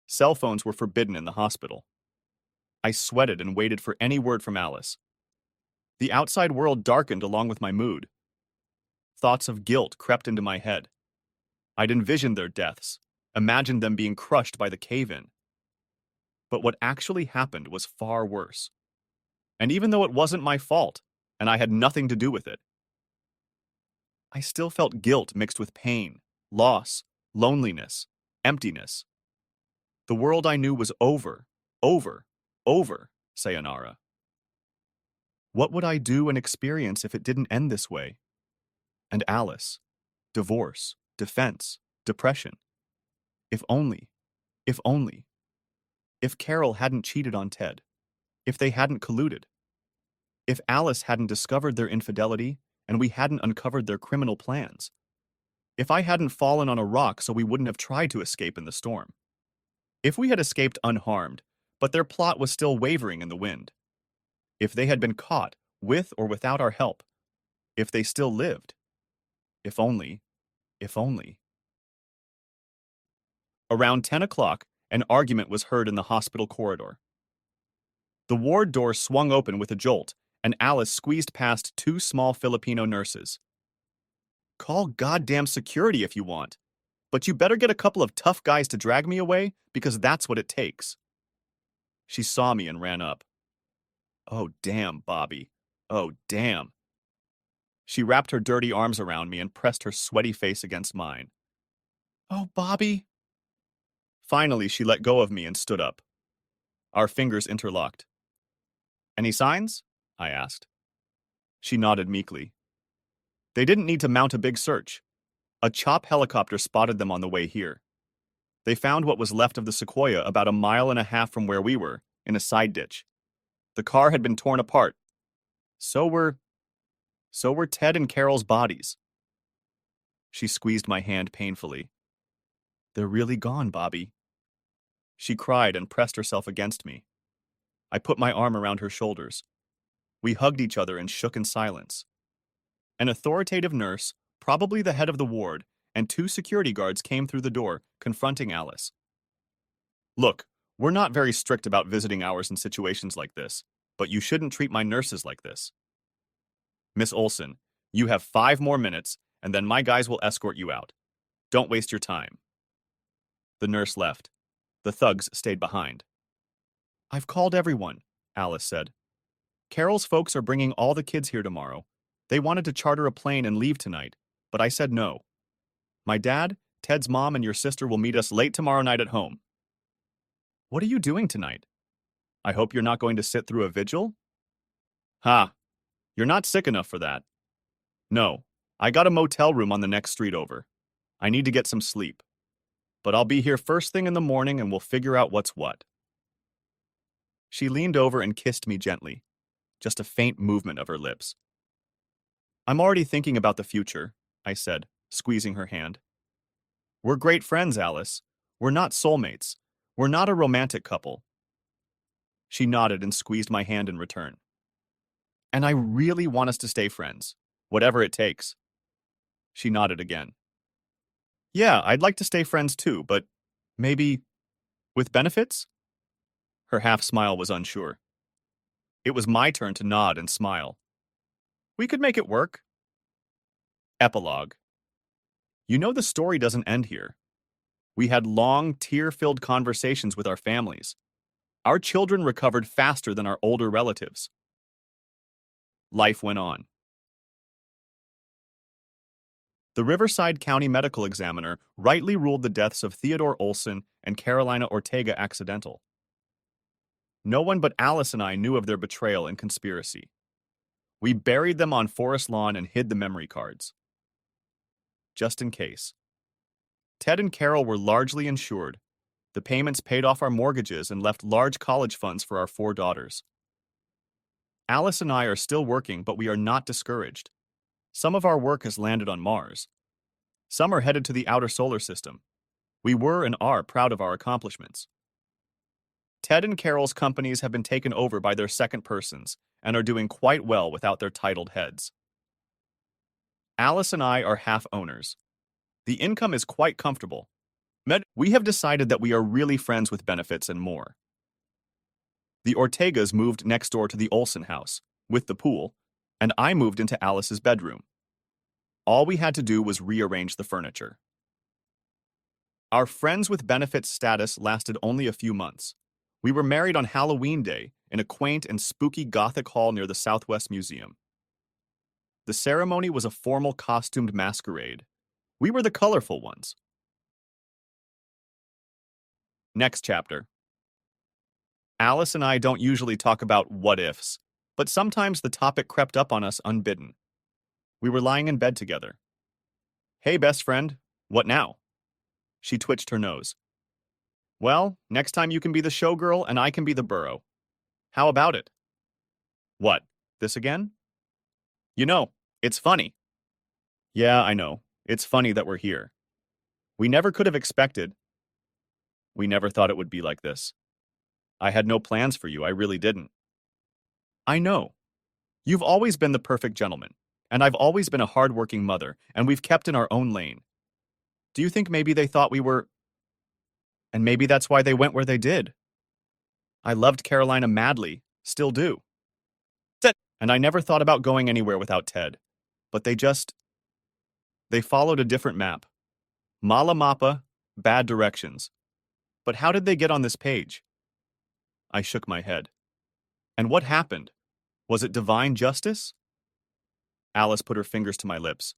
Cell phones were forbidden in the hospital. I sweated and waited for any word from Alice. The outside world darkened along with my mood. Thoughts of guilt crept into my head. I'd envisioned their deaths, imagined them being crushed by the cave-in. But what actually happened was far worse. And even though it wasn't my fault, and I had nothing to do with it, I still felt guilt mixed with pain, loss, loneliness, emptiness. The world I knew was over, sayonara. What would I do and experience if it didn't end this way? And Alice. Divorce. Defense. Depression. If only. If only. If Carol hadn't cheated on Ted. If they hadn't colluded. If Alice hadn't discovered their infidelity and we hadn't uncovered their criminal plans. If I hadn't fallen on a rock so we wouldn't have tried to escape in the storm. If we had escaped unharmed, but their plot was still wavering in the wind. If they had been caught, with or without our help. If they still lived. If only. If only. Around 10 o'clock, an argument was heard in the hospital corridor. The ward door swung open with a jolt, and Alice squeezed past two small Filipino nurses. Call goddamn security if you want, but you better get a couple of tough guys to drag me away, because that's what it takes. She saw me and ran up. Oh, damn, Bobby. Oh, damn. She wrapped her dirty arms around me and pressed her sweaty face against mine. Oh, Bobby. Finally, she let go of me and stood up. Our fingers interlocked. Any signs? I asked. She nodded meekly. They didn't need to mount a big search. A CHOP helicopter spotted them on the way here. They found what was left of the Sequoia about 1.5 miles from where we were, in a side ditch. The car had been torn apart. So were Ted and Carol's bodies. She squeezed my hand painfully. They're really gone, Bobby. She cried and pressed herself against me. I put my arm around her shoulders. We hugged each other and shook in silence. An authoritative nurse, probably the head of the ward, and 2 security guards came through the door, confronting Alice. Look, we're not very strict about visiting hours in situations like this, but you shouldn't treat my nurses like this. Miss Olson, you have 5 more minutes, and then my guys will escort you out. Don't waste your time. The nurse left. The thugs stayed behind. I've called everyone, Alice said. Carol's folks are bringing all the kids here tomorrow. They wanted to charter a plane and leave tonight, but I said no. My dad, Ted's mom, and your sister will meet us late tomorrow night at home. What are you doing tonight? I hope you're not going to sit through a vigil? Ha! You're not sick enough for that. No, I got a motel room on the next street over. I need to get some sleep. But I'll be here first thing in the morning and we'll figure out what's what. She leaned over and kissed me gently, just a faint movement of her lips. I'm already thinking about the future, I said, squeezing her hand. We're great friends, Alice. We're not soulmates. We're not a romantic couple. She nodded and squeezed my hand in return. And I really want us to stay friends, whatever it takes. She nodded again. Yeah, I'd like to stay friends too, but maybe with benefits? Her half-smile was unsure. It was my turn to nod and smile. We could make it work. Epilogue. You know the story doesn't end here. We had long, tear-filled conversations with our families. Our children recovered faster than our older relatives. Life went on. The Riverside County Medical Examiner rightly ruled the deaths of Theodore Olson and Carolina Ortega accidental. No one but Alice and I knew of their betrayal and conspiracy. We buried them on Forest Lawn and hid the memory cards. Just in case. Ted and Carol were largely insured. The payments paid off our mortgages and left large college funds for our 4 daughters. Alice and I are still working, but we are not discouraged. Some of our work has landed on Mars. Some are headed to the outer solar system. We were and are proud of our accomplishments. Ted and Carol's companies have been taken over by their second persons and are doing quite well without their titled heads. Alice and I are half owners. The income is quite comfortable. We have decided that we are really friends with benefits and more. The Ortegas moved next door to the Olson house, with the pool, and I moved into Alice's bedroom. All we had to do was rearrange the furniture. Our friends with benefits status lasted only a few months. We were married on Halloween Day in a quaint and spooky Gothic hall near the Southwest Museum. The ceremony was a formal costumed masquerade. We were the colorful ones. Next chapter. Alice and I don't usually talk about what-ifs, But sometimes the topic crept up on us unbidden. We were lying in bed together. Hey, best friend, what now? She twitched her nose. Well, next time you can be the showgirl and I can be the burro. How about it? What, this again? You know, it's funny. Yeah, I know. It's funny that we're here. We never could have expected. We never thought it would be like this. I had no plans for you, I really didn't. I know. You've always been the perfect gentleman, and I've always been a hard-working mother, and we've kept in our own lane. Do you think maybe they thought we were... And maybe that's why they went where they did. I loved Carolina madly, still do. And I never thought about going anywhere without Ted. But they followed a different map. Mala Mappa, bad directions. But how did they get on this page? I shook my head. And what happened? Was it divine justice? Alice put her fingers to my lips.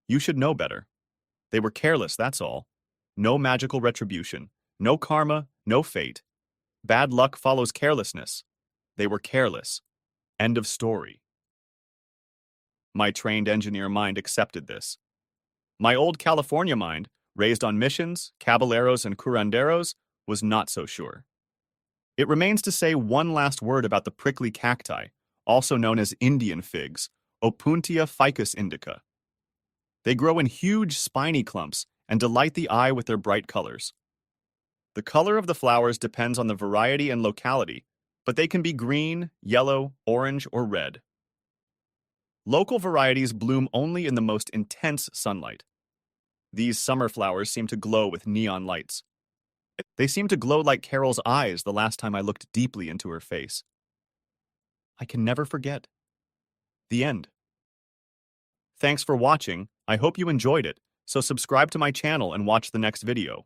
You should know better. They were careless, that's all. No magical retribution. No karma, no fate. Bad luck follows carelessness. They were careless. End of story. My trained engineer mind accepted this. My old California mind, raised on missions, caballeros, and curanderos, was not so sure. It remains to say one last word about the prickly cacti, also known as Indian figs, Opuntia ficus indica. They grow in huge spiny clumps and delight the eye with their bright colors. The color of the flowers depends on the variety and locality, but they can be green, yellow, orange, or red. Local varieties bloom only in the most intense sunlight. These summer flowers seem to glow with neon lights. They seem to glow like Carol's eyes the last time I looked deeply into her face. I can never forget. The end. Thanks for watching. I hope you enjoyed it, so subscribe to my channel and watch the next video.